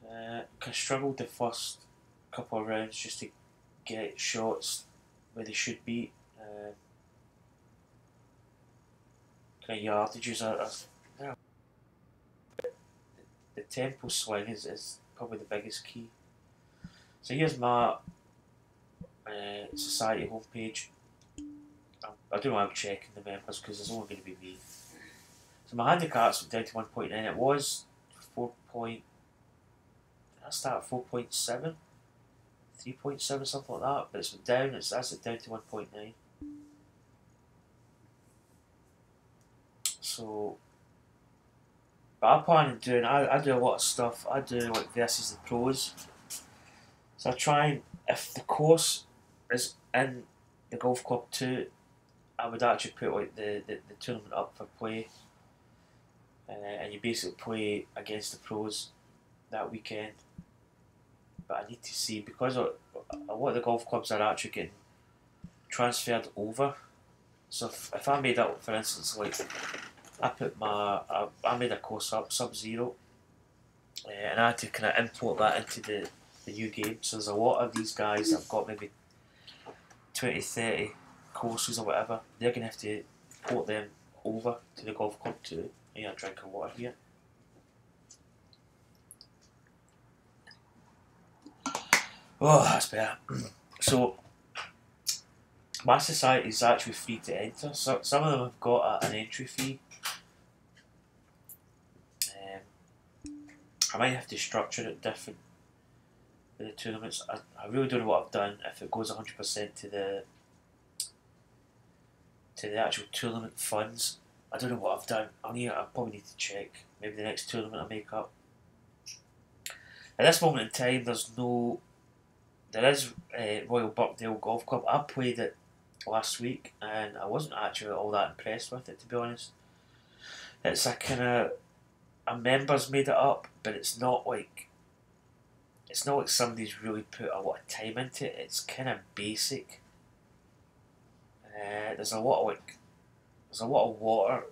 Kind of struggled the first couple of rounds just to get shots where they should be. Kind of yardages are the tempo swing is probably the biggest key. So here's my society homepage. I don't know why I'm checking the members because there's only going to be me. So my handicaps went down to 1.9. It was 4. Did I start at 4.7? 3.7, something like that. But it's went down. That's it down to 1.9. So, but I plan on doing. I do a lot of stuff. I do like versus the pros. So I try and, if the course is in the golf club too, I would actually put like the tournament up for play. and you basically play against the pros that weekend. But I need to see, because a lot of the golf clubs are actually getting transferred over. So if I made up, for instance, like I made a course up Sub-Zero, and I had to kind of import that into the new game. So there's a lot of these guys that have got maybe 20, 30 courses or whatever. They're going to have to port them over to the golf club too. Yeah, drink of water here. Oh, that's better. So, my society is actually free to enter. So, some of them have got an entry fee. I might have to structure it different with the tournaments. I really don't know what I've done, if it goes 100% to the actual tournament funds. I don't know what I've done. I probably need to check. Maybe the next tournament I make up. At this moment in time, there is Royal Buckdale Golf Club. I played it last week and I wasn't actually all that impressed with it, to be honest. It's a members made it up, but it's not like somebody's really put a lot of time into it. It's kind of basic. There's a lot of water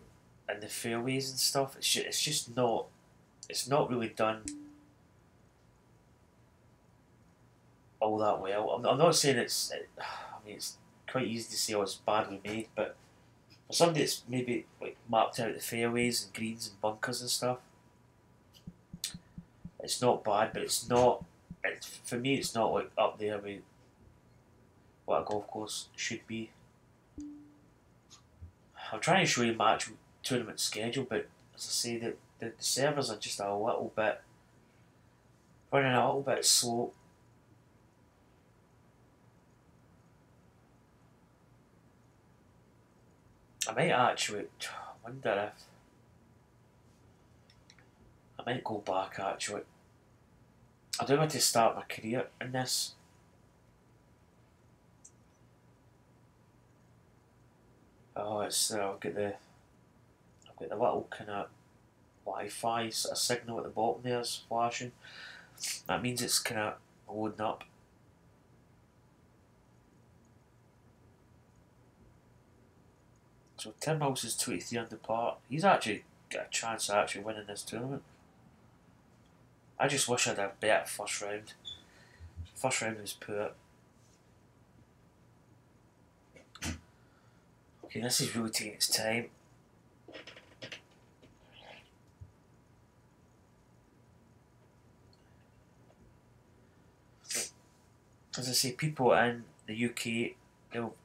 in the fairways and stuff. It's just not. It's not really done all that well. I'm not saying it's. I mean, it's quite easy to say it's badly made, but for somebody that's maybe like mapped out the fairways and greens and bunkers and stuff, it's not bad. But it's not. For me, it's not like up there with what a golf course should be. I'm trying to show you my actual tournament schedule, but as I say, the servers are just running a little bit slow. I might actually wonder if I might go back actually. I do want to start my career in this. Oh, it's I've got the little kind of Wi-Fi sort of signal at the bottom there is flashing. That means it's kind of loading up. So Tim House is 23 under par. He's actually got a chance of actually winning this tournament. I just wish I had a better first round. First round was poor. Okay, this is really taking its time. As I say, people in the UK, they'll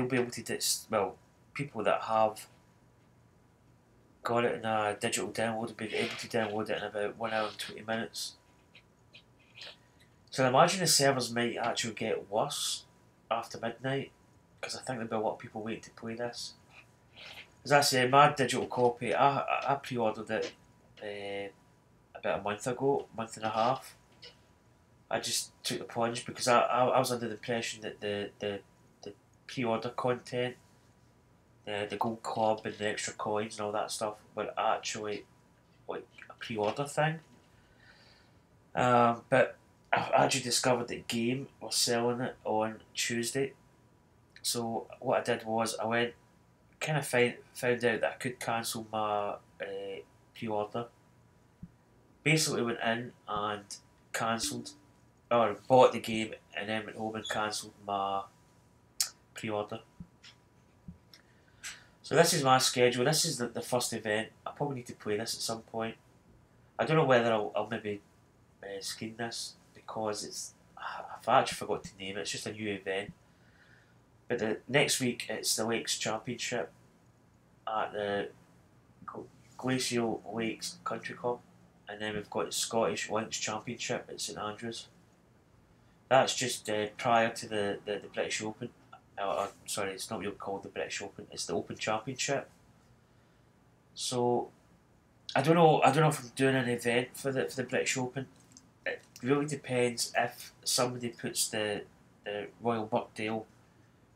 be able to people that have got it in a digital download will be able to download it in about 1 hour and 20 minutes. So I imagine the servers might actually get worse after midnight, because I think there'll be a lot of people waiting to play this. As I say, my digital copy, I pre-ordered it about a month and a half. I just took the plunge because I was under the impression that the pre-order content, the gold club and the extra coins and all that stuff were actually like a pre-order thing. But I've actually discovered that Game was selling it on Tuesday. So what I did was I went, kind of found out that I could cancel my pre-order. Basically went in and cancelled, or bought the game and then went home and cancelled my pre-order. So this is my schedule. This is the first event. I probably need to play this at some point. I don't know whether I'll maybe screen this, because I've actually forgot to name it. It's just a new event. But the next week it's the Lakes Championship at the Glacial Lakes Country Club, and then we've got the Scottish Links Championship at St Andrews. That's just prior to the British Open. Sorry, it's not really called the British Open. It's the Open Championship. So I don't know if I'm doing an event for the British Open. It really depends if somebody puts the Royal Buckdale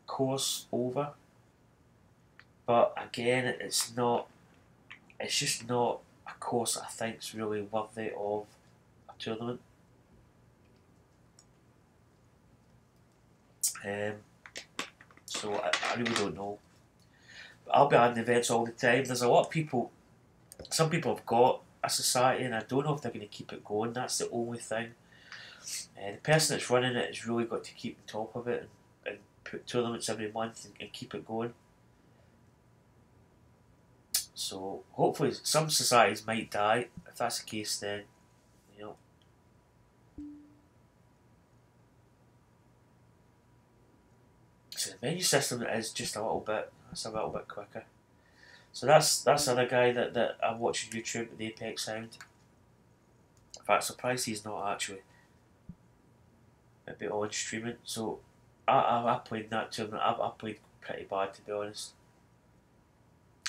course over. But again, it's not it's just not a course that I think is really worthy of a tournament. So I really don't know. But I'll be adding events all the time. There's a lot of people. Some people have got a society, and I don't know if they're going to keep it going. That's the only thing. The person that's running it has really got to keep on top of it and put tournaments every month and keep it going. So hopefully some societies might die. If that's the case, then you know. So the menu system is just a little bit. That's a little bit quicker. So that's the other guy that I'm watching YouTube, the Apex Sound. In fact, surprised he's not actually maybe on streaming. So I played that tournament. I played pretty bad, to be honest.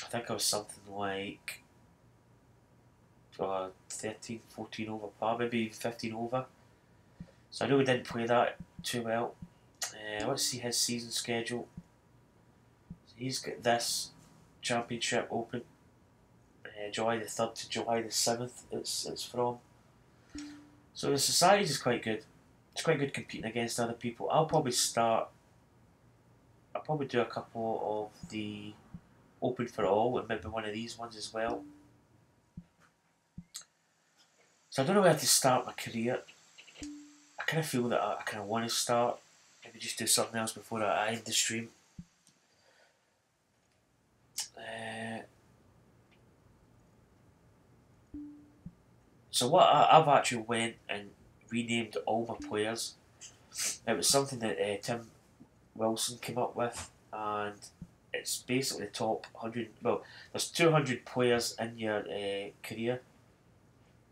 I think I was something like 13, 14 over par, maybe 15 over. So I know we didn't play that too well. Let's see his season schedule. So he's got this championship open, July the 3rd to July the 7th. It's from. So the societies is quite good. It's quite good competing against other people. I'll probably do a couple of the Open for All and maybe one of these ones as well. So I don't know where to start my career. I kind of feel that I kind of want to start. Maybe just do something else before I end the stream. So what I've actually went and renamed all my players. It was something that Tim Wilson came up with, and it's basically the top 100. Well, there's 200 players in your career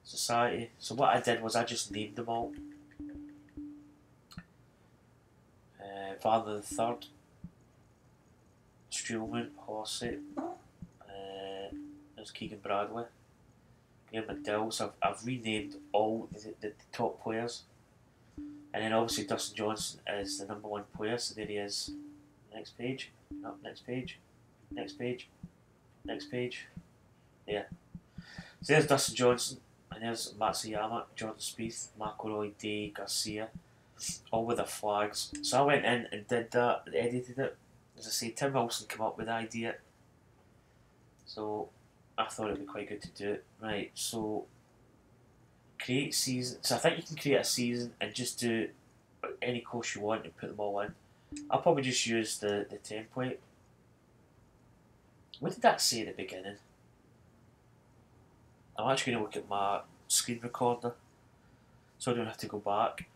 society. So what I did was I just named them all. Father the Third, Streelman, Horsey, there's Keegan Bradley, Graham McDowell. So I've renamed all the top players. And then obviously Dustin Johnson is the number 1 player, so there he is. Next page, no, next page, next page, next page. Yeah. So there's Dustin Johnson, and there's Matsuyama, Jordan Spieth, McIlroy, Day, Garcia, all with their flags. So I went in and did that, and edited it. As I say, Tim Wilson came up with the idea. So I thought it'd be quite good to do it. Right, so create season. So I think you can create a season and just do any course you want and put them all in. I'll probably just use the template. What did that say at the beginning? I'm actually going to look at my screen recorder so I don't have to go back.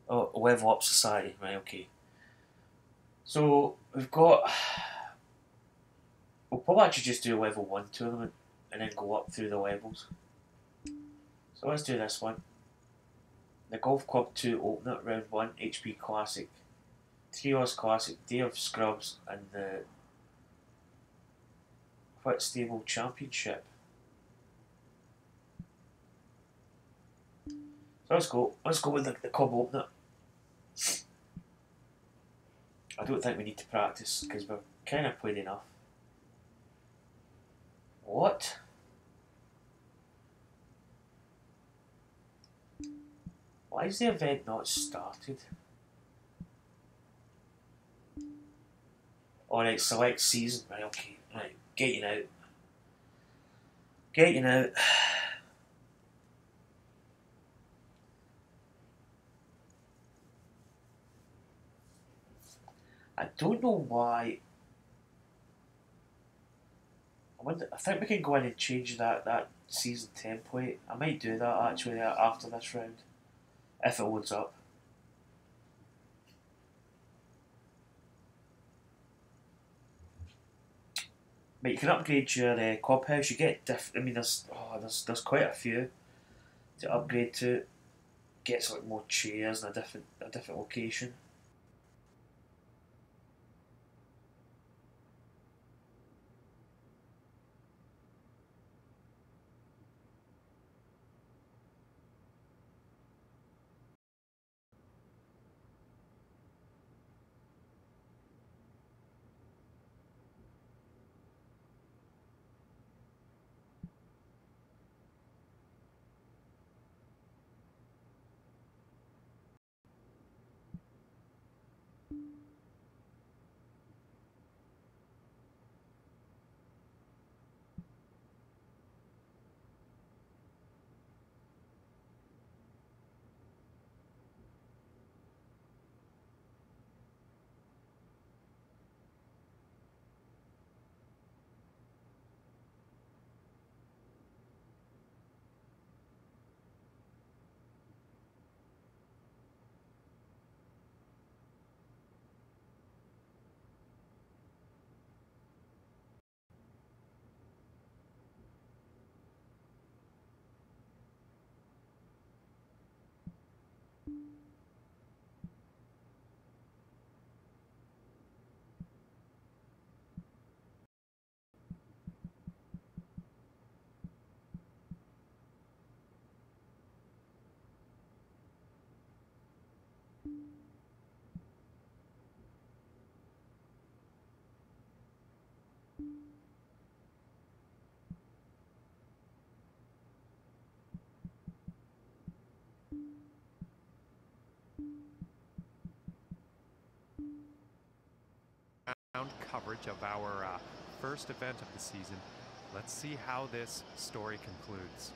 Oh, level up society, right, okay. So we've got. We'll probably actually just do a level 1 tournament and then go up through the levels. So let's do this one. The Golf Club 2 Open at Round 1 HP Classic, Trios Classic, Day of Scrubs, and the Whitstable Championship. So let's go with the Club Opener. I don't think we need to practice because we're kind of played enough. What? Why is the event not started? Alright, select season. Right, okay. Right, get you out. Get you out. I don't know why. I think we can go in and change that season template. I might do that actually after this round, if it loads up. But you can upgrade your clubhouse. You get I mean, there's quite a few to upgrade to. Gets like more chairs and a different location. round coverage of our first event of the season. Let's see how this story concludes.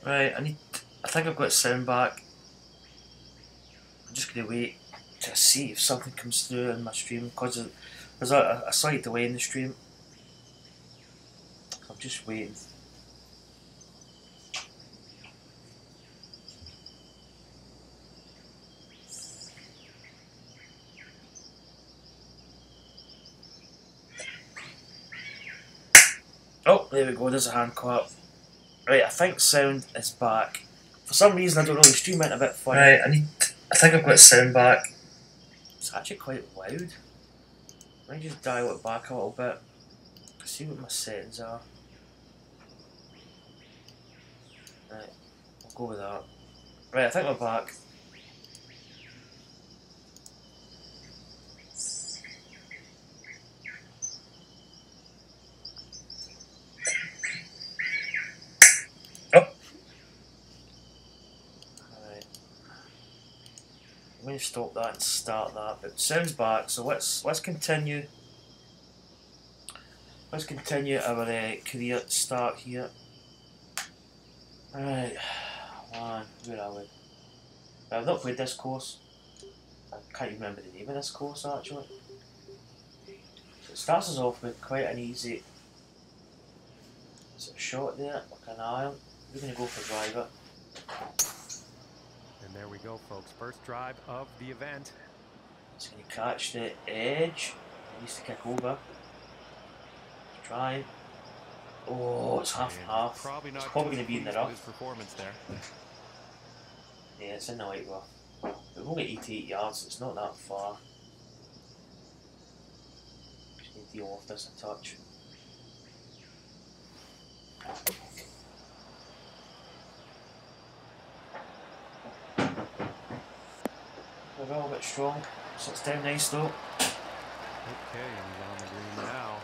Right, I think I've got sound back. I'm just going to wait to see if something comes through in my stream because there's a slight delay in the stream. So I'm just waiting. Oh, there we go, there's a hand clap. Right, I think sound is back. For some reason, I don't know, the stream went a bit funny. Right, I think I've got sound back. It's actually quite loud. Let me just dial it back a little bit. See what my settings are. Right, we'll go with that. Right, I think we're back. I'm going to stop that and start that, but sounds back. So let's continue. Let's continue our career start here. Right, man, where are we? I've not played this course. I can't even remember the name of this course actually. So it starts us off with quite an easy sort of shot there, like an iron. We're going to go for driver. And there we go, folks. First drive of the event. It's going to catch the edge. It needs to kick over. Try. Oh, it's half and half. It's probably going to be in the rough. Performance there. Yeah, it's in the light rough. We've only 88 yards, so it's not that far. Just need to deal off this a touch. We're a little bit strong. Sits down nice though. Okay, he's on the green now.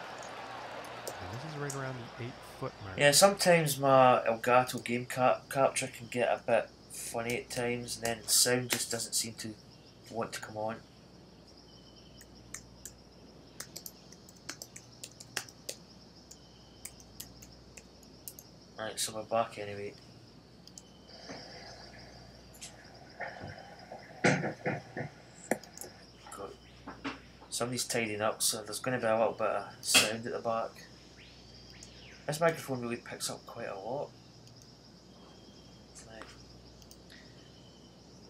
And this is right around the 8-foot mark. Yeah, sometimes my Elgato game capture can get a bit funny at times, and then sound just doesn't seem to want to come on. Right, so we're back anyway. Good. Somebody's tidying up, so there's going to be a little bit of sound at the back. This microphone really picks up quite a lot. Right.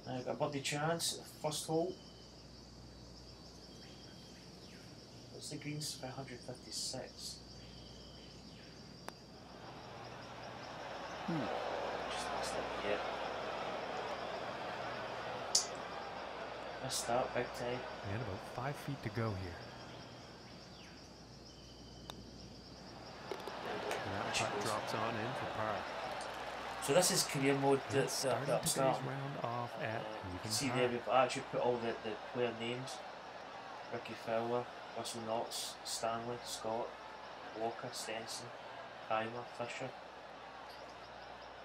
Now I've got a birdie chance, first hole. What's the greens for 156? Just missed it, yeah. Missed that big time. And about 5 feet to go here. And that putt drops on in for par. So this is career mode that's starting up today's start. round off at even See par. there we've actually put all the player names. Ricky Fowler, Russell Knox, Stanley, Scott, Walker, Stenson, Keimer, Fisher.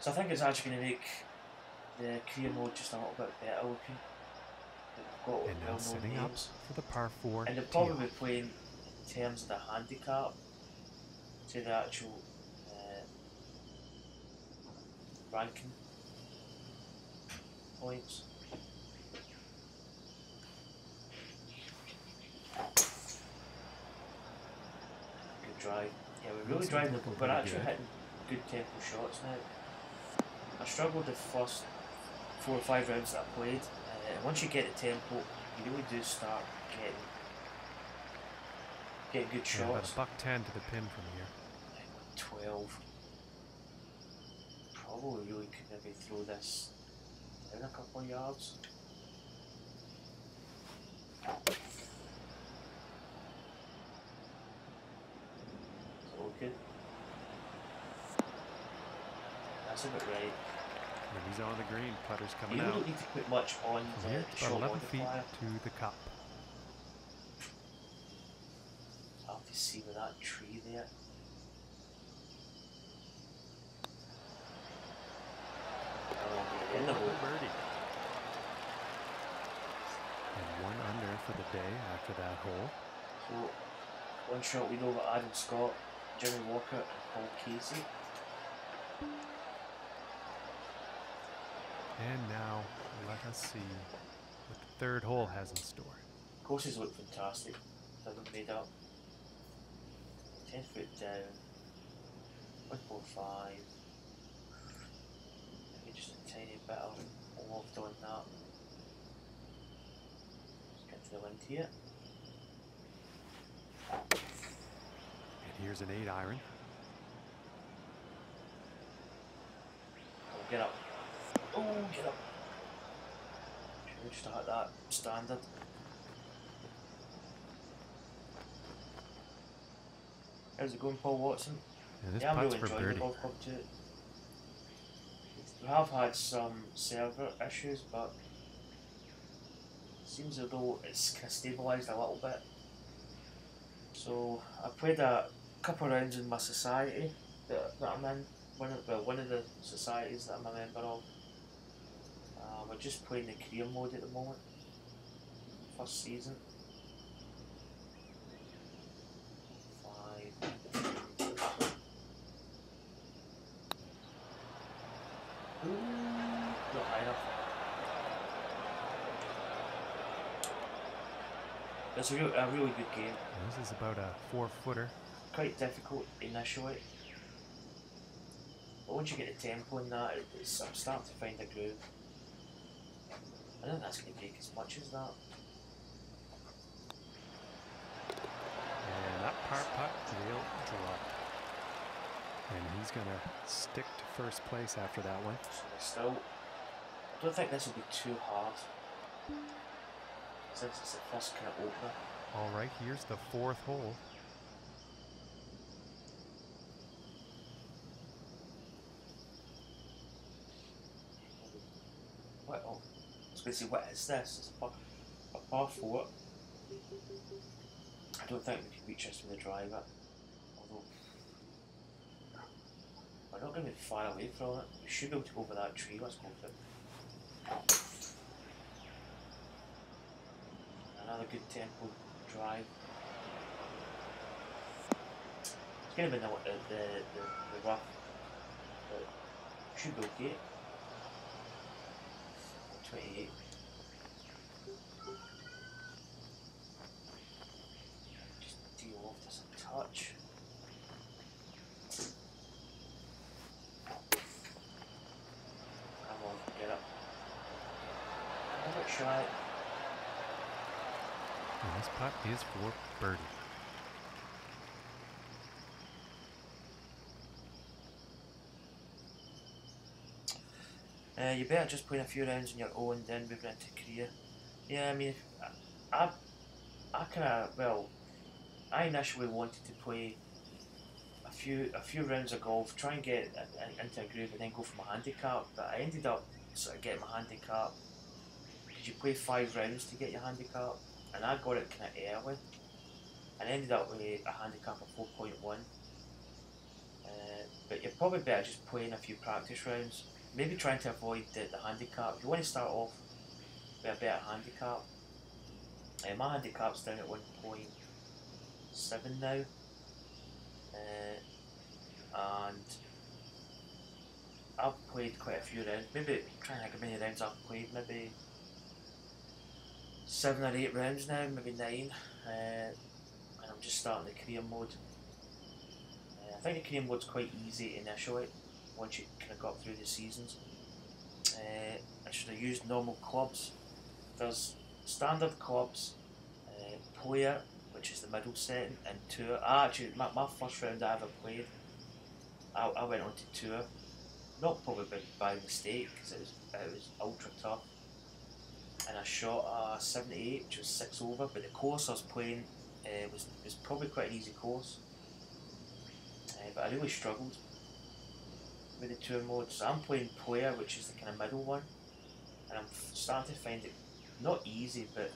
So I think it's actually going to make the career mode just a little bit better looking. We've got And now well-known setting up names. for the par 4 And they'll tee probably be off. playing in terms of the handicap to the actual ranking points. Good drive. Yeah, we're really driving the. We're actually hitting good tempo shots now. I struggled the first 4 or 5 rounds that I played. Once you get the tempo, you really do start getting good Yeah, about shots. a $110 to the pin from here. 12. Probably really could maybe throw this down a couple of yards. So good. That's a bit right. And he's on the green. Putter's coming You out. don't need to put much on From the here, shot about 11 feet modifier. to the cup. I'll have to see with that tree there. Oh, in the hole. Birdie. And 1 under for the day after that hole. So, one shot we know about Adam Scott, Jimmy Walker, and Paul Casey. And now, let us see what the 3rd hole has in store. Courses look fantastic. They're made up. 10 foot down. 145. Maybe just a tiny bit of loft on that. Just get to the wind here. And here's an 8 iron. Get up. Oh, get up. Should we start that standard? How's it going, Paul Watson? Yeah, this Yeah, I'm putt's really for enjoying the birdie. golf club too. We have had some server issues, but it seems as though it's kind of stabilised a little bit. So I played a couple of rounds in my society that I'm in. One of the societies that I'm a member of. We're just playing the career mode at the moment. First season. 5. Ooh, not high enough. It's a really good game. This is about a 4-footer. Quite difficult initially. But once you get the tempo in that, I'm starting to find a groove. I don't think that's going to take as much as that. And that par putt will drop. And he's going to stick to first place after that one. Still, I don't think this will be too hard. Since it's the first kind of opener. All right, here's the 4th hole. What? Oh, I was going to say, what is this? It's a par 4. I don't think we can reach this with the driver. Although, we're not going to be far away from it. We should be able to go over that tree. Let's go for it. Another good tempo drive. It's going to be the rough, but should be okay. 28. Just deal off this a touch. Come on, get up. A bit shy. And this putt is for birdie. You better just playing a few rounds on your own, then moving into career. Yeah, I mean, I kind of, well, I initially wanted to play a few rounds of golf, try and get into a groove, and then go for my handicap. But I ended up sort of getting my handicap because you play 5 rounds to get your handicap, and I got it kind of early, and ended up with a handicap of 4.1. But you're probably better just playing a few practice rounds. Maybe trying to avoid the handicap. If you want to start off with a better handicap, my handicap's down at 1.7 now, and I've played quite a few rounds. Maybe trying to think how many rounds I've played. Maybe 7 or 8 rounds now, maybe 9, and I'm just starting the career mode. I think the career mode's quite easy initially. Once you kind of got through the seasons, I should have used normal clubs. There's standard clubs, player, which is the middle setting, and tour. Actually, my first round I ever played, I went on to tour, not probably by mistake because it was ultra tough, and I shot a 78, which was 6 over. But the course I was playing was probably quite an easy course, but I really struggled with the tour mode. So I'm playing player, which is the kind of middle one, and I'm starting to find it not easy, but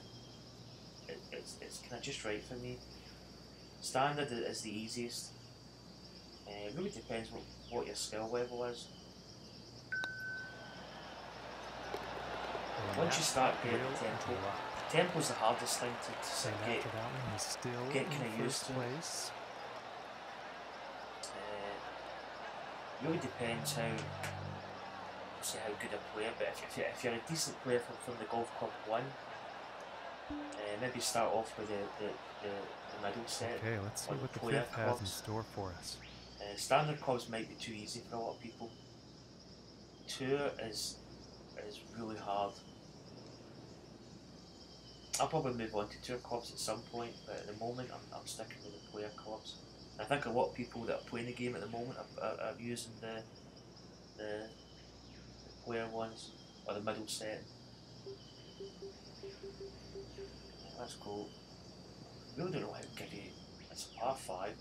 it's kind of just right for me. Standard is the easiest. It really depends what your skill level is. And Once you start getting will tempo, drop. tempo's the hardest thing to sort And of get. after that one, he's still get in kinda used first to. place. Really depends how good a player. But if you're a decent player from the golf club 1, maybe start off with the middle set. Okay, let's see or what the player 5th has in clubs. store for us. Standard clubs might be too easy for a lot of people. Tour is really hard. I'll probably move on to tour clubs at some point, but at the moment I'm sticking with the player clubs. I think a lot of people that are playing the game at the moment are using the player ones, or the middle set. Let's go. We really don't know how to get it. It's a par 5.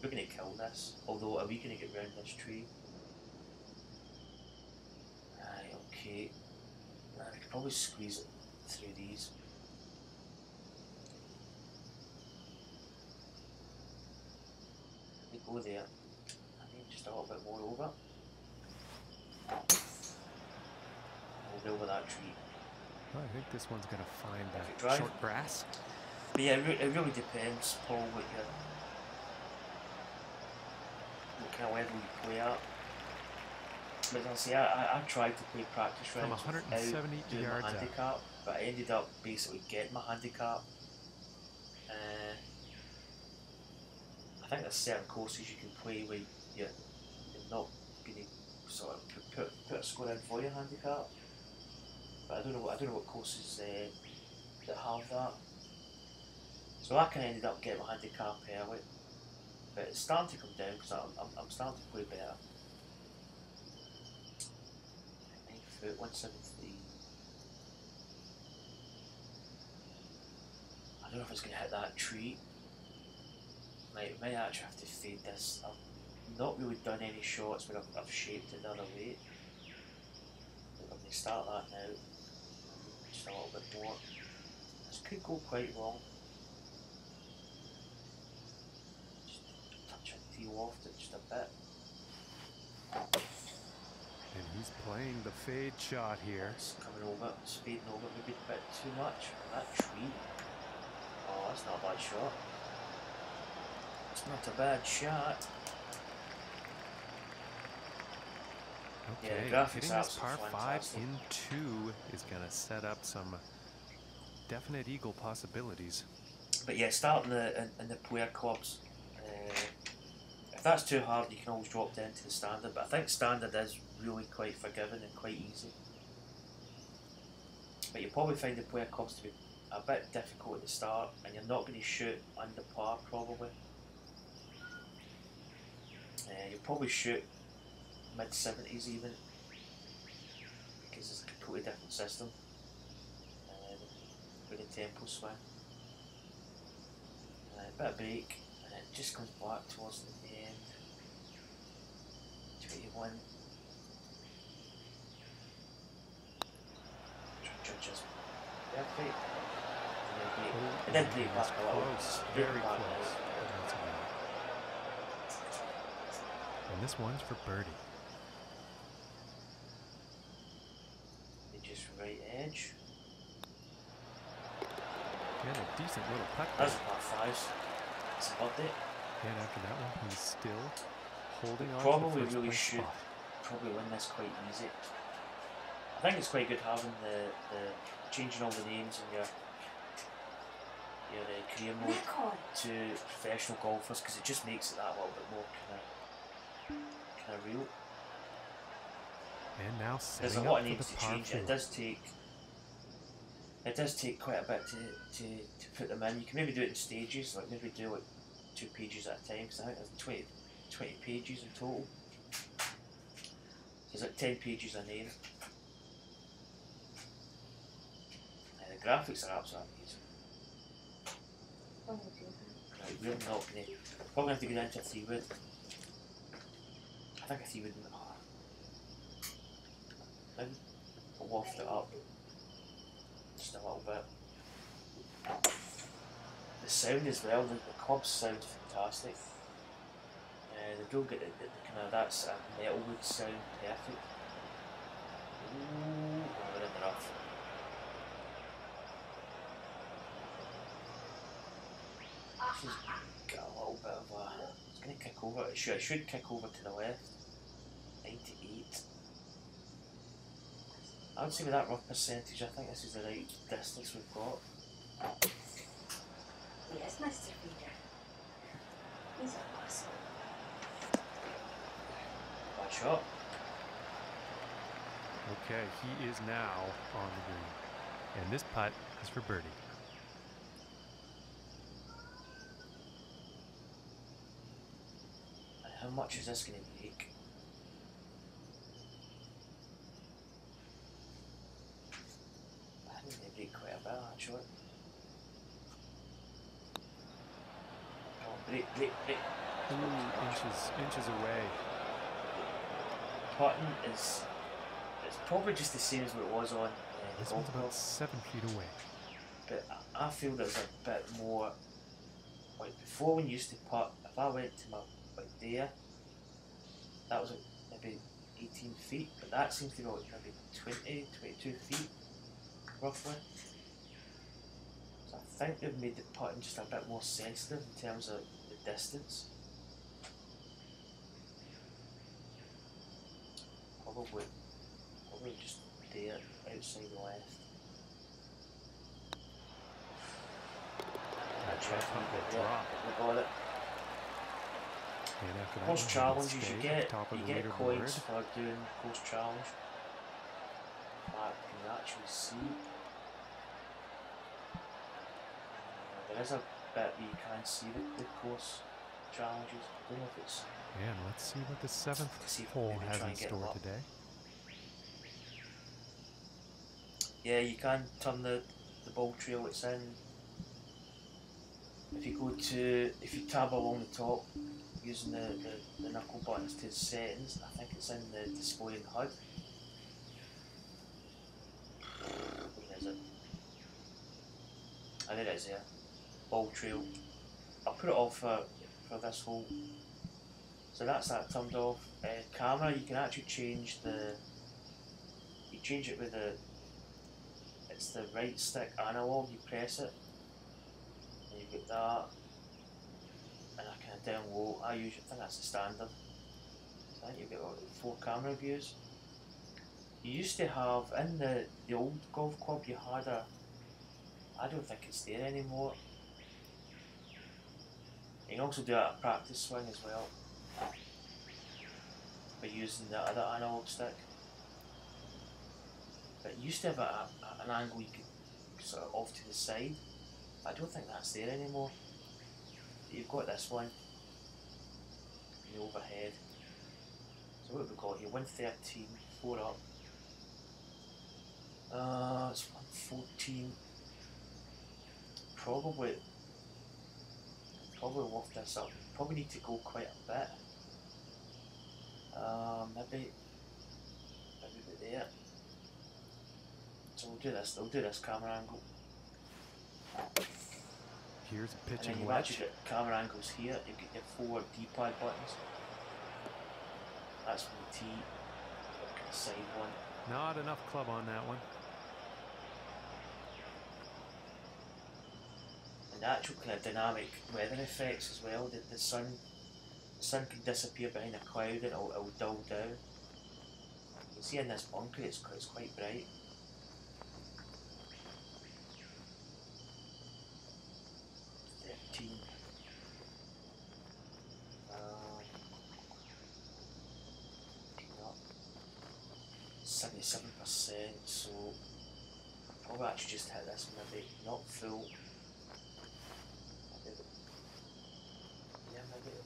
We're going to kill this. Although, are we going to get round this tree? Right, okay. We could probably squeeze it through these. We go there. I need just a little bit more over. We'll go over that tree. Well, I think this one's going to find Perfect that drive. short grass. But yeah, it really depends, Paul, what kind of level you play at. But as I say, I tried to play practice From rounds 170 without doing yards my out. handicap, but I ended up basically getting my handicap. I think there's certain courses you can play where you're not going to sort of put a score in for your handicap. But I don't know what courses that have that. So I kind of ended up getting my handicap early, but it's starting to come down because I'm starting to play better. 9 foot, 173. I don't know if it's going to hit that tree. I might actually have to fade this. I've not really done any shots where I've shaped it the other way. I'm going to start that now. Just a little bit more. This could go quite long. Touch a tee off it just a bit. And he's playing the fade shot here. It's coming over, it's fading over maybe a bit too much. That tree. Oh, that's not a bad shot. It's not a bad shot. Okay, Yeah, the graphics hitting are this par absolutely 5 fantastic. in 2 is going to set up some definite eagle possibilities. But yeah, starting in the player clubs. If that's too hard, you can always drop down to the standard. But I think standard is really quite forgiving and quite easy. But you'll probably find the player clubs to be a bit difficult at the start, and you're not going to shoot under par probably. You'll probably shoot mid-70s even, because it's a completely different system with the tempo swing. A bit of break, and it just comes back towards the end. 21. Judges. Perfect. Oh, It did break that's back a little. close, Break very back close. now. But that's all right. And this one's for birdie. Just right edge. And a decent little putt there. That's a par 5. It's a birdie. And after that one, he's still holding on Probably to the first really place should spot. probably win this quite easy. I think it's quite good having the changing all the names in your career mode to professional golfers, because it just makes it that little bit more kind of real. And now There's a setting lot up of for names the to par change. 4. It does take quite a bit to put them in. You can maybe do it in stages, like maybe do like 2 pages at a time, because I think there's 20 pages in total. So there's like 10 pages a name. And the graphics are absolutely amazing. Right, we're not going to. Probably have to go down to a 3-wood. I think a 3-wood. Maybe waft it up just a little bit. The sound as well, the clubs sound fantastic. They don't get the kind of that's a metalwood sound perfect. Ooh, we're in the rough. This has got a little bit of a. It's going to kick over. It should kick over to the left. 98. I would say with that rough percentage, I think this is the right distance we've got. Yes, Mr. Peter. He's awesome. Bad shot. Okay, he is now on the green. And this putt is for birdie. And how much is this going to make? take quite a bit actually. Oh, break. Ooh, inches away. Putting is it's probably just the same as what it was on This golf one's about club, 7 feet away. but I feel there's a bit more. Like before, when you used to putt, if I went to my like there, that was like maybe 18 feet, but that seems to be like maybe 20, 22 feet roughly. So I think they've made the putting just a bit more sensitive in terms of the distance. Probably just there outside the left. That shot will Yeah, drop. we got it. And after that Course one, he challenges, stayed you at the get top of you the get leaderboard. coins for doing course challenge. You can actually see there is a bit where you can see the course challenges. I don't know if it's. And let's see what the 7th See if hole maybe has try in and get store them up. today. Yeah, you can turn the ball trail it's in. If you tab along the top using the knuckle buttons to settings, I think it's in the display and HUD. Where is it? I think it is there. Ball trail. I'll put it off for this hole. So that's that turned off. Camera, you can actually change you change it with it's the right stick analog, you press it, and you get that, and I kind of down low, I think that's the standard. So I think you get like 4 camera views. You used to have, in the old golf club, you had I don't think it's there anymore. You can also do a practice swing as well, by using the other analog stick. But you used to have an angle you could sort of off to the side. I don't think that's there anymore. You've got this one, the overhead. So what have we got here? 113, 4 up. It's 114. Probably worth this up. Probably need to go quite a bit. Maybe there. So we'll do this. We'll do this camera angle. Here's a And then pitching you've wedge. actually got camera angles here. You get your 4 D-pad buttons. That's from the tee. Look at the side one. Not enough club on that one. And the actual kind of dynamic weather effects as well. The sun can disappear behind a cloud and it'll dull down. You can see in this bunker it's quite bright. Up 77%, so probably actually just hit this maybe not full. Maybe, yeah, maybe.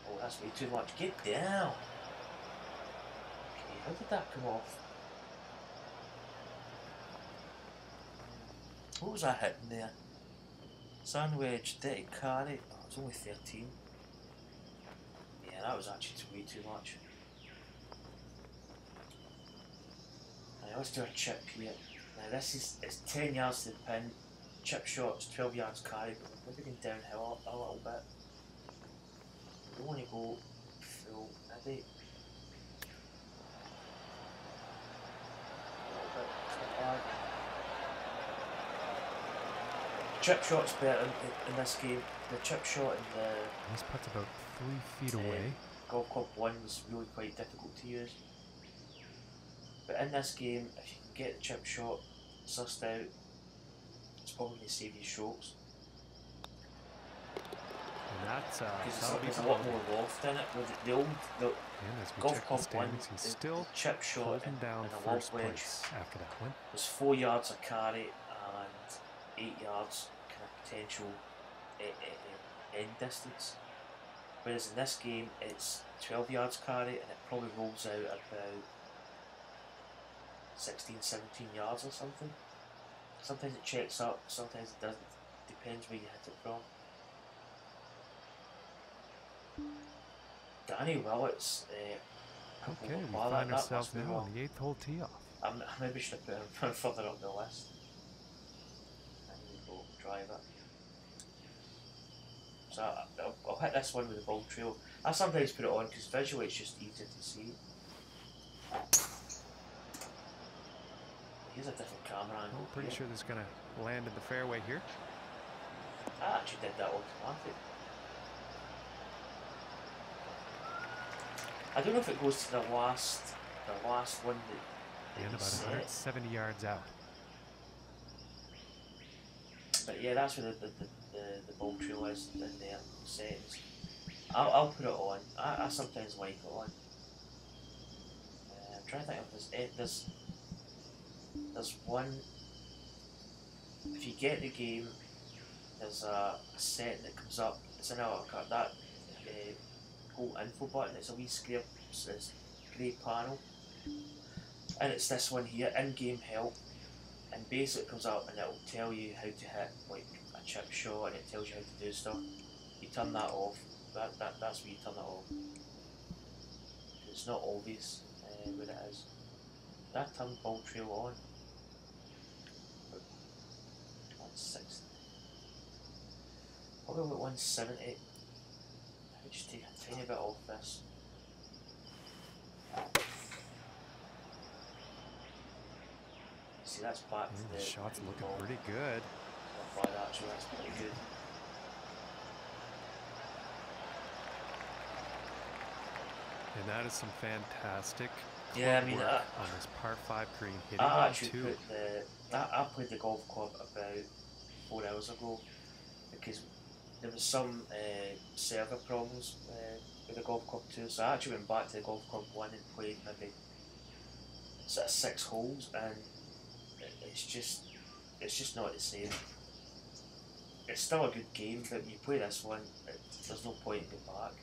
Oh, that's way too much. Get down. Okay, how did that come off? What was I hitting there? Sand wedge, dirty carry. Oh, it was only 13. Yeah, that was actually way too much. Now let's do a chip here. Now it's 10 yards to the pin. Chip shot's 12 yards carry, but we're maybe going downhill a little bit. We don't want to go full, maybe. A little bit, it's not bad. Chip shot's better in this game. The chip shot in the This putt's about 3 feet away. Golf Club 1 was really quite difficult to use. But in this game, if you can get the chip shot sussed out, it's probably going to save you strokes. And that's Because there's a lot more loft in it. With the old Golf Club 1, he's the still chip shot holding in down a loft first wedge place after that one. was 4 yards of carry and 8 yards kind of potential end distance. Whereas in this game it's 12 yards carry and it probably rolls out about 16, 17 yards or something. Sometimes it checks up, sometimes it doesn't. Depends where you hit it from. Danny Willett's Okay, we find ourselves now on the 8th hole tee off. I maybe should have put him further up the list. And we go drive it. So I'll hit this one with the ball trail. I sometimes put it on because visually it's just easier to see. Here's a different camera angle. I'm pretty sure this is going to land in the fairway here. I actually did that automatic. I don't know if it goes to the last one that and about 170 yards out. But yeah, that's where the ball trail is in there settings. I'll put it on. I sometimes like it on. I'm trying to think if there's one. If you get the game, there's a set that comes up. It's in that whole info button. It's a wee square, it's grey panel, and it's this one here, in-game help, and basically it comes up and it'll tell you how to hit like a chip shot, and it tells you how to do stuff. You turn that off. That's where you turn it off. It's not obvious what it is. That turned ball trail on. 160. Probably about 170. Let me just take a tiny bit off this. See, that's back to the shot's looking pretty good. Not bad actually, that's pretty good. And that is some fantastic yeah, I mean, work on this par 5 green, hitting I on actually 2. I played the golf club about 4 hours ago because there was some server problems with the golf club 2, so I actually went back to the golf club 1 and played maybe sort of 6 holes, and it's just not the same. It's still a good game, but you play this one, there's no point in going back.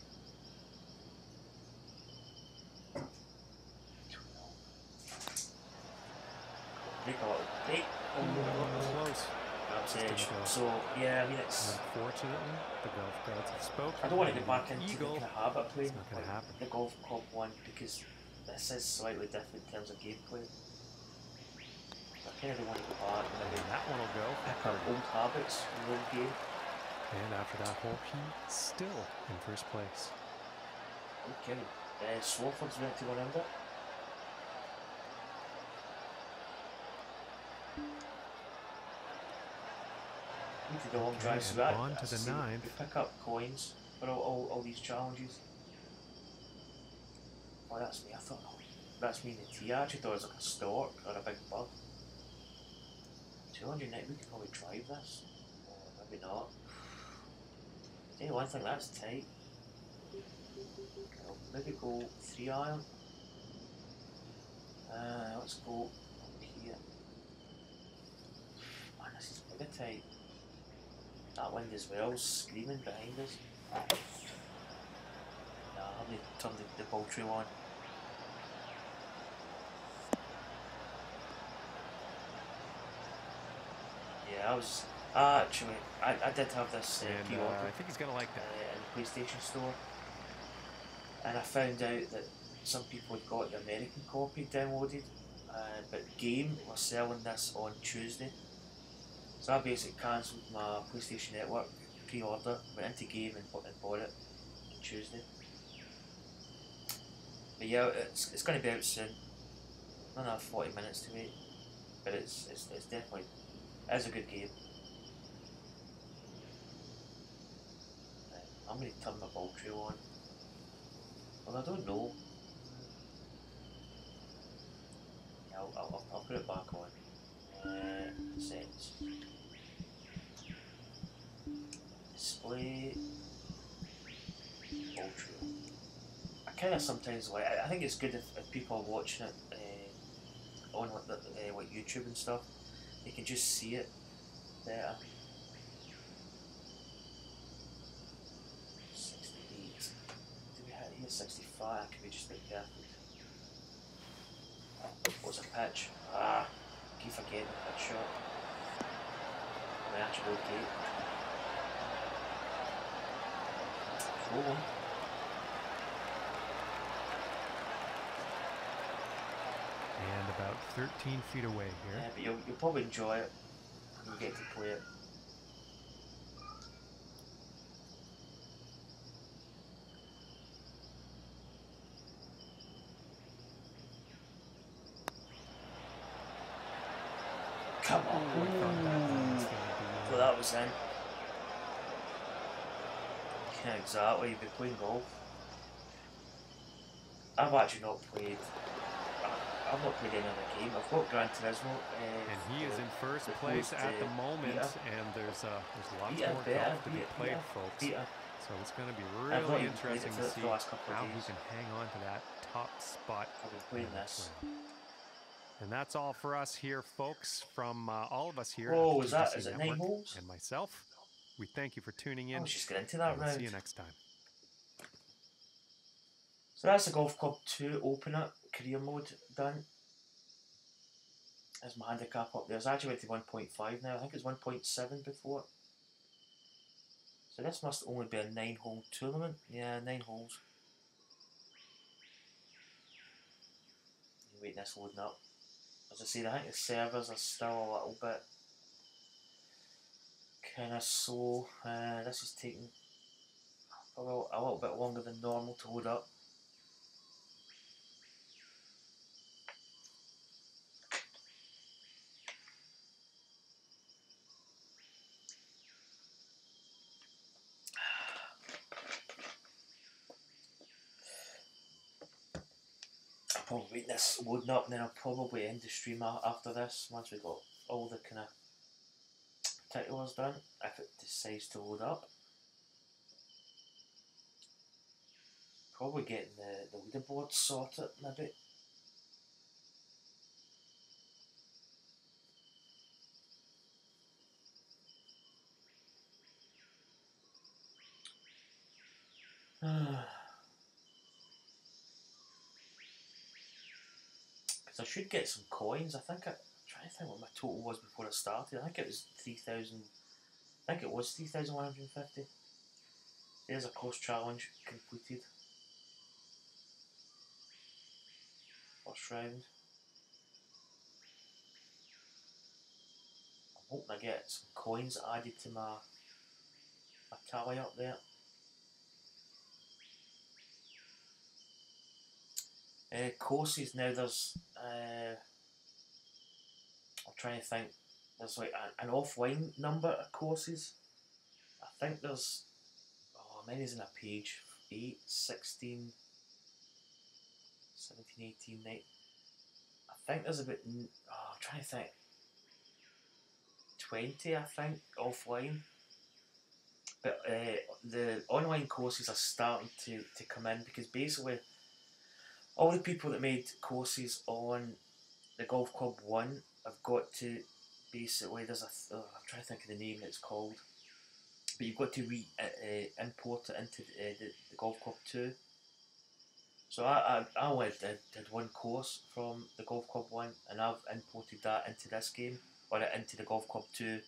Break a little break. Close. That's edge. So yeah, I mean it's. Unfortunately, the golf gods have spoken. I don't want to get back into Eagle. the habit of playing It's not gonna happen. the golf club 1 because this is slightly different in terms of gameplay. I kind of don't want to go back and maybe That one will go. pick up old habits in the old game. And after that hole, he's still in first place. Okay, Swafford's went to 1 under. We did a long drive, so that on to the 9th. We pick up coins for all these challenges. Oh, that's me. I thought that's me in the tee. I actually thought it was like a stork or a big bird. 290. We could probably drive this. Maybe not. Tell you one thing, that's tight. I'll maybe go 3 iron. Let's go up here. Man, this is mega tight. That wind as well, screaming behind us. Nah, I'll need to turn the ball trail on. Yeah, I did have this pre-order. I think he's gonna like that. In the PlayStation Store, and I found out that some people had got the American copy downloaded, but Game were selling this on Tuesday. So I basically cancelled my PlayStation Network pre-order, went into Game and bought it on Tuesday. But yeah, it's going to be out soon. Another 40 minutes to wait, but it's definitely a good game. I'm going to turn my ball trail on. Well, I don't know. Yeah, I'll put it back on. Settings. Display. Ball trail. I kind of sometimes like. I think it's good if people are watching it on like YouTube and stuff. They can just see it better. 68. Did we hit here? 65. Could be just a bit perfect. What's a pitch? keep forgetting that shot. The actual gate. Throw one. And about 13 feet away here. Yeah, but you'll probably enjoy it when you get to play it. Come on. I thought that one was going to be... So that was in. Yeah, exactly. You've been playing golf. I've actually not played. I've not played any other game. I've got Gran Turismo. And he is in first place at the moment, and there's lots more golf to be played, folks. So it's going to be really interesting to see how he can hang on to that top spot. I've been playing this. And that's all for us here, folks, from all of us here Oh, at is the it 9 Network holes? and myself. We thank you for tuning in. I was just getting into that and round. we'll see you next time. So that's the Golf Club 2 opener, career mode done. There's my handicap up there. It's actually went to 1.5 now. I think it's 1.7 before. So this must only be a 9-hole tournament. Yeah, 9 holes. Waiting this loading up. As I said, I think the servers are still a little bit kind of slow. This is taking a little bit longer than normal to load up. I'll probably wait this loading up and then I'll probably end the stream after this once we got all the kind of particulars done, if it decides to load up. Probably getting the leaderboard sorted maybe. Because I should get some coins. I'm trying to think what my total was before I started. I think it was 3,000. I think it was 3,150. There's a course challenge completed. First round. I'm hoping I get some coins added to my tally up there. Courses now, there's I'm trying to think, there's like an offline number of courses. I think there's, oh, many's in a page, 8, 16, 17, 18, 19. I think there's about, I'm trying to think, 20 I think, offline. But the online courses are starting to come in, because basically all the people that made courses on the Golf Club 1 have got to, basically, there's I'm trying to think of the name it's called, but you've got to import it into the Golf Club 2. So I only did one course from the Golf Club 1, and I've imported that into this game, or into the Golf Club 2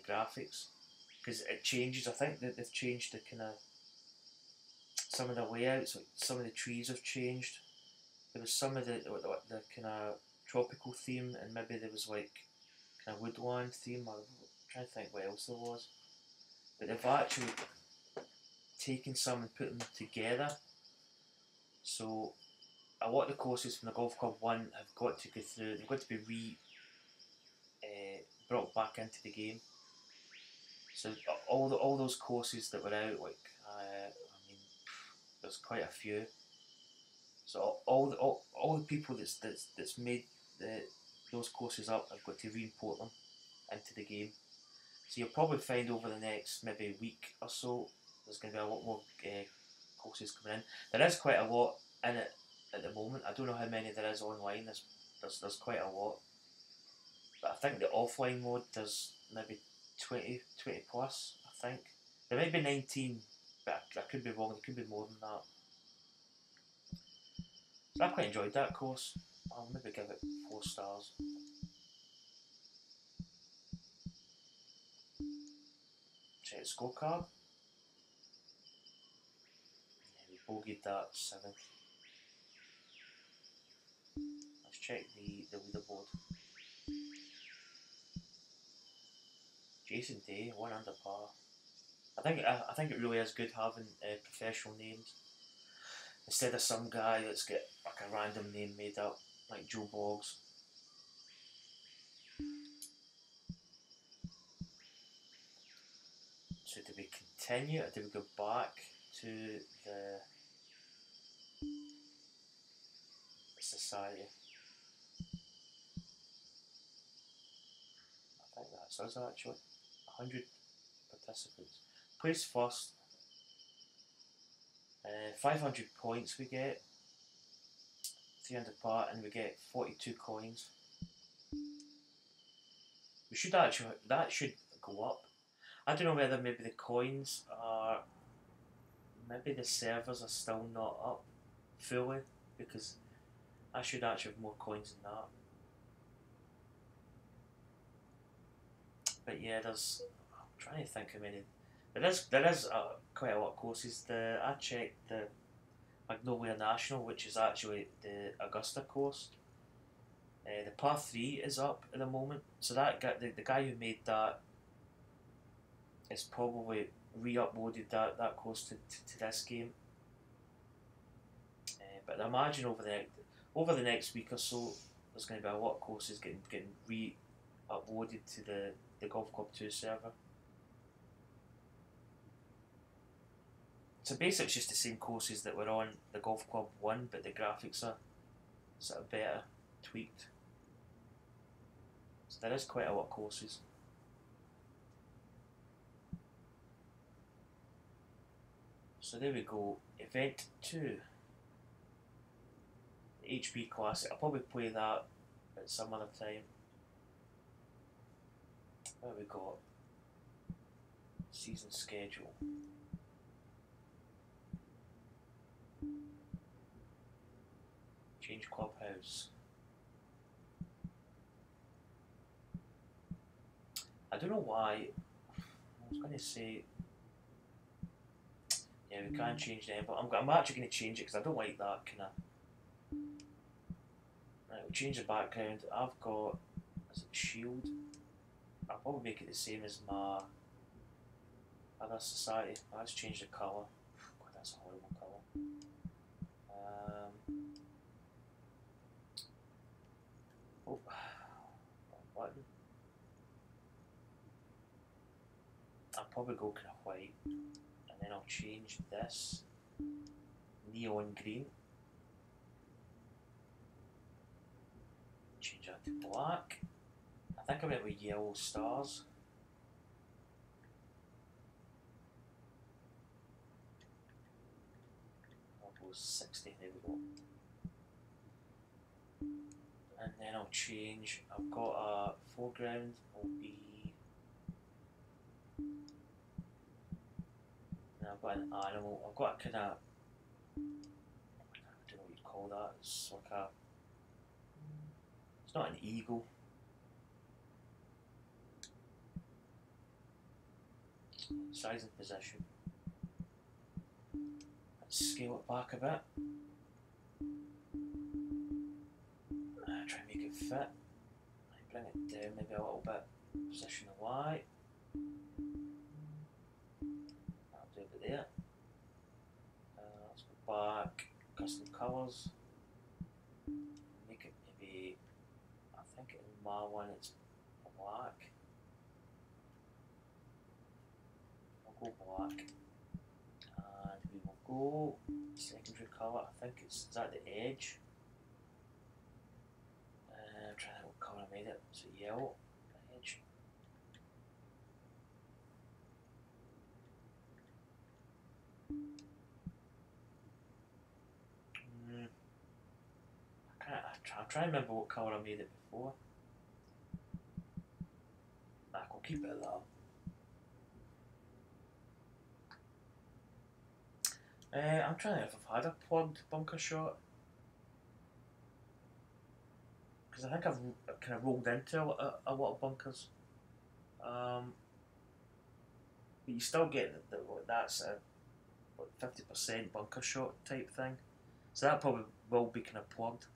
graphics, because it changes. I think that they've changed the kind of, some of the layouts, like some of the trees have changed. There was some of the kind of tropical theme, and maybe there was like kind of woodland theme. I'm trying to think what else there was. But they've actually taken some and put them together. So a lot of the courses from the Golf Club 1 have got to go through, they've got to be brought back into the game. So all those courses that were out, like I mean, there's quite a few. So all the people that's made those courses up have got to re-import them into the game. So you'll probably find over the next maybe week or so, there's going to be a lot more courses coming in. There is quite a lot in it at the moment. I don't know how many there is online. There's quite a lot. But I think the offline mode, there's maybe 20 plus, I think. There might be 19, but I could be wrong. There could be more than that. So I quite enjoyed that course. I'll maybe give it 4 stars. Check the scorecard. Yeah, we bogeyed that 7th. Let's check the leaderboard. Jason Day, 1 under par. I think it really is good having professional names instead of some guy that's got like a random name made up, like Joe Boggs. So do we continue or do we go back to the society? I think that's us actually. 100 participants. Place first. 500 points we get. 300 par, and we get 42 coins. We should actually, that should go up. I don't know whether maybe the coins are, maybe the servers are still not up fully, because I should actually have more coins than that. But yeah, there's, I'm trying to think how many, there is quite a lot of courses. I checked the Magnolia National, which is actually the Augusta course. The par 3 is up at the moment, so that guy, the guy who made that is probably re-uploaded that course to this game. But I imagine over the next week or so, there's going to be a lot of courses getting re-uploaded to the Golf Club 2 server. So basically it's just the same courses that were on the Golf Club 1, but the graphics are sort of better tweaked. So there is quite a lot of courses. So there we go, event 2. The HP Classic. I'll probably play that at some other time. There we go. Season schedule. Change clubhouse. I don't know why. I was going to say, yeah, we can change them, but I'm actually going to change it because I don't like that kind of. Right, we'll change the background. I've got, is it shield? I'll probably make it the same as my other society. Let's change the colour. God, that's a horrible colour. Oh, wrong button. I'll probably go kind of white, and then I'll change this neon green. Change that to black. I think I went with yellow stars. I'll go 60, there we go. And then I'll change, I've got a foreground, will be, and I've got an animal, I've got a kind of, I don't know what you'd call that, it's like a, it's not an eagle. Size and position. Let's scale it back a bit. Try and make it fit. Bring it down maybe a little bit. Position the Y. That'll do it there. Let's go back. Custom colours. Make it maybe, I think in my one it's black. I'll go black. And we will go secondary colour. I think is that the edge? I'm trying to think what colour I made it. So yellow, edge. I'm trying to remember what colour I made it before. We'll keep it at that. I'm trying to think if I've had a plugged bunker shot. Because I think I've kind of rolled into a lot of bunkers. but you still get that's a 50% bunker shot type thing. So that probably will be kind of plugged.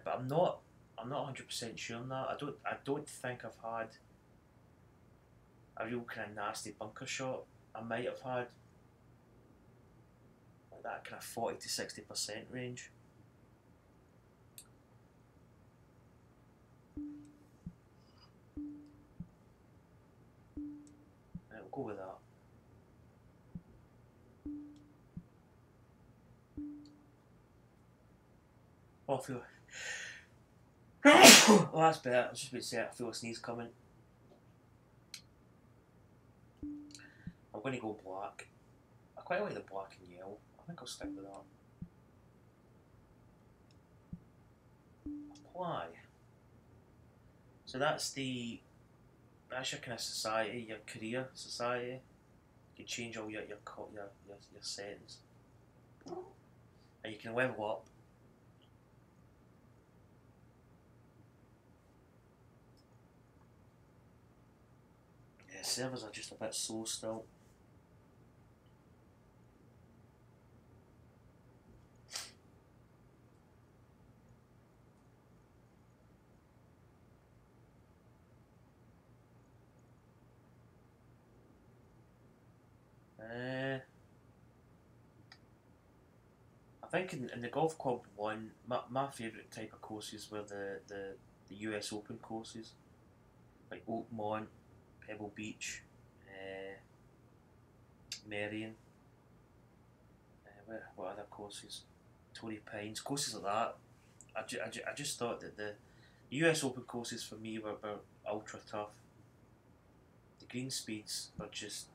But I'm not 100% sure on that. I don't think I've had a real kind of nasty bunker shot. I might have had like that kind of 40 to 60% range. Right, we'll go with that. Oh, I feel. Oh, that's better. I was just about to say, I feel a sneeze coming. I'm going to go black. I quite like the black and yellow. I think I'll stick with that. Apply. So that's your kind of society, your career society. You can change all your settings, and you can level up. Yeah, servers are just a bit slow still. I think in the Golf Club 1, my favourite type of courses were the US Open courses, like Oakmont, Pebble Beach, Marion, what other courses? Torrey Pines, courses like that. I just thought that the US Open courses for me were ultra tough. The green speeds are just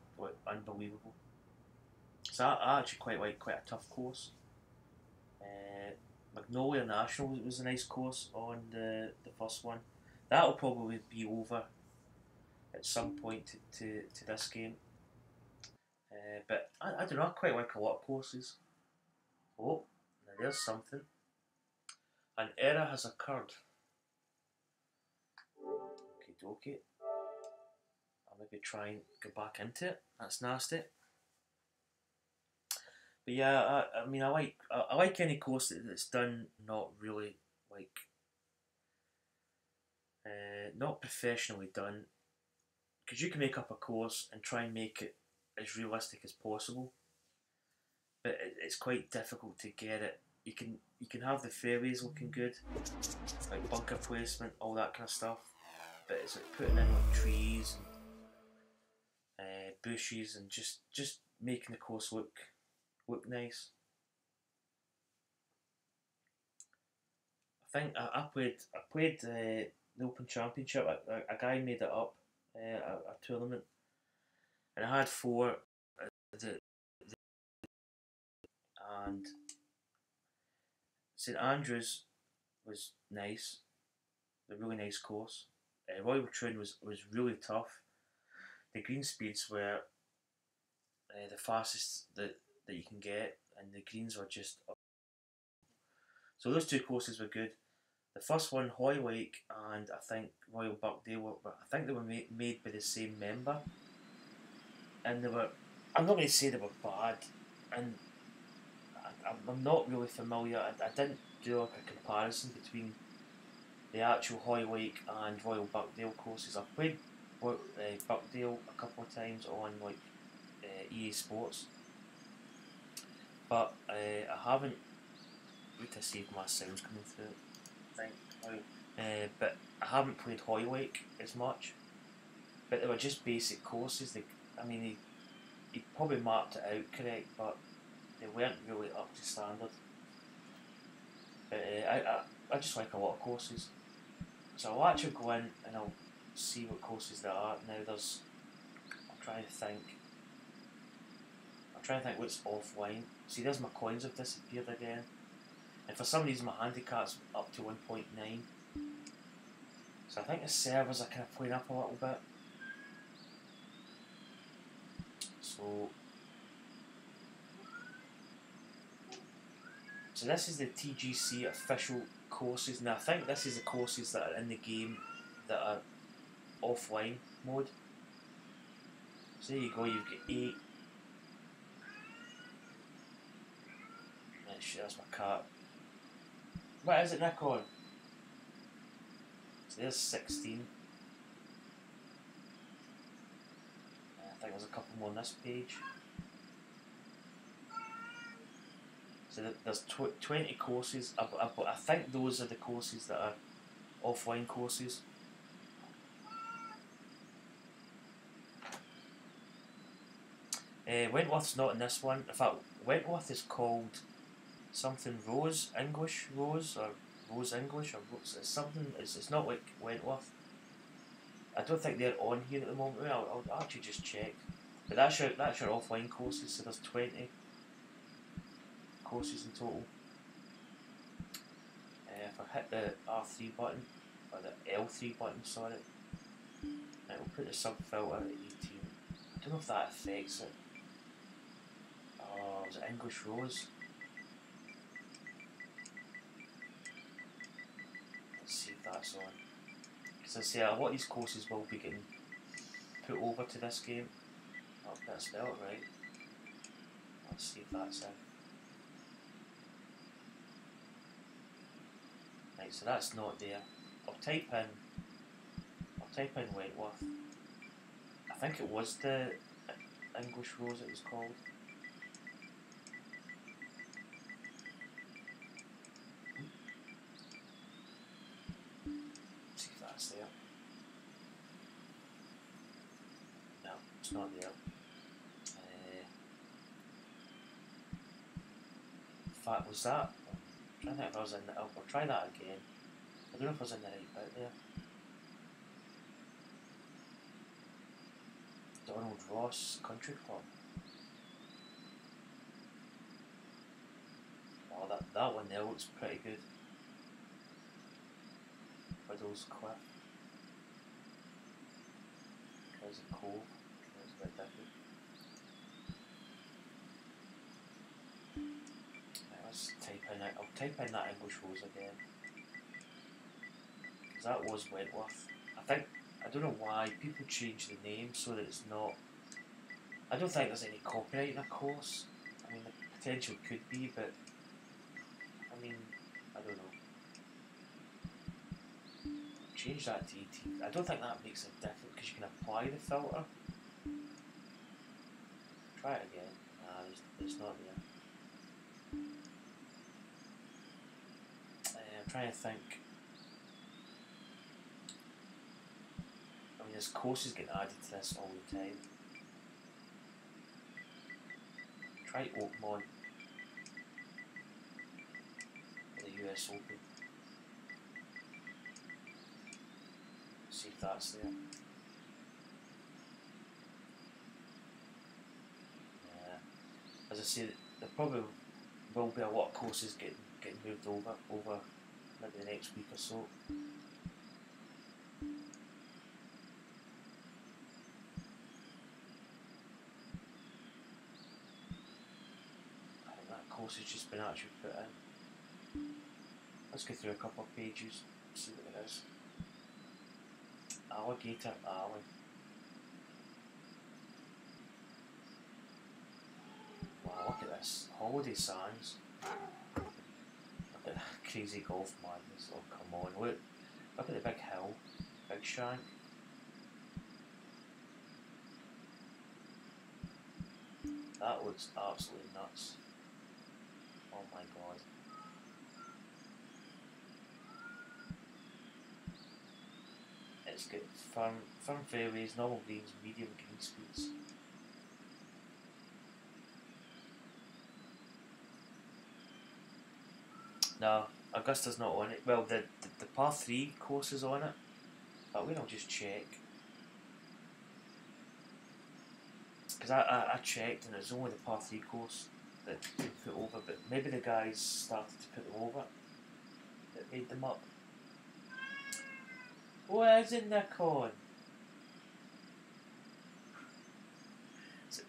unbelievable. So I actually quite like quite a tough course. Magnolia National was a nice course on the first one. That'll probably be over at some point to this game. But I don't know, I quite like a lot of courses. Oh, now there's something. An error has occurred. Okie dokie. I'll maybe try and go back into it. That's nasty. But yeah, I mean, I like any course that's done not really like not professionally done, because you can make up a course and try and make it as realistic as possible, but it's quite difficult to get it. You can have the fairways looking good, like bunker placement, all that kind of stuff, but it's like putting in like trees and bushes and just making the course look nice. I think I played the Open Championship. A guy made it up, a tournament, and I had four. And St Andrews was nice, a really nice course. Royal Troon was really tough. The green speeds were the fastest that you can get, and the greens were just up. So those two courses were good. The first one, Hoylake and I think Royal Buckdale, I think they were made by the same member, and they were. I'm not going to say they were bad, and I'm not really familiar. I didn't do like a comparison between the actual Hoylake and Royal Buckdale courses. I've played Buckdale a couple of times on like EA Sports, but I haven't. Wait to see if my sound's coming through. I think, but I haven't played Hoylake as much. But they were just basic courses. I mean, he probably mapped it out correct, but they weren't really up to standard. But I just like a lot of courses. So I'll actually go in and I'll see what courses there are. Now I'm trying to think what's offline. See, there's my coins have disappeared again. And for some reason my handicap's up to 1.9. So I think the servers are kind of playing up a little bit. So this is the TGC official courses. Now I think this is the courses that are in the game that are offline mode. So there you go, you've got 8. Oh, shit, that's my cat. What is it, Nikon? So there's 16. I think there's a couple more on this page. So there's 20 courses. I think those are the courses that are offline courses. Wentworth's not in this one. In fact, Wentworth is called something Rose English, Rose or Rose English or Rose, it's something. It's not like Wentworth. I don't think they're on here at the moment. I'll actually just check. But that's your offline courses. So there's 20 courses in total. If I hit the R3 button or the L3 button, sorry, it will put the sub filter at 18. I don't know if that affects it. Oh, is it English Rose? Let's see if that's on. Because I say a lot of these courses will be getting put over to this game. I'll better spell it right. Let's see if that's in. Right, so that's not there. I'll type in Wentworth. I think it was the English Rose it was called. Let's see if that's there. No, it's not there. In fact, was that? I'm trying to think if I was in the. I'll try that again. I don't know if I was in the right bit there. Donald Ross Country Club. Oh, that one there looks pretty good. Widow's Cliff. There's a cove. That's a bit different. Right, let's type in it. I'll type in that English Rose again. Because that was Wentworth. I don't know why people change the name so that it's not. I don't think there's any copyright in a course. I mean, the potential could be, but I mean, I don't know. Change that to 18. I don't think that makes a difference because you can apply the filter. Try it again. Nah, it's not there. I'm trying to think. I mean, there's courses getting added to this all the time. Try Oakmont for the US Open. See if that's there. As I say, there probably will be a lot of courses getting moved over maybe the next week or so. I think that course has just been actually put in. Let's go through a couple of pages, see what it is. Alligator Alley. Wow, look at this. Holiday Sands. Look at that crazy golf madness. Oh, come on. Look at the big hill. Big Shank. That looks absolutely nuts. Oh my god. It's got firm fairways, normal greens, medium green speeds. No, Augusta's not on it. Well, the par 3 course is on it. But we'll just check. Because I checked and it's only the par 3 course that they put over, but maybe the guys started to put them over that made them up. Where's in the con?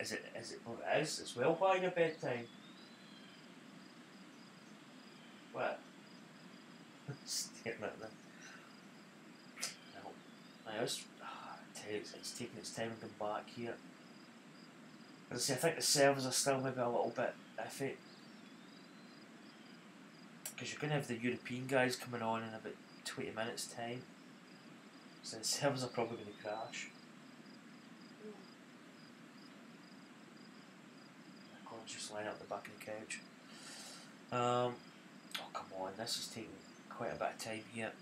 Is it well, it is, it's well by your bedtime. What? Staring at them. No. I tell you, it's taking its time to come back here. As I say, I think the servers are still maybe a little bit iffy. Because you're going to have the European guys coming on in about 20 minutes time. So the servers are probably going to crash. I'll just line up the back of the couch. Oh come on, this is taking quite a bit of time here.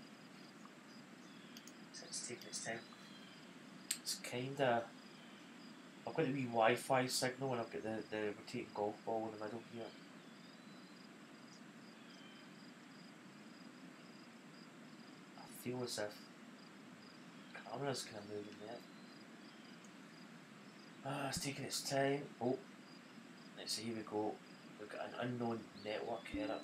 So it's taking its time. It's kinda... I've got the wee Wi-Fi signal and I've got the rotating golf ball in the middle here. I feel as if the camera's kind of moving there. It's taking its time. Oh, let's see, here we go. We've got an unknown network error.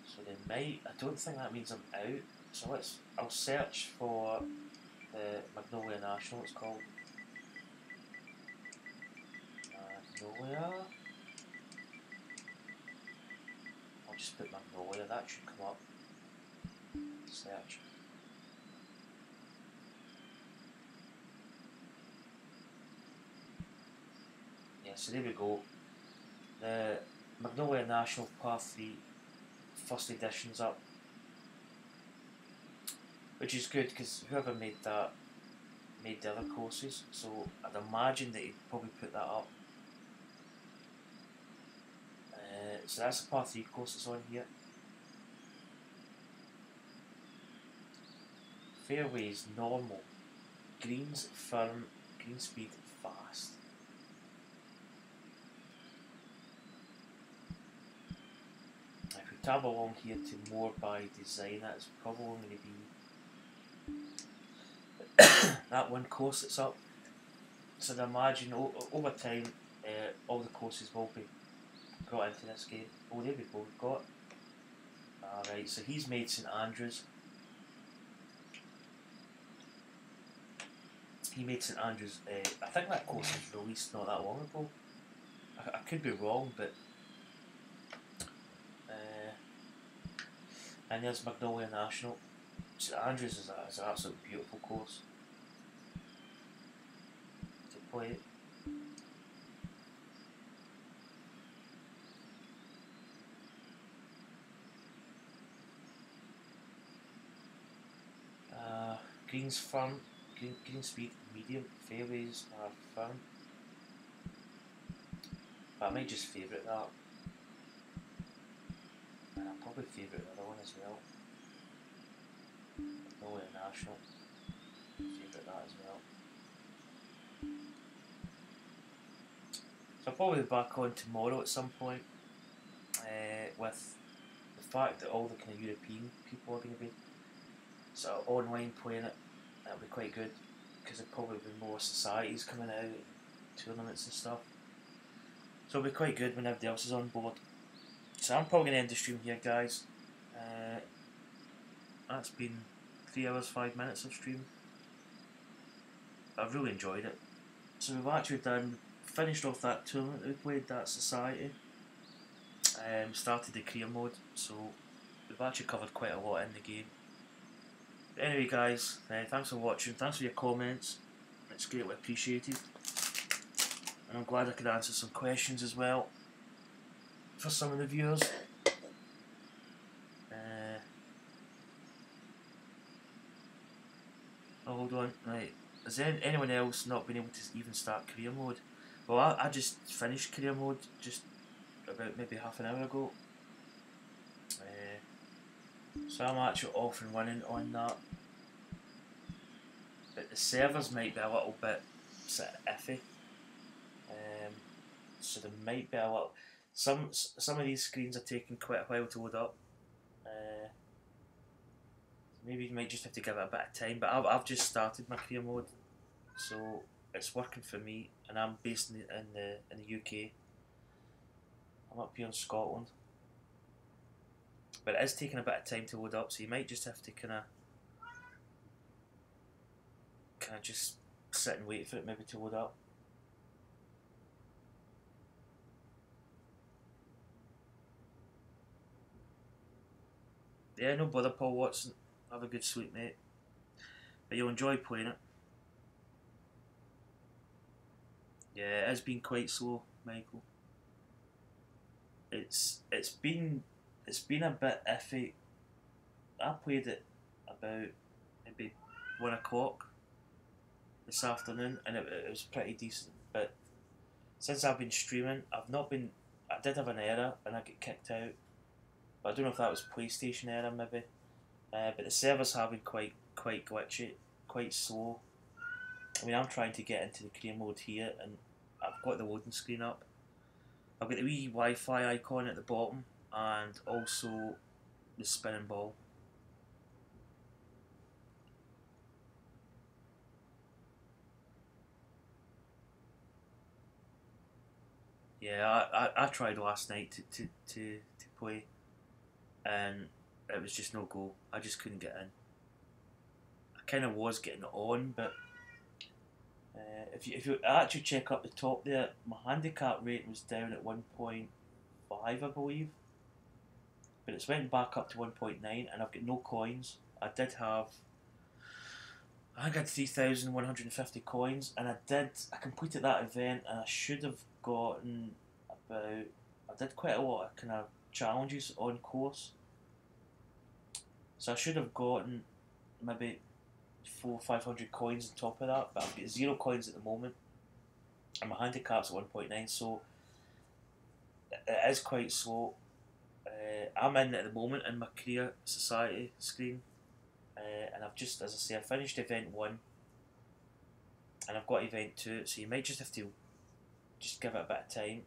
So they might, I don't think that means I'm out. So I'll search for the Magnolia National, it's called. Magnolia. I'll just put Magnolia, that should come up. Search. Yeah, so there we go. The Magnolia National Par 3 first edition's up. Which is good because whoever made that made the other courses, so I'd imagine that he'd probably put that up. So that's the Par 3 course that's on here. Fairways normal, greens firm, green speed fast. If we tab along here to more by design, that's probably going to be that one course that's up. So I'd imagine over time all the courses will be brought into this game. Oh, there we go, we've got. Alright, so he's made St Andrews. He made St Andrews, I think that course was released not that long ago. I could be wrong, but. And there's Magnolia National. St Andrews is an absolutely beautiful course to play. Greens firm, green speed medium, fairways are firm. But I might just favourite that. And I'll probably favourite the other one as well. Magnolia National. Favourite that as well. So I'll probably be back on tomorrow at some point with the fact that all the kind of European people are going to be sort of online playing it. That'll be quite good because there'll probably be more societies coming out, tournaments and stuff. So it'll be quite good when everybody else is on board. So I'm probably going to end the stream here, guys. That's been 3 hours 5 minutes of stream. I've really enjoyed it. So we've actually finished off that tournament we played, that society. Started the career mode, so we've actually covered quite a lot in the game. But anyway, guys, thanks for watching. Thanks for your comments. It's greatly appreciated. And I'm glad I could answer some questions as well for some of the viewers. Hold on, right. Has anyone else not been able to even start career mode? Well, I just finished career mode just about maybe half an hour ago. So I'm actually off and running on that. But the servers might be a little bit sort of iffy. So there might be a little... Some of these screens are taking quite a while to load up. Maybe you might just have to give it a bit of time, but I've just started my career mode, so it's working for me, and I'm based in the UK. I'm up here in Scotland, but it is taking a bit of time to load up, so you might just have to kind of just sit and wait for it maybe to load up. Yeah, no bother, Paul Watson. Have a good sleep, mate. But you'll enjoy playing it. Yeah, it has been quite slow, Michael. It's been a bit iffy. I played it about maybe 1 o'clock this afternoon, and it was pretty decent. But since I've been streaming, I've not been. I did have an error, and I got kicked out. But I don't know if that was PlayStation error, maybe. But the servers have been quite glitchy, quite slow. I mean, I'm trying to get into the career mode here, and I've got the loading screen up. I've got the wee Wi-Fi icon at the bottom, and also the spinning ball. Yeah, I tried last night to play, and it was just no go. I just couldn't get in. I kind of was getting on, but if you actually check up the top there, my handicap rate was down at 1.5, I believe, but it's went back up to 1.9, and I've got no coins. I did have, I think I had 3,150 coins, and I completed that event, and I should have gotten about, I did quite a lot of kind of challenges on course, so I should have gotten maybe 400-500 coins on top of that, but I've got 0 coins at the moment, and my handicap's at 1.9, so it is quite slow. I'm in at the moment in my career society screen, and I've just, as I say, I finished event 1, and I've got event 2, so you might just have to just give it a bit of time.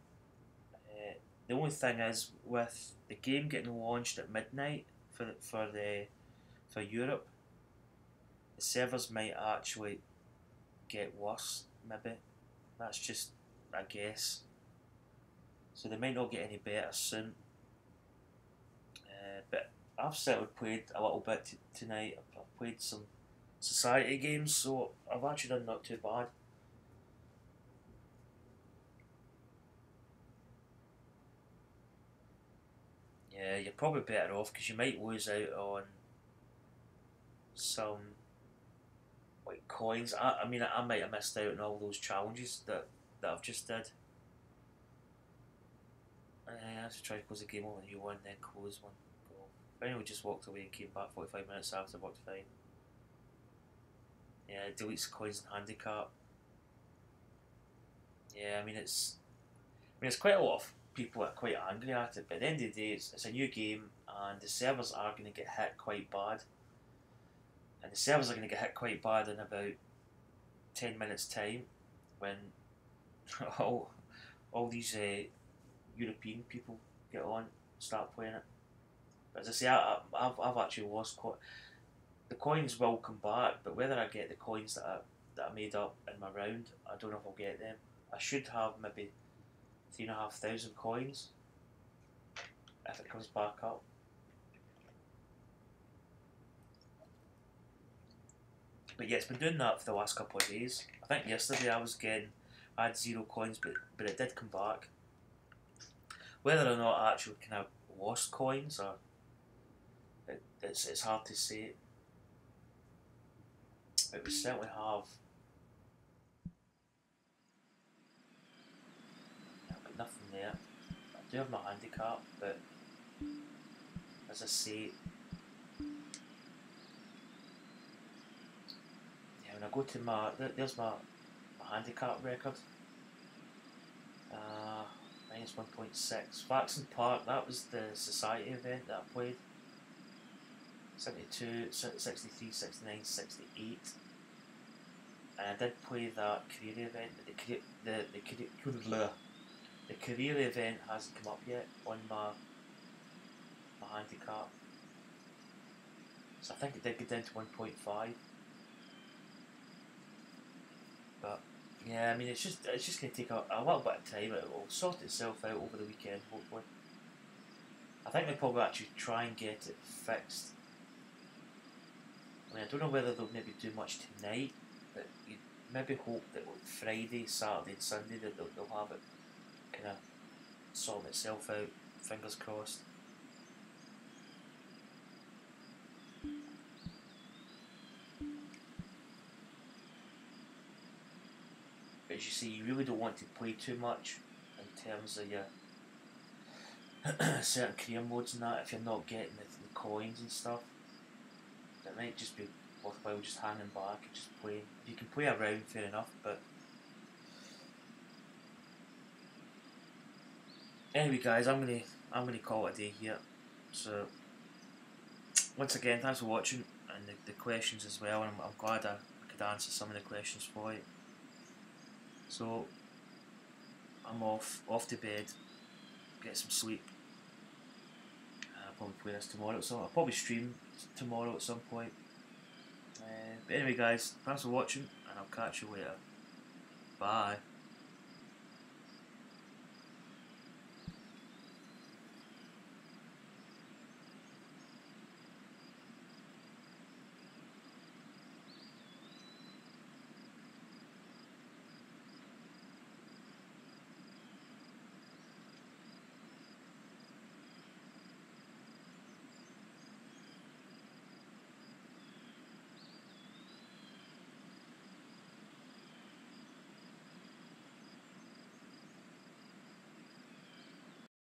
The only thing is, with the game getting launched at midnight for Europe, the servers might actually get worse. Maybe that's just a guess. So they might not get any better soon. But I've certainly played a little bit tonight. I've played some society games, so I've actually done not too bad. Yeah, you're probably better off because you might lose out on some like coins. I mean, I might have missed out on all those challenges that I've just did. I have to try to close the game over a new one, then close one. Go. But anyway, just walked away and came back 45 minutes after, worked fine. Yeah, it deletes coins and handicap. Yeah, I mean it's quite a lot of people are quite angry at it, but at the end of the day, it's a new game, and the servers are going to get hit quite bad. And the servers are going to get hit quite bad in about 10 minutes' time when all these European people get on, start playing it. But as I say, I've actually lost the coins will come back, but whether I get the coins that I made up in my round, I don't know if I'll get them. I should have maybe 3,500 coins if it comes back up. But yeah, it's been doing that for the last couple of days. I think yesterday I had 0 coins, but it did come back. Whether or not I actually kind of lost coins, or it's hard to say. But we certainly have. I've got nothing there. I do have my handicap, but as I say, yeah, when I go to there's my handicap record. Minus 1.6. Faxon Park, that was the society event that I played. 72, 63, 69, 68. And I did play that career event, but the career event hasn't come up yet on my handicap. So I think it did get down to 1.5. But yeah, I mean it's just going to take a little bit of time. It will sort itself out over the weekend, hopefully. I think they'll probably actually try and get it fixed. I mean, I don't know whether they'll maybe do much tonight, but you maybe hope that on Friday, Saturday and Sunday that they'll have it kind of sort itself out. Fingers crossed. But as you see, you really don't want to play too much in terms of your certain career modes and that if you're not getting the coins and stuff. It might just be worthwhile just hanging back and just playing. If you can play around, fair enough, but anyway guys, I'm gonna call it a day here. So once again, thanks for watching and the questions as well, and I'm glad I could answer some of the questions for you. So I'm off to bed, get some sleep. I'll probably play this tomorrow, so I'll probably stream tomorrow at some point. But anyway guys, thanks for watching and I'll catch you later. Bye.